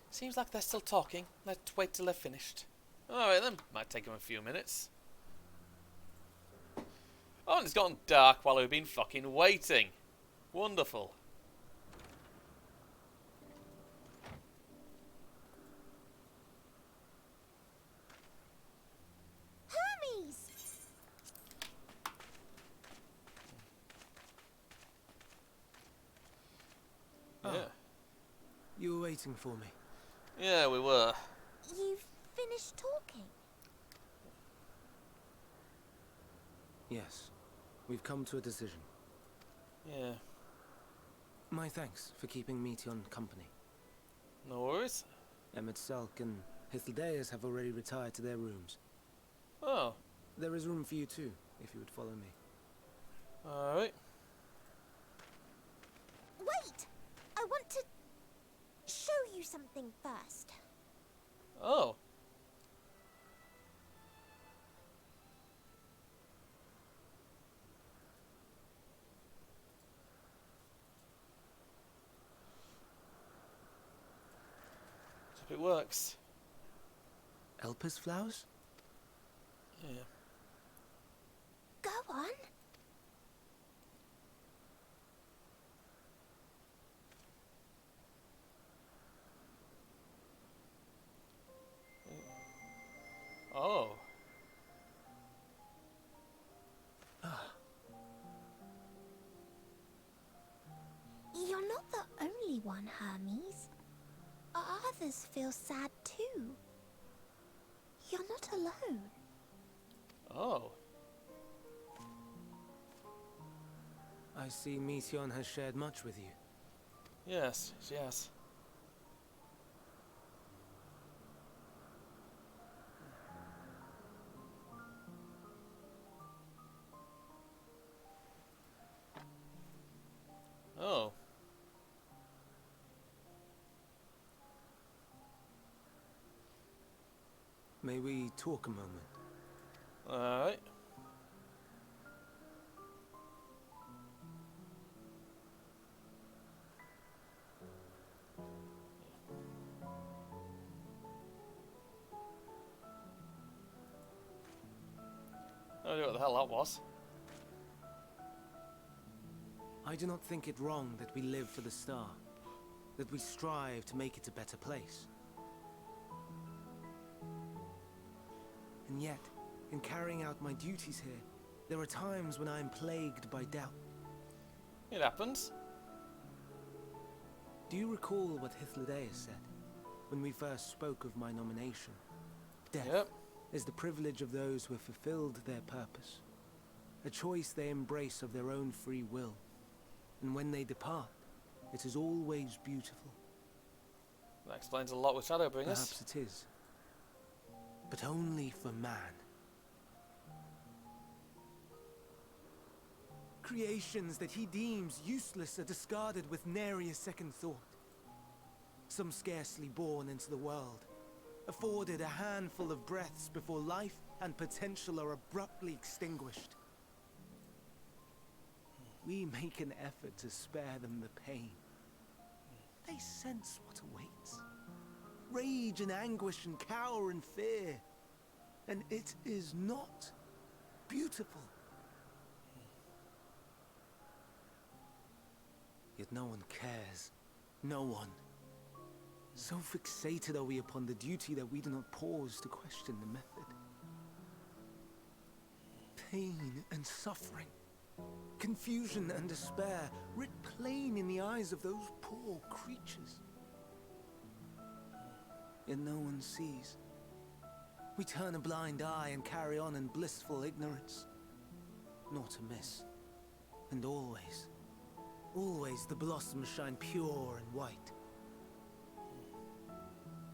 Seems like they're still talking. Let's wait till they're finished. Alright then, might take them a few minutes. Oh, and it's gotten dark while we've been fucking waiting. Wonderful. Yeah. You were waiting for me. Yeah, we were. You've finished talking? Yes. We've come to a decision. Yeah. My thanks for keeping Meteon company. No worries. Emet-Selch and Hythlodaeus have already retired to their rooms. Oh. There is room for you too, if you would follow me. Alright. Wait! I want to show you something first. Oh. Hope it works. Elpis flowers? Yeah. Go on. Oh. You're not the only one, Hermes. Others feel sad too. You're not alone. Oh. I see Meteon has shared much with you. Yes, yes. Oh. May we talk a moment? Alright. I don't know what the hell that was. I do not think it wrong that we live for the star, that we strive to make it a better place. And yet, in carrying out my duties here, there are times when I am plagued by doubt. It happens. Do you recall what Hythlodaeus said when we first spoke of my nomination? Death Yep. is the privilege of those who have fulfilled their purpose, a choice they embrace of their own free will. And when they depart, it is always beautiful. That explains a lot with Shadowbringers. Perhaps it is. But only for man. Creations that he deems useless are discarded with nary a second thought. Some scarcely born into the world, afforded a handful of breaths before life and potential are abruptly extinguished. We make an effort to spare them the pain. They sense what awaits. Rage and anguish and cower and fear. And it is not beautiful. Yet no one cares. No one. So fixated are we upon the duty that we do not pause to question the method. Pain and suffering, confusion and despair, writ plain in the eyes of those poor creatures. Yet no one sees. We turn a blind eye and carry on in blissful ignorance. Not amiss. And always, always the blossoms shine pure and white.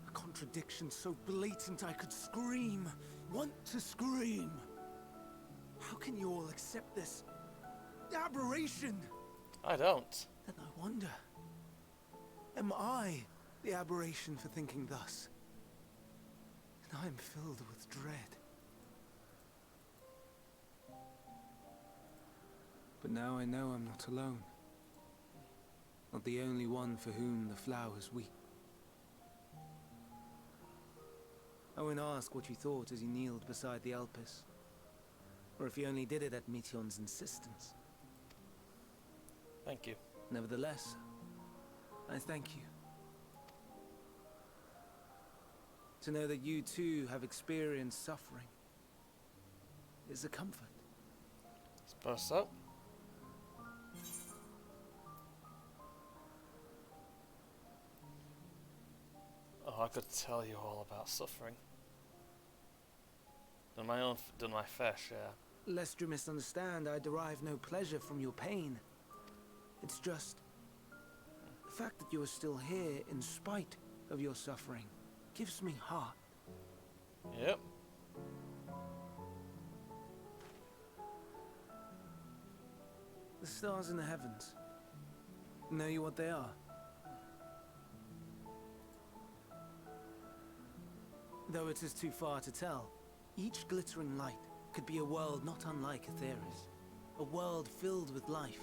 A contradiction so blatant I could scream, want to scream. How can you all accept this aberration? I don't. Then I wonder, am I the aberration for thinking thus? And I am filled with dread. But now I know I'm not alone. Not the only one for whom the flowers weep. I won't ask what you thought as you kneeled beside the Alpes, or if you only did it at Meteon's insistence. Thank you. Nevertheless, I thank you. To know that you too have experienced suffering is a comfort. Suppose so. Oh, I could tell you all about suffering. Done my fair share. Lest you misunderstand, I derive no pleasure from your pain. It's just the fact that you are still here in spite of your suffering gives me heart. Yep. The stars in the heavens. Know you what they are? Though it is too far to tell, each glittering light could be a world not unlike Aetheris. A world filled with life.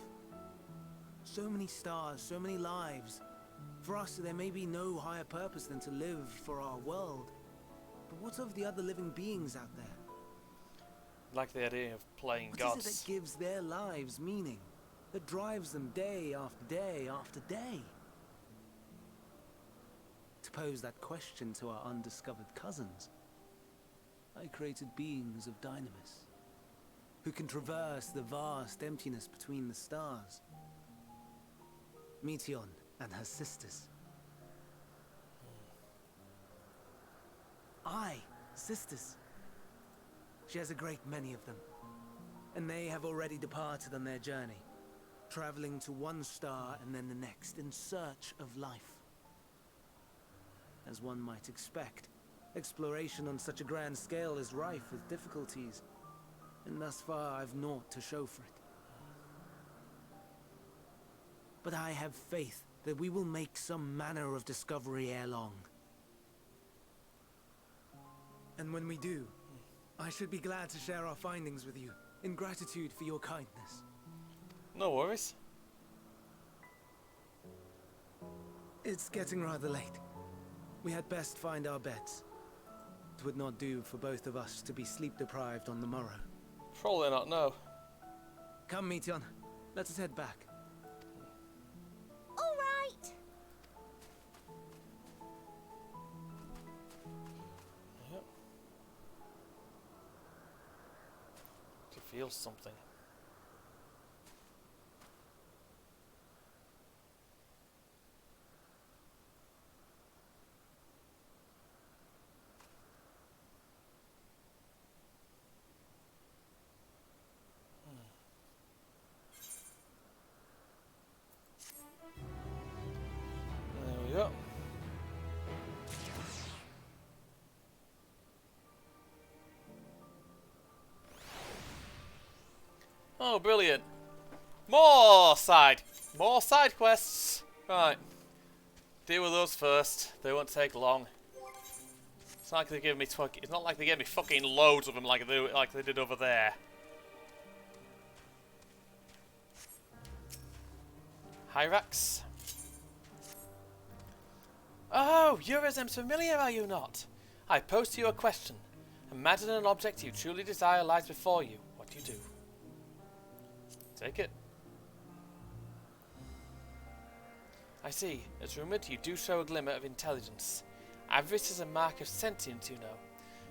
So many stars, so many lives. For us, there may be no higher purpose than to live for our world. But what of the other living beings out there? Like the idea of playing What gods. is it that gives their lives meaning? That drives them day after day after day? To pose that question to our undiscovered cousins, I created beings of Dynamis, who can traverse the vast emptiness between the stars. Meteon and her sisters. Aye, sisters. She has a great many of them, and they have already departed on their journey, traveling to one star and then the next in search of life. As one might expect, exploration on such a grand scale is rife with difficulties, and thus far I've naught to show for it. But I have faith that we will make some manner of discovery ere long. And when we do, I should be glad to share our findings with you, in gratitude for your kindness. No worries. It's getting rather late. We had best find our beds. It would not do for both of us to be sleep deprived on the morrow. Probably not, no. Come, Mityon. Let us head back. All right. Yep. To feel something. There we go. Oh, brilliant. More side quests. Right. Deal with those first. They won't take long. It's not like they give me it's not like they gave me fucking loads of them like they did over there. Hyrax. Oh, you're as familiar, are you not? I pose to you a question. Imagine an object you truly desire lies before you. What do you do? Take it. I see. It's rumoured you do show a glimmer of intelligence. Avarice is a mark of sentience, you know.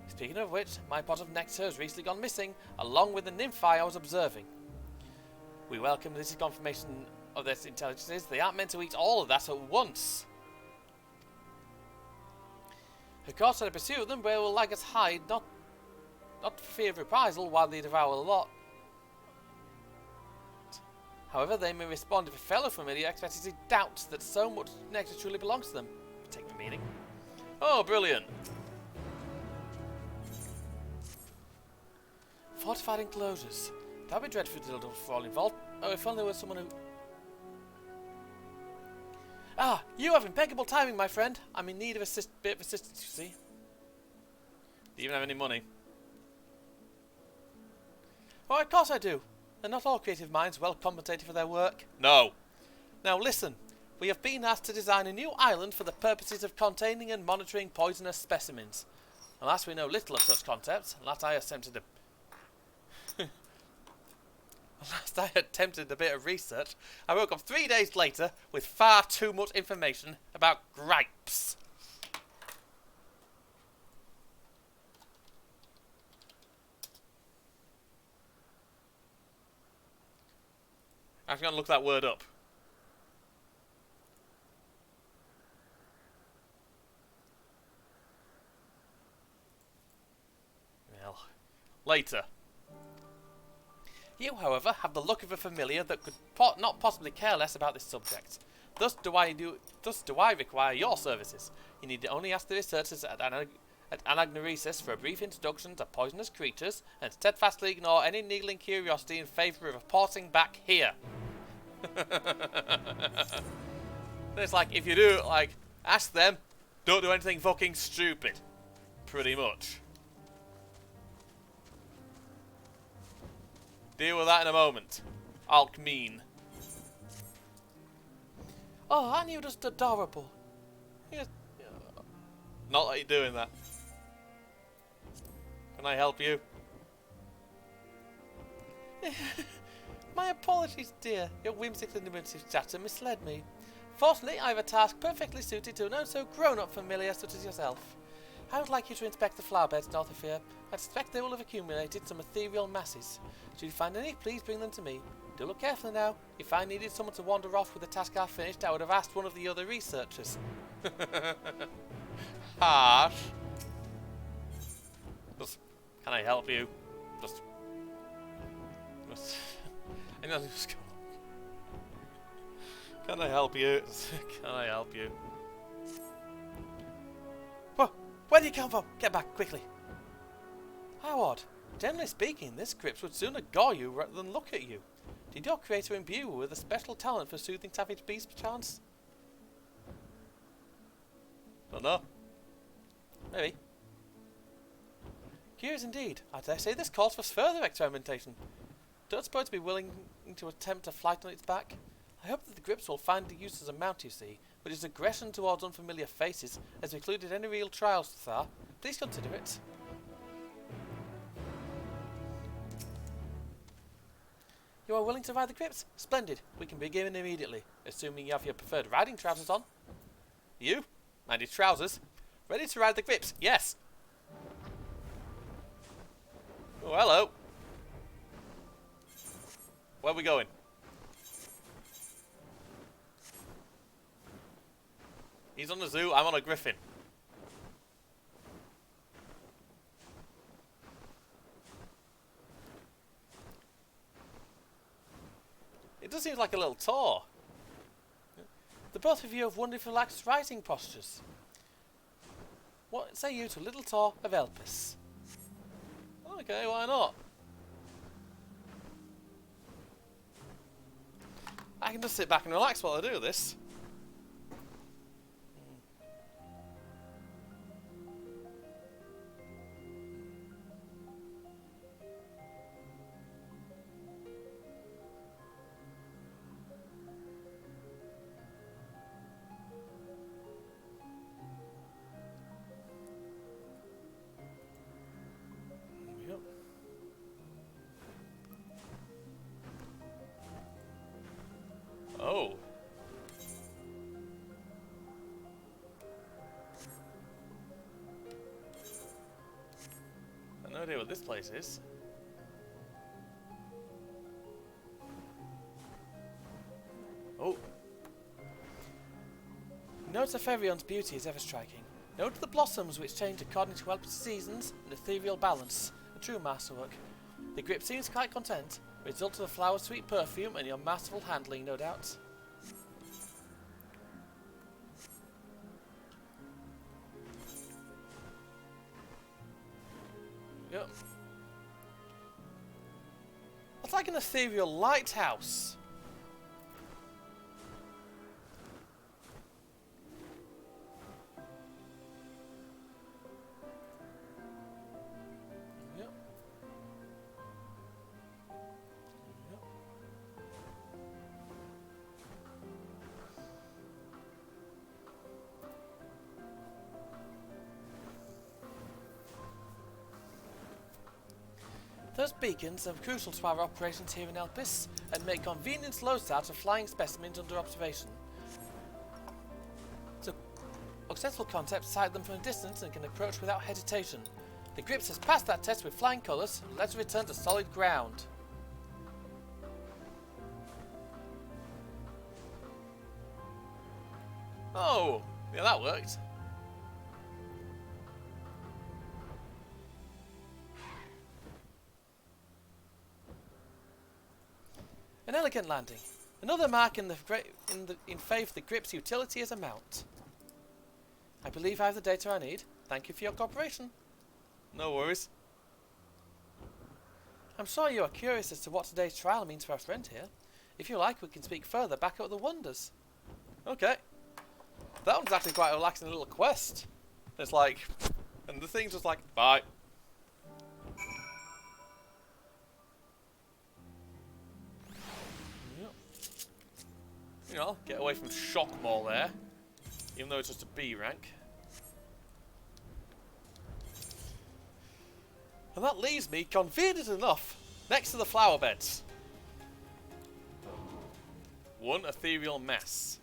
Speaking of which, my pot of nectar has recently gone missing, along with the nymphi I was observing. We welcome this confirmation of their intelligences. They aren't meant to eat all of that at once. Of course, in the pursuit of them, they will like us hide, not for fear of reprisal, while they devour a lot. However, they may respond if a fellow familiar expectedly doubts that so much nectar truly belongs to them. Take the meaning. Oh, brilliant! Fortified enclosures. That would be dreadful to fall involved. Oh, if only there was someone who... Ah, you have impeccable timing, my friend. I'm in need of a bit of assistance, you see. Do you even have any money? Oh, of course I do. And not all creative minds well compensated for their work. No. Now listen. We have been asked to design a new island for the purposes of containing and monitoring poisonous specimens. Alas, we know little of such concepts. Last I attempted a bit of research, I woke up 3 days later with far too much information about gripes. I'm going to look that word up. Well, later. You, however, have the look of a familiar that could not possibly care less about this subject. Thus do I require your services. You need only ask the researchers at Anagnoresis for a brief introduction to poisonous creatures, and steadfastly ignore any niggling curiosity in favour of reporting back here. It's like, if you do, like, ask them, don't do anything fucking stupid. Pretty much. Deal with that in a moment. Alkmeen. Oh, aren't you just adorable? Yes. Not that you're doing that. Can I help you? My apologies, dear. Your whimsical and diminutive chatter misled me. Fortunately, I have a task perfectly suited to a not-so-grown-up familiar such as yourself. I would like you to inspect the flower beds north of here. I suspect they will have accumulated some ethereal masses. Should you find any, please bring them to me. Do look carefully now. If I needed someone to wander off with the task half finished, I would have asked one of the other researchers. Harsh. Just, can I help you? Just can I help you? Can I help you? Where do you come from? Get back, quickly. How odd. Generally speaking, this crypt would sooner gore you rather than look at you. Did your creator imbue you with a special talent for soothing savage beasts, perchance? Don't know. Maybe. Curious indeed. I dare say this calls for further experimentation. Don't suppose to be willing to attempt a flight on its back? I hope that the grips will find use as a mount, you see, but its aggression towards unfamiliar faces has included any real trials so far. Please consider it. You are willing to ride the grips? Splendid. We can begin immediately, assuming you have your preferred riding trousers on. You? And your trousers? Ready to ride the grips? Yes. Oh, hello. Where are we going? He's on a zoo, I'm on a griffin. It does seem like a little tour. The both of you have wonderful relaxed riding postures. What say you to a little tour of Elpis? Okay, why not? I can just sit back and relax while I do this. Yep. Oh. I have no idea what this place is. Oh. Note Ferion's beauty is ever striking. Note the blossoms which change according to Elpis' seasons and ethereal balance. A true masterwork. The grip seems quite content. Result of the flower's sweet perfume and your masterful handling, no doubt. Yep. That's like an ethereal lighthouse. Yep. Yep. Those beacons are crucial to our operations here in Elpis and make convenient loadouts of flying specimens under observation. So, successful concepts sight them from a distance and can approach without hesitation. The Grips has passed that test with flying colours. Let's return to solid ground. Oh, yeah, that worked. An elegant landing. Another mark in favour of the Grip's utility as a mount. I believe I have the data I need. Thank you for your cooperation. No worries. I'm sure you are curious as to what today's trial means for our friend here. If you like, we can speak further back up the wonders. Okay. That one's actually quite a relaxing little quest. It's like, and the thing's just like, bye. You know, get away from shock mall there, even though it's just a B rank. And that leaves me, convenient enough, next to the flower beds. One ethereal mess.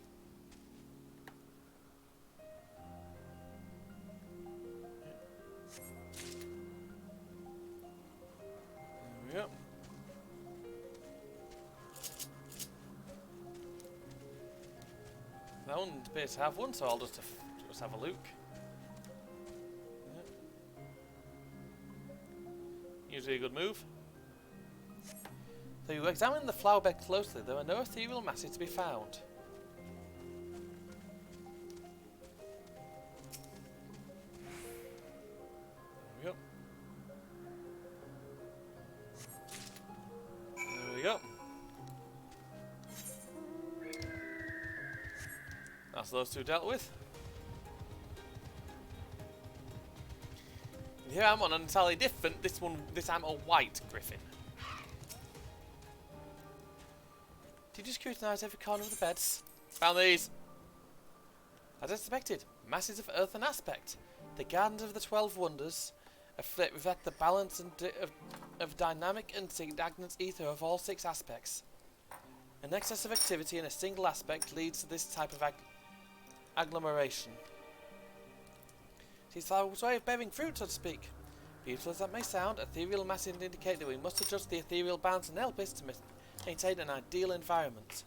There we go. That one appears to have one, so I'll just have a look. Yep. Usually a good move. So you examine the flower bed closely. There are no ethereal masses to be found. There we go. There we go. That's those two dealt with. Here I'm on an entirely different, this time a white griffin. Did you scrutinise every corner of the beds? Found these. As expected, masses of earthen aspect. The gardens of the 12 wonders reflect the balance of dynamic and stagnant ether of all 6 aspects. An excess of activity in a single aspect leads to this type of agglomeration. It is our way of bearing fruit, so to speak. Beautiful as that may sound, ethereal masses indicate that we must adjust the ethereal balance and elpis to maintain an ideal environment.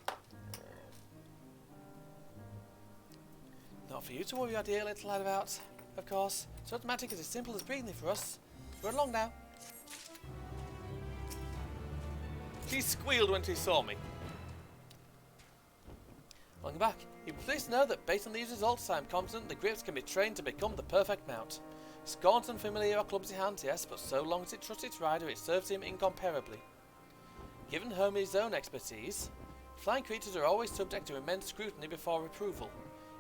Not for you to worry your dear little lad about, of course. So automatic is as simple as breathing for us. Run along now. She squealed when she saw me. Welcome back. You please know that based on these results, I am confident the grips can be trained to become the perfect mount. Scorned and familiar or clumsy hands, yes, but so long as it trusts its rider, it serves him incomparably. Given Hermes' own expertise, flying creatures are always subject to immense scrutiny before approval.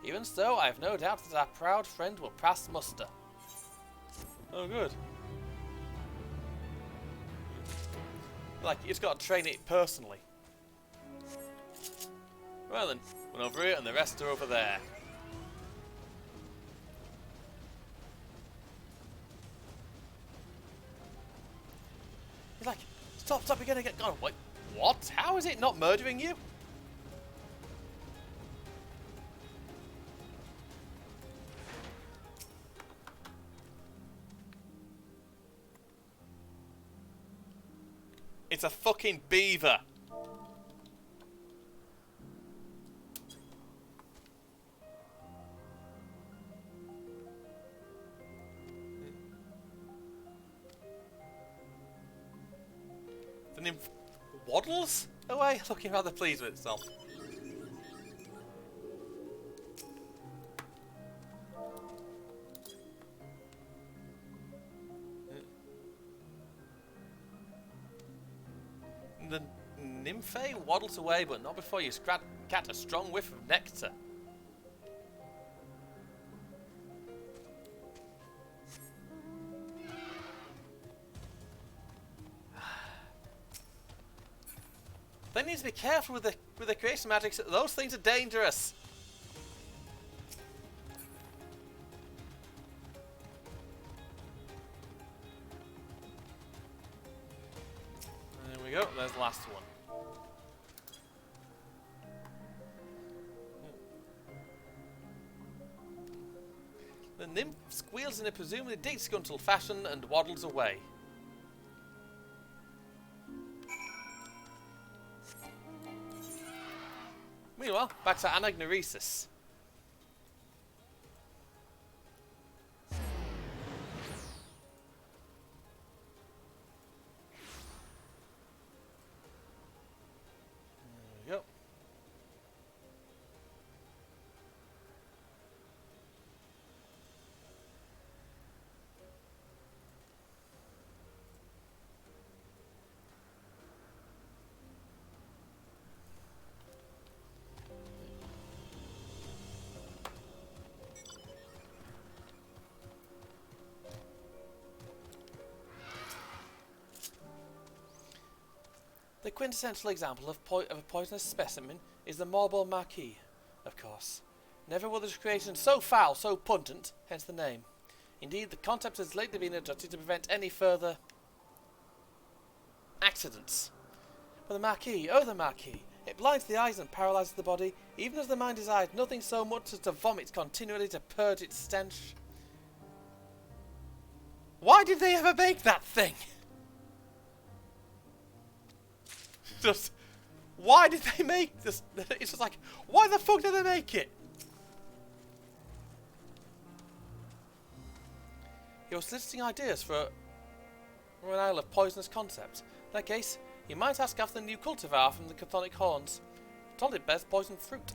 Even so, I have no doubt that our proud friend will pass muster. Oh, good. Like, you just got to train it personally. Well then, one over here and the rest are over there. He's like, stop, you're gonna get gone. Wait, what? How is it not murdering you? It's a fucking beaver. The nymph waddles away, looking rather pleased with itself. The nymph waddles away, but not before you catch a strong whiff of nectar. They need to be careful with the creation magic. Those things are dangerous. There we go. There's the last one. The nymph squeals in a presumably disgruntled fashion and waddles away. Meanwhile, back to anagnoresis. There we go. The quintessential example of a poisonous specimen is the Marble Marquis, of course. Never was a creation so foul, so pungent, hence the name. Indeed, the concept has lately been adjusted to prevent any further accidents. But the Marquis, oh the Marquis, it blinds the eyes and paralyzes the body, even as the mind desires nothing so much as to vomit continually to purge its stench. Why did they ever make that thing? Just, why did they make this? It's just like, why the fuck did they make it? He was soliciting ideas for an isle of poisonous concepts. In that case, you might ask after the new cultivar from the Chthonic Horns. Told it bears poison fruit.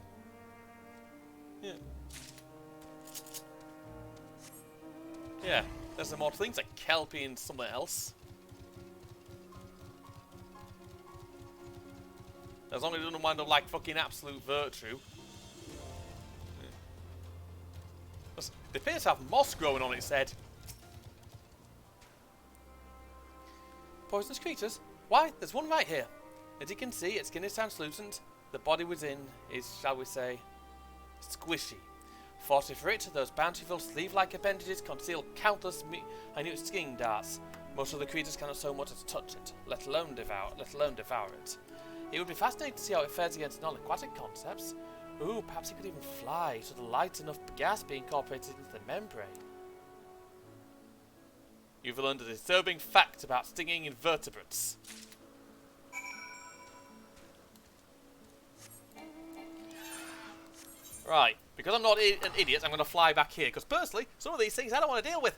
Yeah. Yeah, there's some more things like Kelpie and somewhere else. As long as it doesn't wind up like fucking absolute virtue. Yeah. It appears to have moss growing on its head. Poisonous creatures? Why, there's one right here. As you can see, its skin is translucent. The body within is, shall we say, squishy. Fortunately for it, those bountiful sleeve-like appendages conceal countless minute stinging darts. Most of the creatures cannot so much as touch it, let alone devour it. It would be fascinating to see how it fares against non-aquatic concepts. Ooh, perhaps it could even fly, should a light enough gas be incorporated into the membrane. You've learned a disturbing fact about stinging invertebrates. Right, because I'm not an idiot, I'm going to fly back here. Because personally, some of these things I don't want to deal with.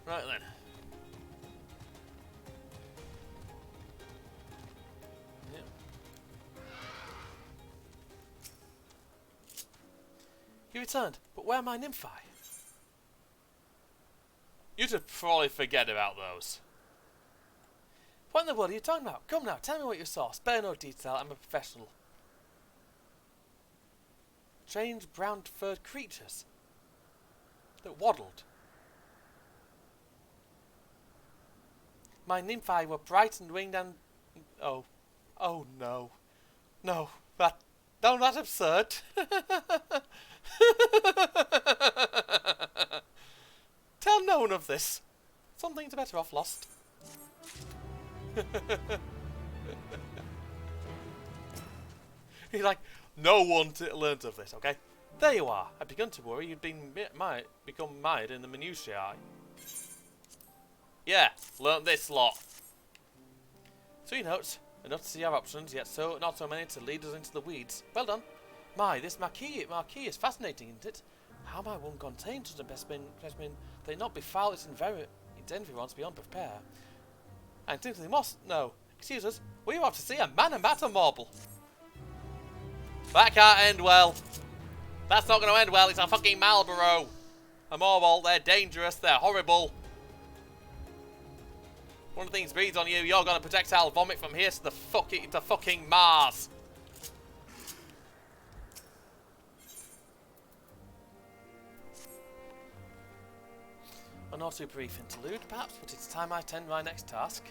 Right then. Yep. You returned, but where are my nymphi? You should probably forget about those. What in the world are you talking about? Come now, tell me what you saw. Spare no detail, I'm a professional. Strange brown-furred creatures that waddled. My nymphi were bright and winged and... Oh no. No, that's absurd. Tell no one of this. Some things are better off lost. He's like, no one learnt of this, okay? There you are. I'd begun to worry you'd become mired in the minutiae. Yeah, learnt this lot. 3 notes, enough to see our options, yet not so many to lead us into the weeds. Well done. My, this marquee is fascinating, isn't it? How might one contain such a specimen that it not befoul its environs beyond repair? And simply must no. Excuse us, we're about to see a matter marble. That can't end well. That's not going to end well. It's a fucking Marlboro. A marble. They're dangerous. They're horrible. One of the things breathes on you. You're going to projectile vomit from here to the fucking Mars. A not too brief interlude, perhaps, but it's time I attend my next task.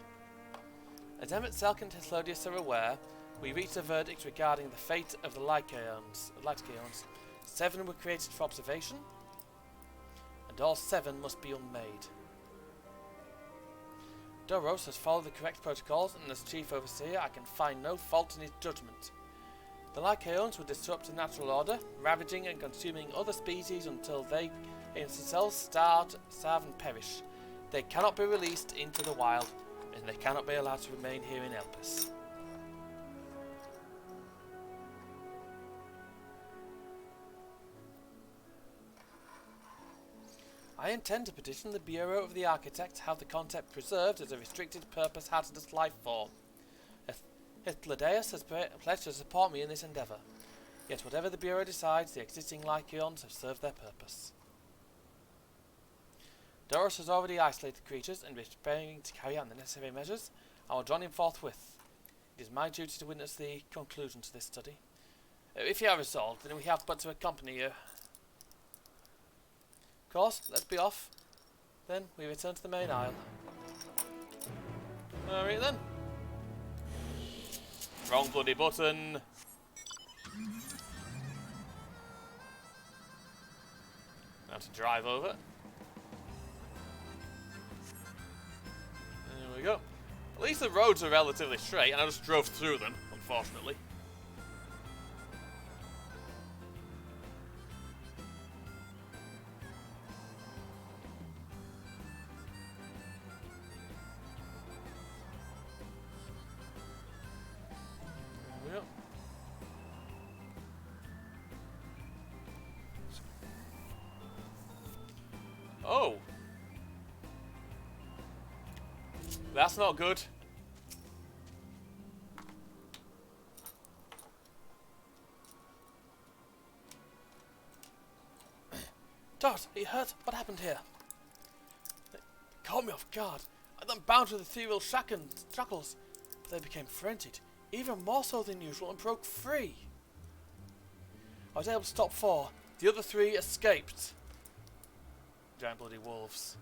As Emmett, Selk and Teslodius are aware, we reached a verdict regarding the fate of the Lycaons. 7 were created for observation, and all 7 must be unmade. Doros has followed the correct protocols, and as chief overseer, I can find no fault in his judgment. The Lycaons would disrupt the natural order, ravaging and consuming other species until they themselves starve and perish. They cannot be released into the wild, and they cannot be allowed to remain here in Elpis. I intend to petition the Bureau of the Architect to have the concept preserved as a restricted purpose hazardous life form. Hythlodaeus has pledged to support me in this endeavour. Yet whatever the Bureau decides, the existing Lycaons have served their purpose. Doros has already isolated the creatures and is preparing to carry out the necessary measures. I will join him forthwith. It is my duty to witness the conclusion to this study. If you are resolved, then we have but to accompany you. Of course, let's be off. Then we return to the main aisle. Alright then. Wrong bloody button. Now to drive over. There we go. At least the roads are relatively straight, and I just drove through them, unfortunately. There we go. Oh! That's not good. Dot, are you hurt? What happened here? It caught me off guard. I then bound to the ethereal shackles, but they became frenzied, even more so than usual, and broke free. I was able to stop 4. The other 3 escaped. Giant bloody wolves.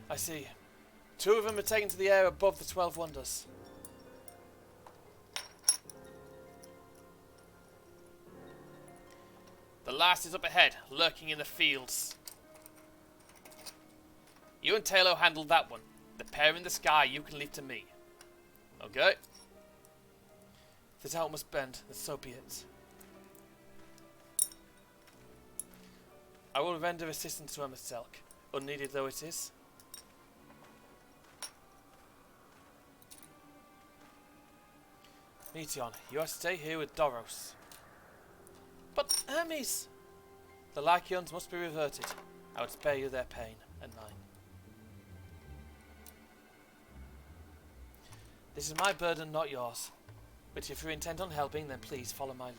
I see. 2 of them are taken to the air above the 12 Wonders. The last is up ahead, lurking in the fields. You and Taylor handled that one. The pair in the sky you can leave to me. Okay? If the town must bend, then so be it. I will render assistance to Emma Selk, unneeded though it is. Meteon, you are to stay here with Doros. But Hermes! The Lycaons must be reverted. I would spare you their pain, and mine. This is my burden, not yours. But if you're intent on helping, then please follow my lead.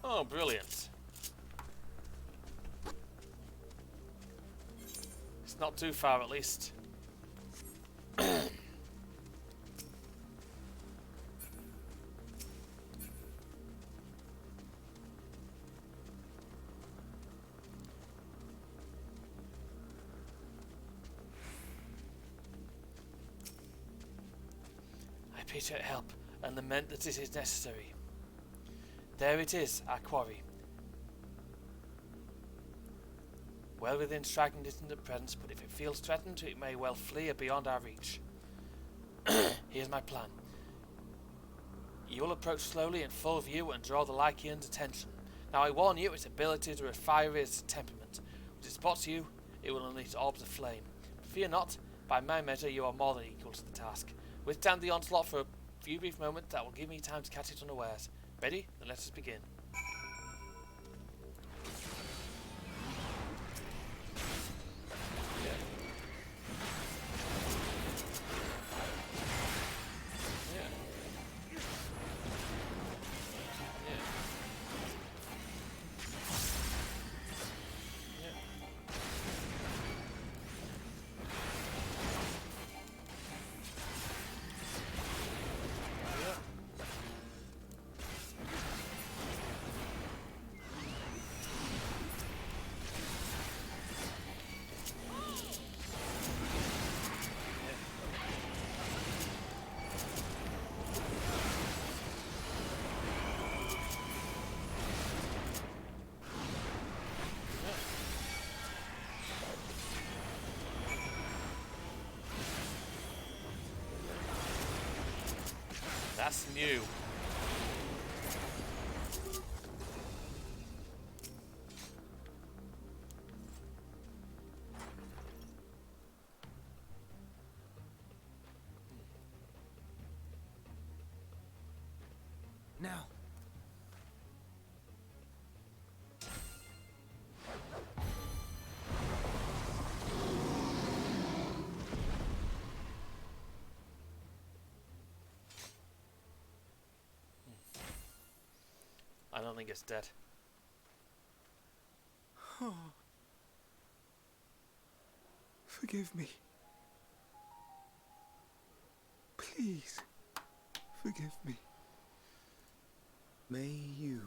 Oh, brilliant. It's not too far, at least. I appreciate help and lament that it is necessary. There it is, our quarry. Well within striking distance at present, but if it feels threatened, it may well flee beyond our reach. Here's my plan. You will approach slowly in full view and draw the Lycaon's attention. Now I warn you, its ability to refire is temperament. When it spots you, it will unleash orbs of flame. But fear not, by my measure you are more than equal to the task. Withstand the onslaught for a few brief moments that will give me time to catch it unawares. Ready? Then let us begin. That's new. Now. I don't think it's dead. Oh. Forgive me. Please, forgive me. May you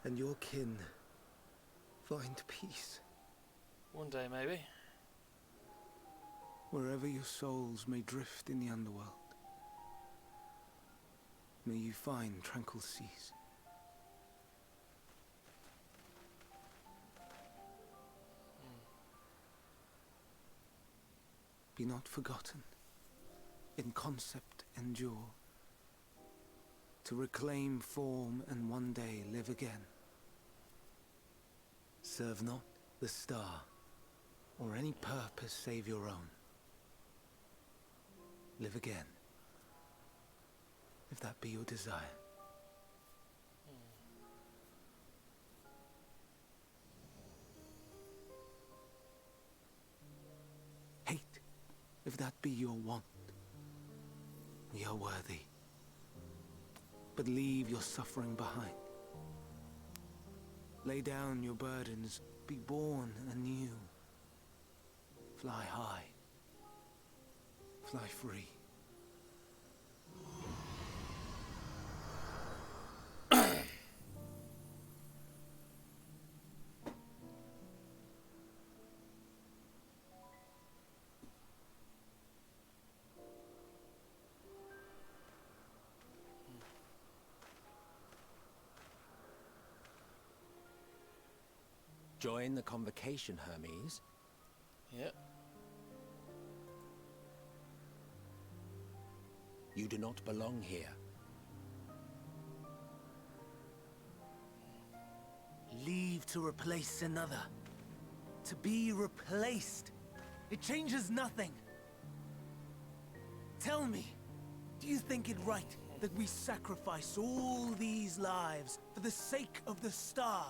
and your kin find peace. One day, maybe. Wherever your souls may drift in the underworld, may you find tranquil seas. Be not forgotten, in concept endure, to reclaim form and one day live again. Serve not the star, or any purpose save your own. Live again, if that be your desire. Hate, if that be your want. We are worthy. But leave your suffering behind. Lay down your burdens, be born anew. Fly high, Fly free. Join the convocation, Hermes. Yep. You do not belong here. Leave to replace another. To be replaced. It changes nothing. Tell me, do you think it right that we sacrifice all these lives for the sake of the star?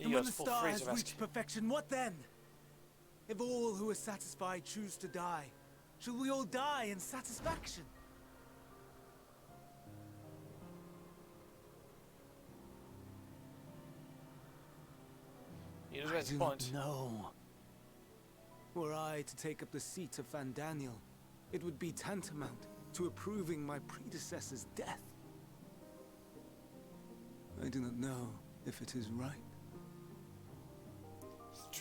And when the star has reached perfection, what then? If all who are satisfied choose to die, shall we all die in satisfaction? You I do not know. Were I to take up the seat of Van Daniel, it would be tantamount to approving my predecessor's death. I do not know if it is right.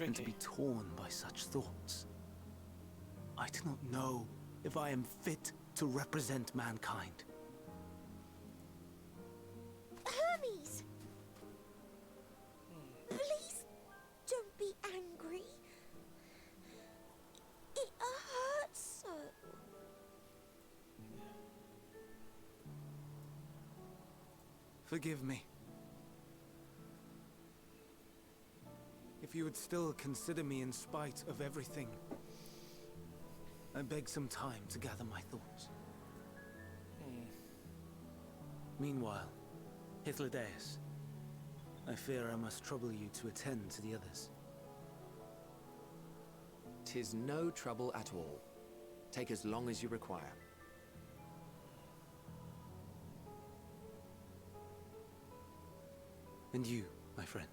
And to be torn by such thoughts. I do not know if I am fit to represent mankind. Hermes! Please don't be angry. It hurts so. Forgive me. If you would still consider me in spite of everything, I beg some time to gather my thoughts. Meanwhile, Hythlodaeus, I fear I must trouble you to attend to the others. 'Tis no trouble at all. Take as long as you require. And you, my friend,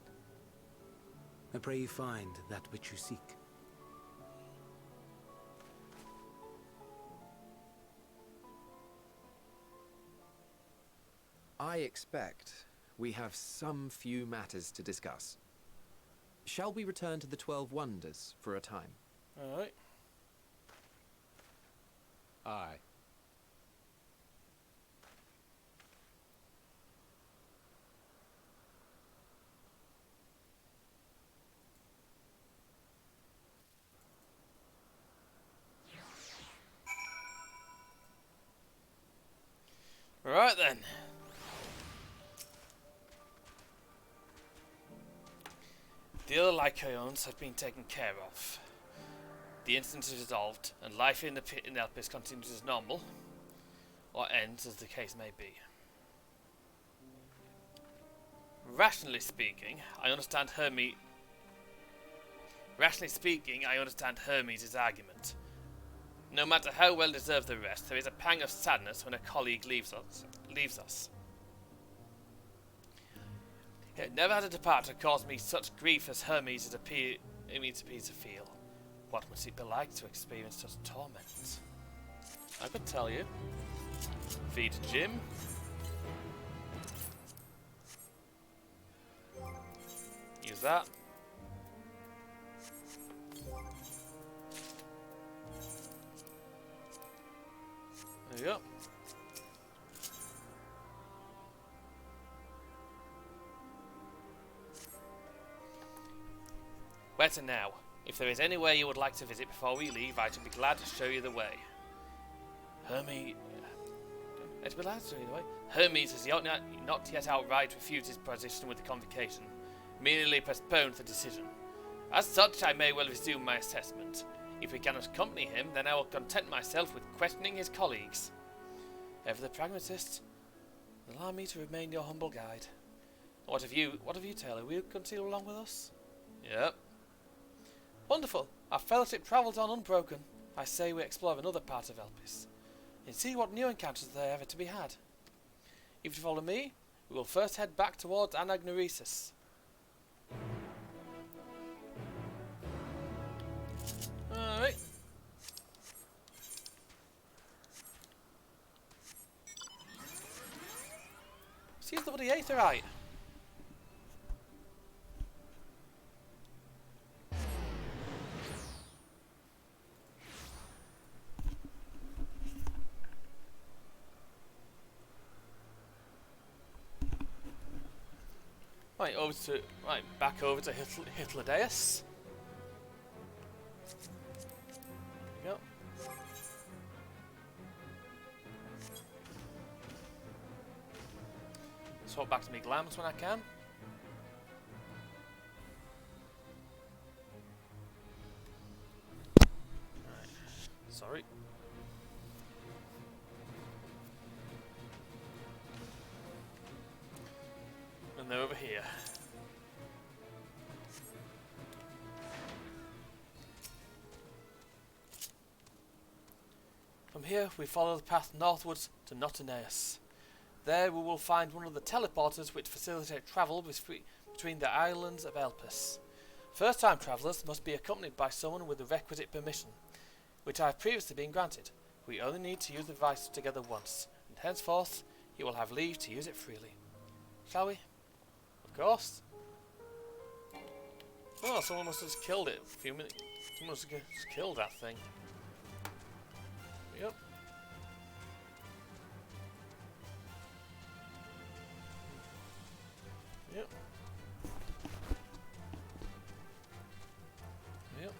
I pray you find that which you seek. I expect we have some few matters to discuss. Shall we return to the 12 Wonders for a time? Alright. Aye. Right then. The other Lycaons have been taken care of. The incident is resolved, and life in the pit in Elpis continues as normal, or ends as the case may be. Rationally speaking, I understand Hermes' argument. No matter how well deserved the rest, there is a pang of sadness when a colleague leaves us. Yet never had a departure caused me such grief as Hermes appears to feel. What must it be like to experience such torment? I could tell you. Feed Jim. Use that. There you go. Where to now? If there is anywhere you would like to visit before we leave, I should be glad to show you the way. Hermes has not yet outright refused his position with the convocation, merely postponed the decision. As such, I may well resume my assessment. If we cannot accompany him, then I will content myself with questioning his colleagues. Ever the pragmatist, allow me to remain your humble guide. What of you, Taylor? Will you continue along with us? Yep. Wonderful. Our fellowship travels on unbroken. I say we explore another part of Elpis, and see what new encounters there are ever to be had. If you follow me, we will first head back towards Anagnoresis. Alright. She's the bloody Aetherite. Right, back over to Hitlerdeus. There we go. Swap back to me glams when I can. Right. Sorry. And they're over here. From here, we follow the path northwards to Notaneus. There we will find one of the teleporters which facilitate travel between the islands of Elpis. First-time travellers must be accompanied by someone with the requisite permission, which I have previously been granted. We only need to use the device together once, and henceforth you will have leave to use it freely. Shall we? Of course. Oh, someone must have just killed it. A few minutes. Someone must have just killed that thing. Yep. Yep. Yep.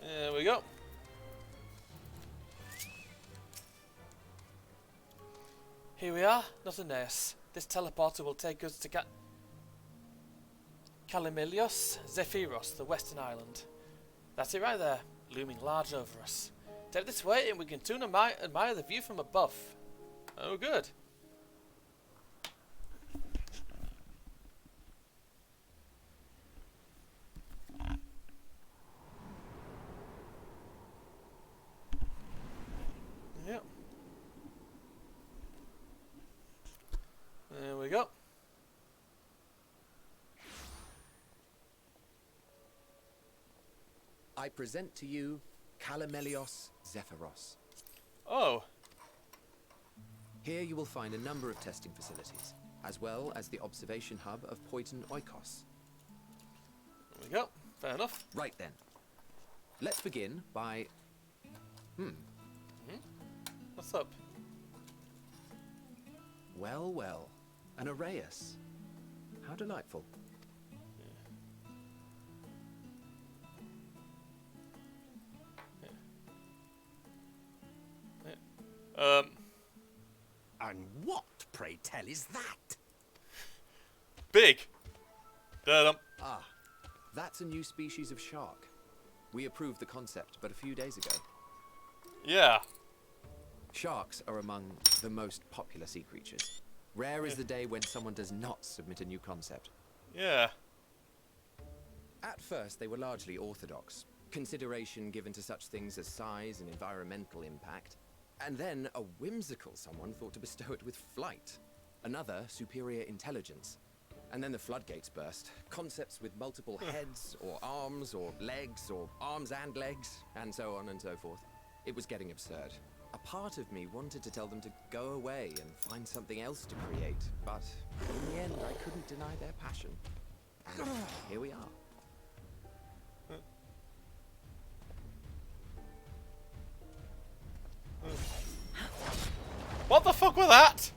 There we go. Here we are, Notaneus. This teleporter will take us to Calimilios Zephyros, the western island. That's it right there, looming large over us. Take this way and we can soon admire the view from above. Oh, good. Yep. There we go. I present to you Calimelios Zephyros. Oh. Here you will find a number of testing facilities, as well as the observation hub of Poiton Oikos. There we go. Fair enough. Right then. Let's begin by... What's up? Well, well. An Arraius. How delightful. And what, pray tell, is that? Big. Dum. Ah, that's a new species of shark. We approved the concept but a few days ago. Yeah. Sharks are among the most popular sea creatures. Rare is the day when someone does not submit a new concept. Yeah. At first, they were largely orthodox, consideration given to such things as size and environmental impact. And then a whimsical someone thought to bestow it with flight, another superior intelligence. And then the floodgates burst. Concepts with multiple heads, or arms and legs, and so on and so forth. It was getting absurd. A part of me wanted to tell them to go away and find something else to create, but in the end I couldn't deny their passion. And here we are. What the fuck was that?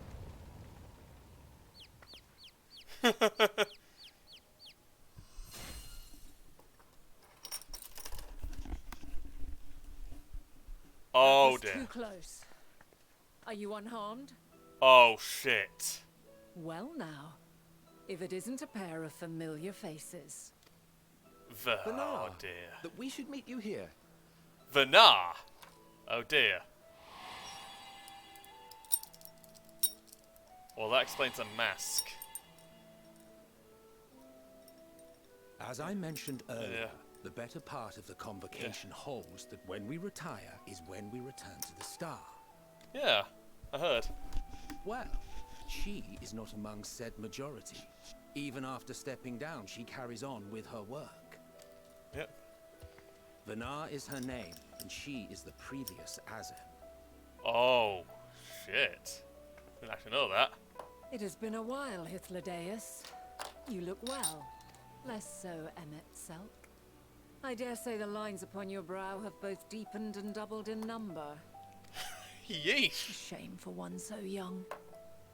Oh dear. Too close. Are you unharmed? Oh shit. Well now, if it isn't a pair of familiar faces. Oh dear. That we should meet you here. Vanar. Oh dear. Well, that explains a mask. As I mentioned earlier, Yeah. the better part of the convocation holds that when we retire is when we return to the star. Yeah, I heard. Well, She is not among said majority. Even after stepping down, she carries on with her work. Yep. Vanar is her name, and she is the previous Azem. Oh, shit. Didn't actually know that. It has been a while, Hythlodaeus. You look well. Less so, Emmet Selk. I dare say the lines upon your brow have both deepened and doubled in number. A Yeesh. shame for one so young.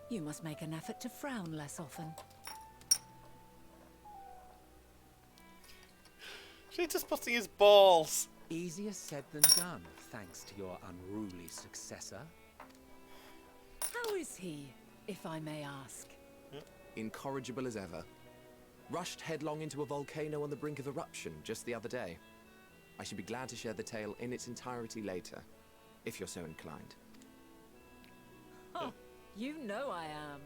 You must make an effort to frown less often. She's just putting his balls. Easier said than done, thanks to your unruly successor. How is he, if I may ask? Incorrigible as ever. Rushed headlong into a volcano on the brink of eruption just the other day. I should be glad to share the tale in its entirety later, if you're so inclined. Oh, you know I am.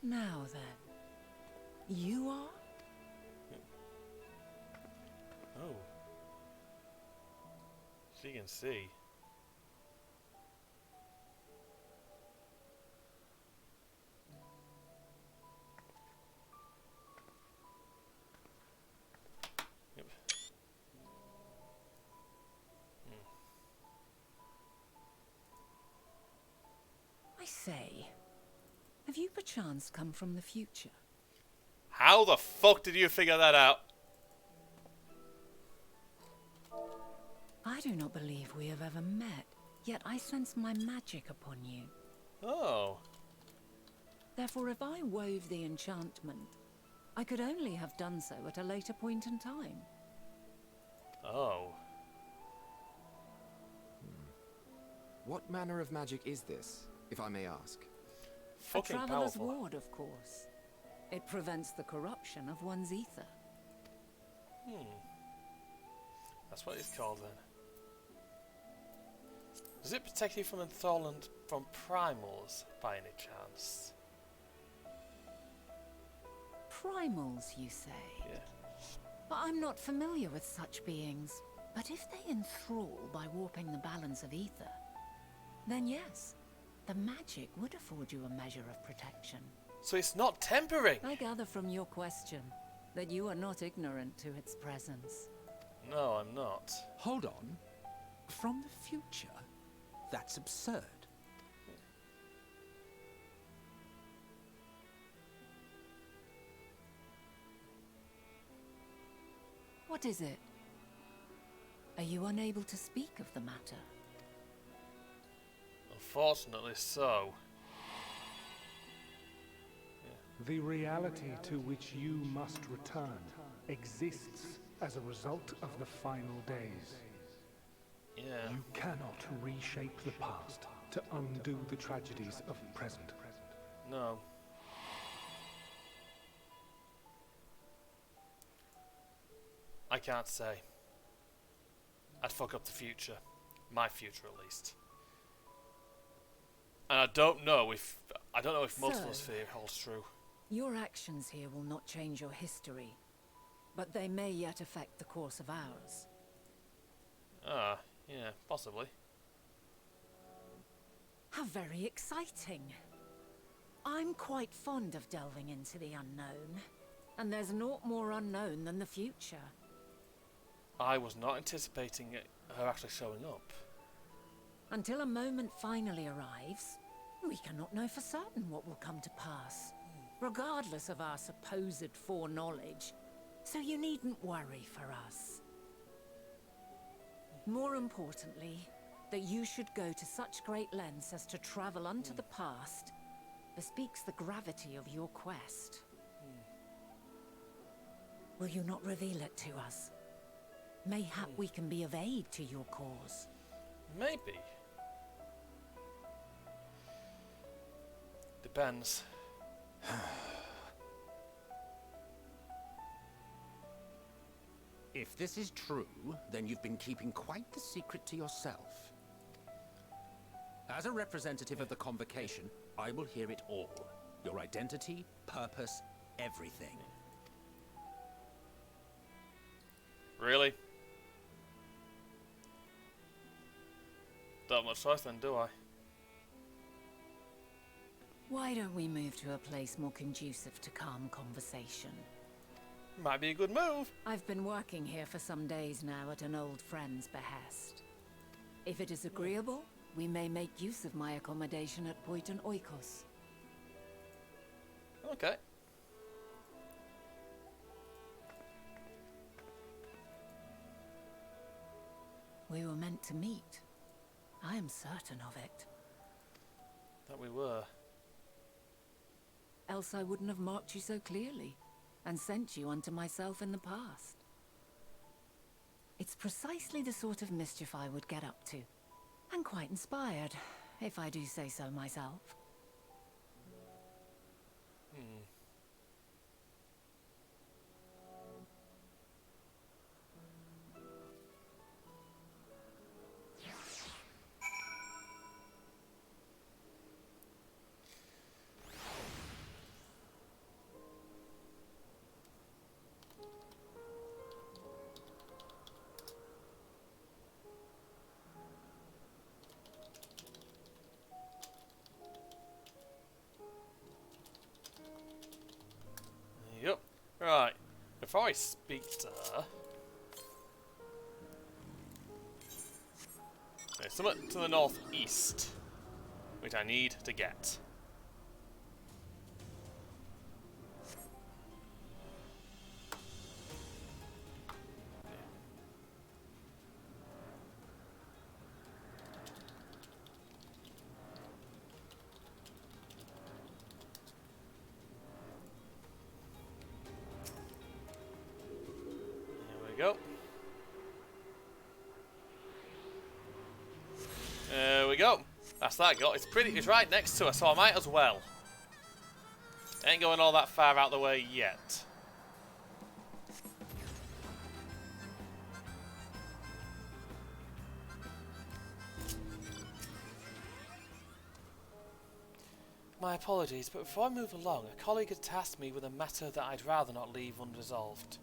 Now then, you are? Oh. She can see. Yep. I say, have you perchance come from the future? How the fuck did you figure that out? I do not believe we have ever met, yet I sense my magic upon you. Oh. Therefore, if I wove the enchantment, I could only have done so at a later point in time. Oh. What manner of magic is this, if I may ask? Fucking a traveler's powerful. ward, of course. It prevents the corruption of one's ether. That's what it's called then. Does it protect you from Enthrallment from primals by any chance? Primals, you say? Yeah. But I'm not familiar with such beings. But if they enthrall by warping the balance of ether, then yes, the magic would afford you a measure of protection. So it's not temporary? I gather from your question that you are not ignorant to its presence. No, I'm not. Hold on. From the future? That's absurd. What is it? Are you unable to speak of the matter? Unfortunately so. The reality to which you must return exists as a result of the final days. Yeah. You cannot reshape the past to undo the tragedies of the present. No. I can't say. I'd fuck up the future. My future, at least. And I don't know if multiple So- sphere holds true. Your actions here will not change your history, but they may yet affect the course of ours. Ah, yeah, possibly. How very exciting. I'm quite fond of delving into the unknown, and there's naught more unknown than the future. I was not anticipating her actually showing up. Until a moment finally arrives, we cannot know for certain what will come to pass, regardless of our supposed foreknowledge, so you needn't worry for us. More importantly, that you should go to such great lengths as to travel unto the past bespeaks the gravity of your quest. Will you not reveal it to us? Mayhap we can be of aid to your cause. Maybe. Depends. If this is true, then you've been keeping quite the secret to yourself. As a representative of the Convocation, I will hear it all. Your identity, purpose, everything. Really? Don't have much choice then, do I? Why don't we move to a place more conducive to calm conversation? Might be a good move. I've been working here for some days now at an old friend's behest. If it is agreeable, we may make use of my accommodation at Poiton Oikos. Okay. We were meant to meet. I am certain of it. That we were. Else I wouldn't have marked you so clearly, and sent you unto myself in the past. It's precisely the sort of mischief I would get up to. And quite inspired, if I do say so myself. Yep. Right. Before I speak to her, there's something to the northeast, which I need to get. Go. There we go. That's that got. It's right next to us, so I might as well. Ain't going all that far out the way yet. My apologies, but before I move along, a colleague had tasked me with a matter that I'd rather not leave unresolved.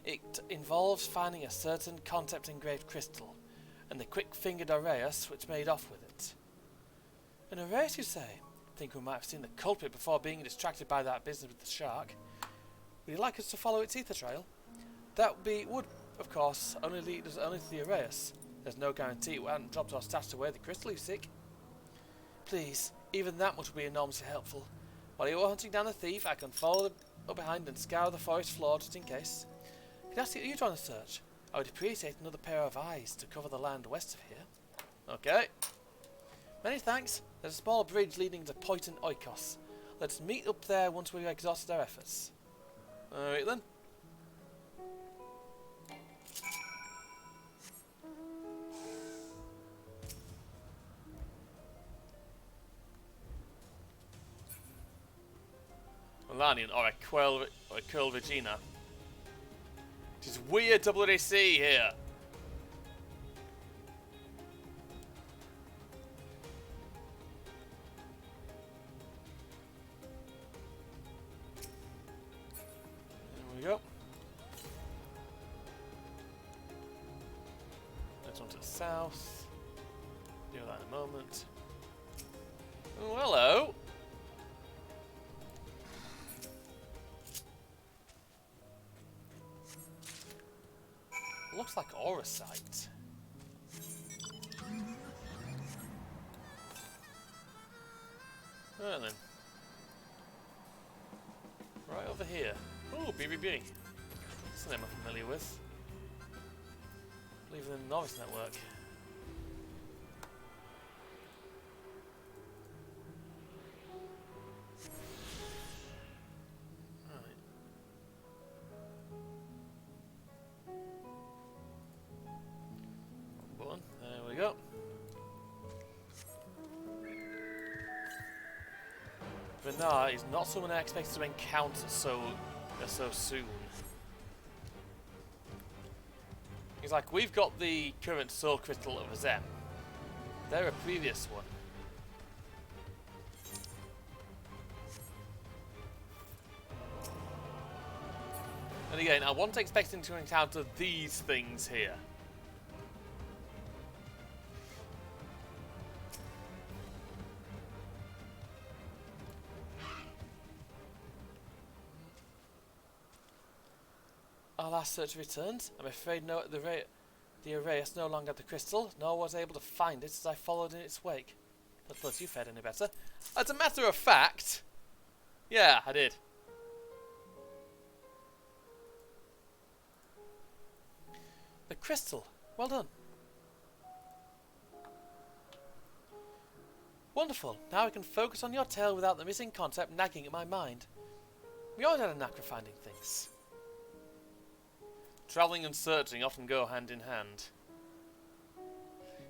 It involves finding a certain concept-engraved crystal, and the quick-fingered Aureus which made off with it. An Aureus, you say? Think we might have seen the culprit before being distracted by that business with the shark. Would you like us to follow its ether trail? That would, of course, only lead us only to the Aureus. There's no guarantee it hadn't dropped or stashed away the crystal you seek. Please, even that much would be enormously helpful. While you are hunting down the thief, I can follow up behind and scour the forest floor just in case. Can I ask you, are you trying to search? I would appreciate another pair of eyes to cover the land west of here. Okay. Many thanks. There's a small bridge leading to Poiton Oikos. Let's meet up there once we've exhausted our efforts. Alright then. Melanian or a Curl Regina. It is weird to bloody see here. There we go. Let's on to the south. Do that in a moment. Oh, hello. Looks like Auracite. Right then. Right over here. Oh, BBB. That's a name I'm familiar with. I believe in the Novice Network. There we go. Bernard is not someone I expected to encounter so soon. He's like, we've got the current soul crystal of Azem. They're a previous one. And again, I wasn't expecting to encounter these things here. our last search returned. I'm afraid the Arrayus no longer had the crystal, nor was able to find it as I followed in its wake. But plus, you fared any better. As a matter of fact, yeah, I did. The crystal. Well done. Wonderful. Now I can focus on your tale without the missing concept nagging at my mind. We always had a knack for finding things. Travelling and searching often go hand in hand.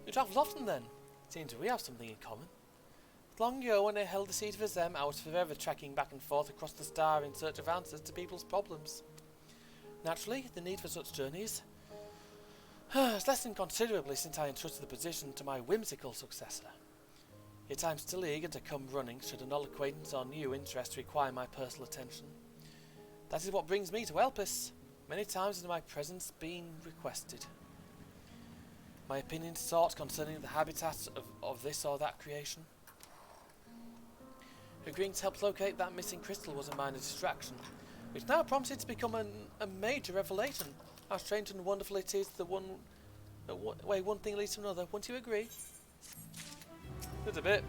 You travelled often then. Seems we have something in common. Long ago, when I held the seat of Azem, I was forever trekking back and forth across the star in search of answers to people's problems. Naturally, the need for such journeys has lessened considerably since I entrusted the position to my whimsical successor. Yet I am still eager to come running should an old acquaintance or new interest require my personal attention. That is what brings me to Elpis. Many times has my presence been requested. My opinion sought concerning the habitats of this or that creation. Agreeing to help locate that missing crystal was a minor distraction, which now prompted to become a major revelation. How strange and wonderful it is that one thing leads to another. Wouldn't you agree? Just a bit.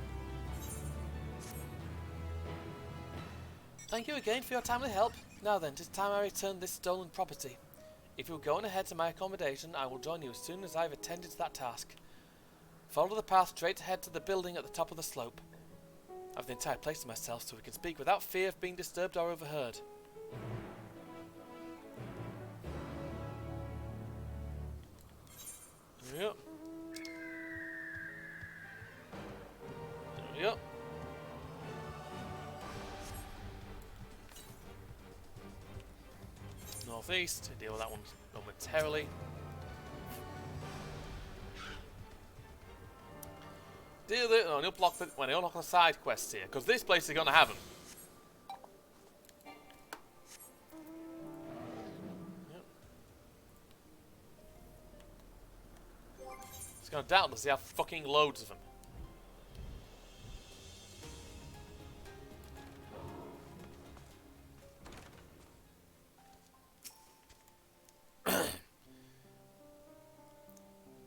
Thank you again for your timely help. Now then, it is time I return this stolen property. If you will go on ahead to my accommodation, I will join you as soon as I have attended to that task. Follow the path straight ahead to the building at the top of the slope. I have the entire place to myself so we can speak without fear of being disturbed or overheard. Yep. Yep. Northeast, deal with that one momentarily. Deal with it when I unlock the side quests here, because this place is going to have them. Yep. It's going to doubtlessly have fucking loads of them.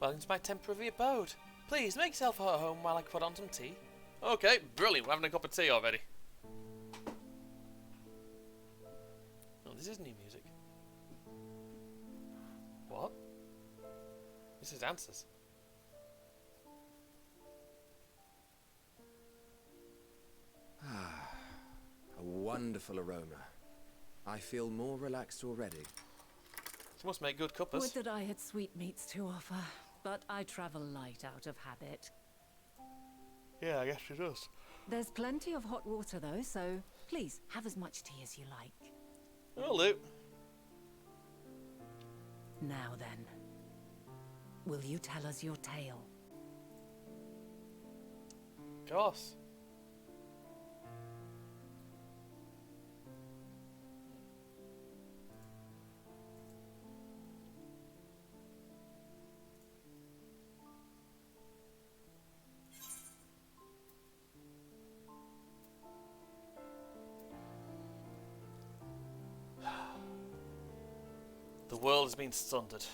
Welcome to my temporary abode. Please make yourself at home while I put on some tea. Okay, brilliant. We're having a cup of tea already. Oh, this is new music. What? This is answers. A wonderful aroma. I feel more relaxed already. She must make good cuppers. Would that I had sweetmeats to offer, but I travel light out of habit. Yeah, I guess she does. There's plenty of hot water though, so please have as much tea as you like. Oh, Luke. Now then, will you tell us your tale? Of course. The world has been sundered,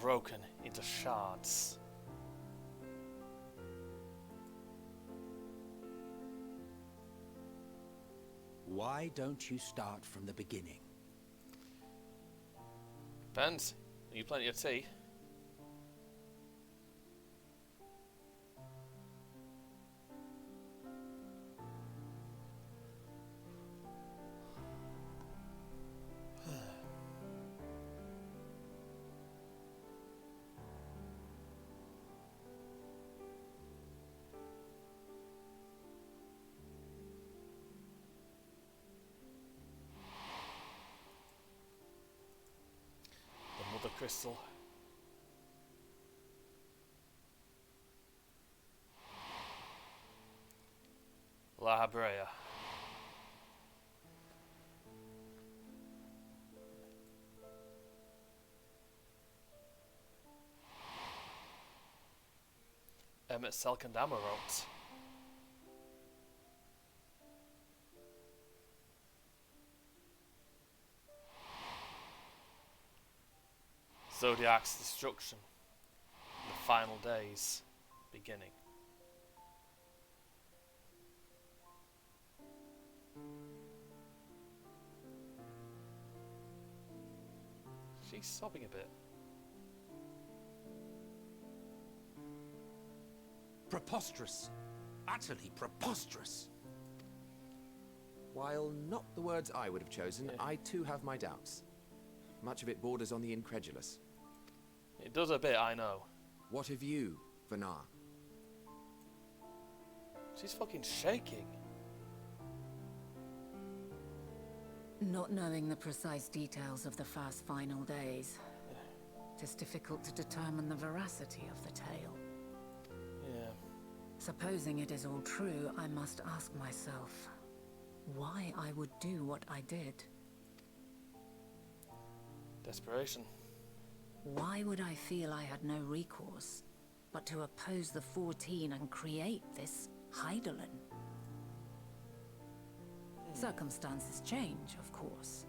broken into shards. Why don't you start from the beginning? Depends. You plenty of tea. The crystal. La Habrea. Emmet Selkandama wrote. Zodiac's destruction. The final days beginning. She's sobbing a bit. Preposterous. Utterly preposterous. While not the words I would have chosen, I too have my doubts. Much of it borders on the incredulous. It does a bit, I know. What of you, Vanar? She's fucking shaking. Not knowing the precise details of the first final days, it is difficult to determine the veracity of the tale. Yeah. Supposing it is all true, I must ask myself why I would do what I did. Desperation. Why would I feel I had no recourse but to oppose the 14 and create this Hydaelyn? Circumstances change, of course,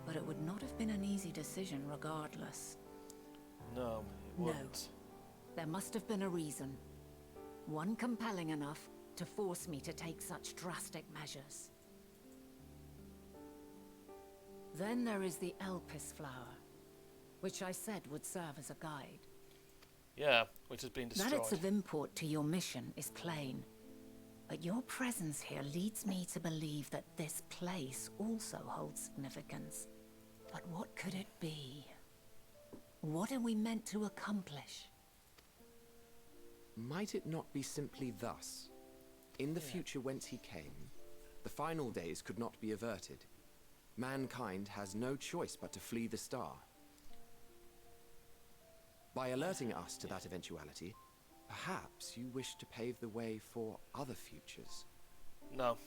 but it would not have been an easy decision regardless. No, it wouldn't. No. There must have been a reason. One compelling enough to force me to take such drastic measures. Then there is the Elpis flower, which I said would serve as a guide. Yeah, which has been destroyed. That it's of import to your mission is plain. But your presence here leads me to believe that this place also holds significance. But what could it be? What are we meant to accomplish? Might it not be simply thus? In the future whence he came, the final days could not be averted. Mankind has no choice but to flee the star. By alerting us to that eventuality, perhaps you wish to pave the way for other futures. No.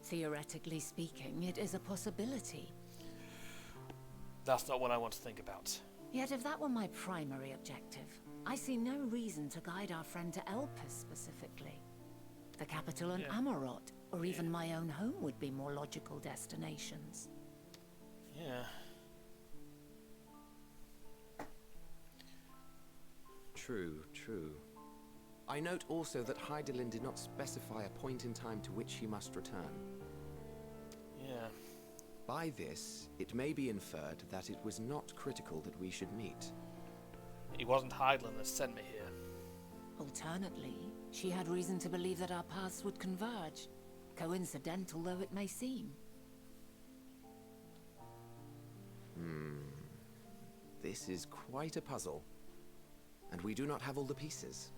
Theoretically speaking, it is a possibility. That's not what I want to think about. Yet if that were my primary objective, I see no reason to guide our friend to Elpis specifically. The capital on Amarot, or even my own home would be more logical destinations. Yeah. True, true. I note also that Hydaelyn did not specify a point in time to which he must return. Yeah. By this, it may be inferred that it was not critical that we should meet. It wasn't Hydaelyn that sent me here. Alternately, she had reason to believe that our paths would converge, coincidental though it may seem. This is quite a puzzle, and we do not have all the pieces.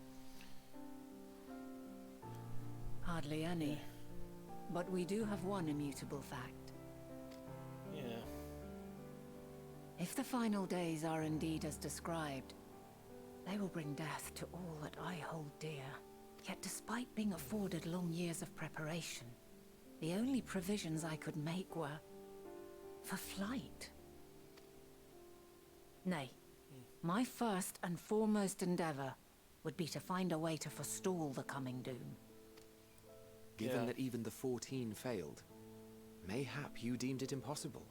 Hardly any. But we do have one immutable fact. Yeah. If the final days are indeed as described, they will bring death to all that I hold dear. Yet despite being afforded long years of preparation, the only provisions I could make were for flight. Nay, my first and foremost endeavor would be to find a way to forestall the coming doom. Given that even the 14 failed, mayhap you deemed it impossible.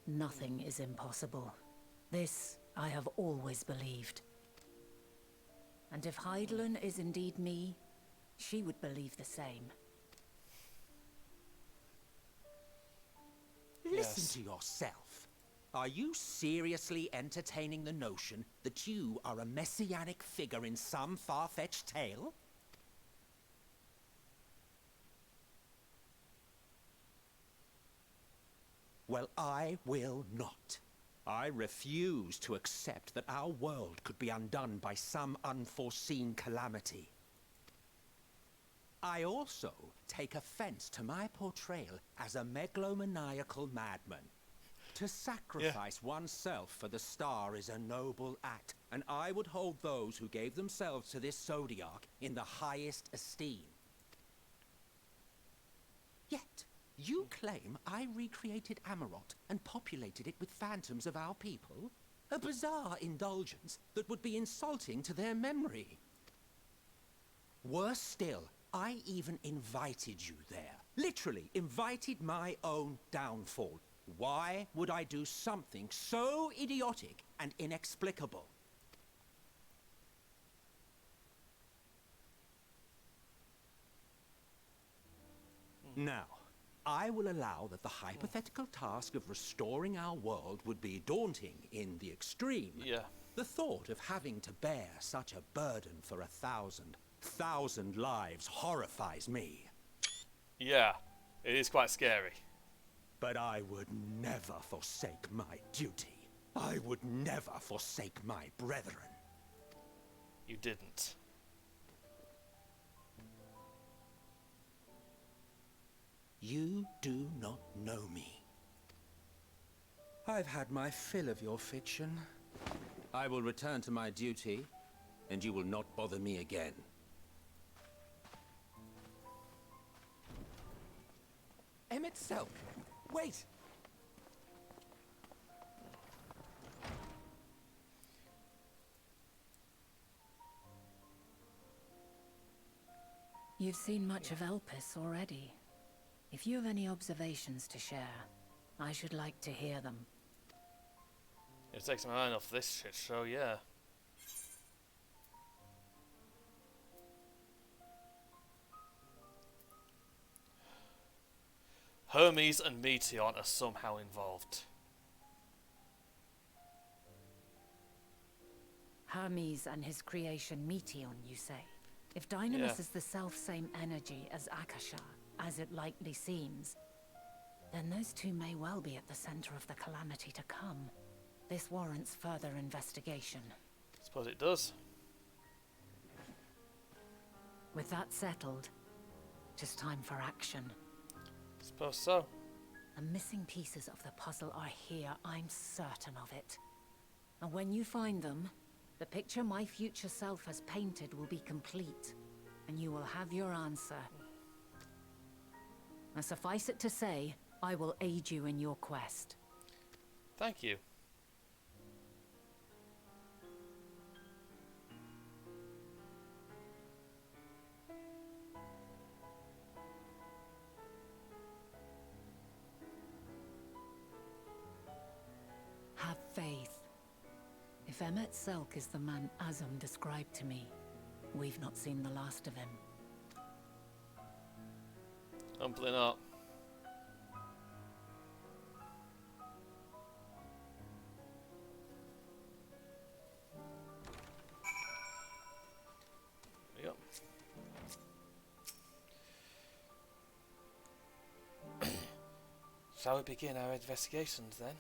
Nothing is impossible. This I have always believed. And if Hydaelyn is indeed me, she would believe the same. Listen to yourself. Are you seriously entertaining the notion that you are a messianic figure in some far-fetched tale? Well, I will not. I refuse to accept that our world could be undone by some unforeseen calamity. I also take offense to my portrayal as a megalomaniacal madman. To sacrifice oneself for the star is a noble act, and I would hold those who gave themselves to this zodiac in the highest esteem. Yet, you claim I recreated Amarot and populated it with phantoms of our people? A bizarre indulgence that would be insulting to their memory. Worse still, I even invited you there. Literally invited my own downfall. Why would I do something so idiotic and inexplicable? Now, I will allow that the hypothetical task of restoring our world would be daunting in the extreme. Yeah. The thought of having to bear such a burden for 1,000 lives horrifies me. Yeah, it is quite scary. But I would never forsake my duty. I would never forsake my brethren. You didn't. You do not know me. I've had my fill of your fiction. I will return to my duty, and you will not bother me again. Emmett Selk, wait! You've seen much of Elpis already. If you have any observations to share, I should like to hear them. It takes my mind off this shit show, yeah. Hermes and Meteon are somehow involved. Hermes and his creation Meteon, you say? If Dynamis Yeah. is the self-same energy as Akasha, as it likely seems, then those two may well be at the center of the calamity to come. This warrants further investigation. Suppose it does. With that settled, just time for action. Suppose so. The missing pieces of the puzzle are here, I'm certain of it. And when you find them, the picture my future self has painted will be complete, and you will have your answer. Now suffice it to say, I will aid you in your quest. Thank you. Have faith. If Emmett Selk is the man Azum described to me, we've not seen the last of him. Hopefully not. There you go. Shall we begin our investigations then?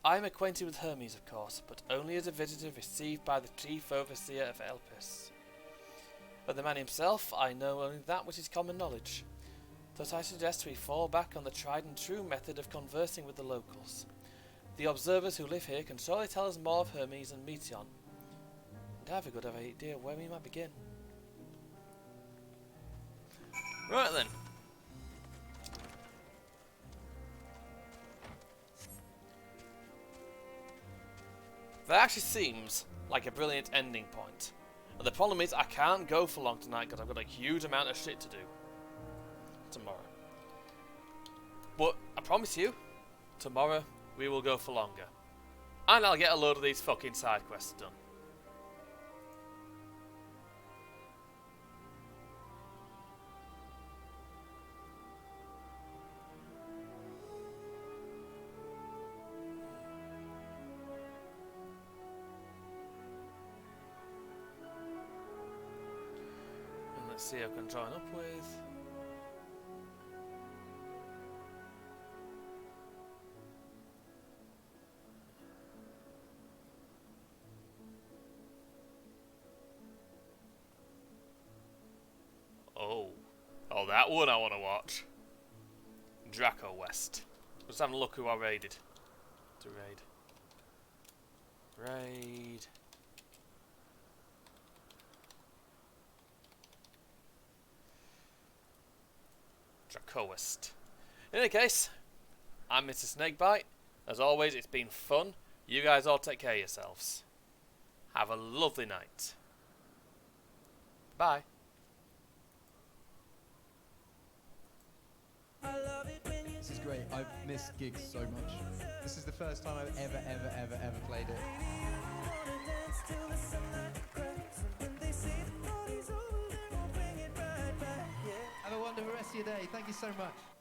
I am acquainted with Hermes, of course, but only as a visitor received by the chief overseer of Elpis. Of the man himself, I know only that which is common knowledge. Thus I suggest we fall back on the tried and true method of conversing with the locals. The observers who live here can surely tell us more of Hermes and Meteon, and I have a good idea where we might begin. Right then. That actually seems like a brilliant ending point. And the problem is I can't go for long tonight because I've got a huge amount of shit to do tomorrow. But I promise you, tomorrow we will go for longer. And I'll get a load of these fucking side quests done. Let's see who I can join up with. Oh, that one I want to watch. Draco West. Let's have a look who I raided. To raid. Dracoist. In any case, I'm Mr. Snakebite. As always, it's been fun. You guys all take care of yourselves. Have a lovely night. Bye. This is great. I've missed gigs so much. This is the first time I've ever played it. Have a wonderful rest of your day. Thank you so much.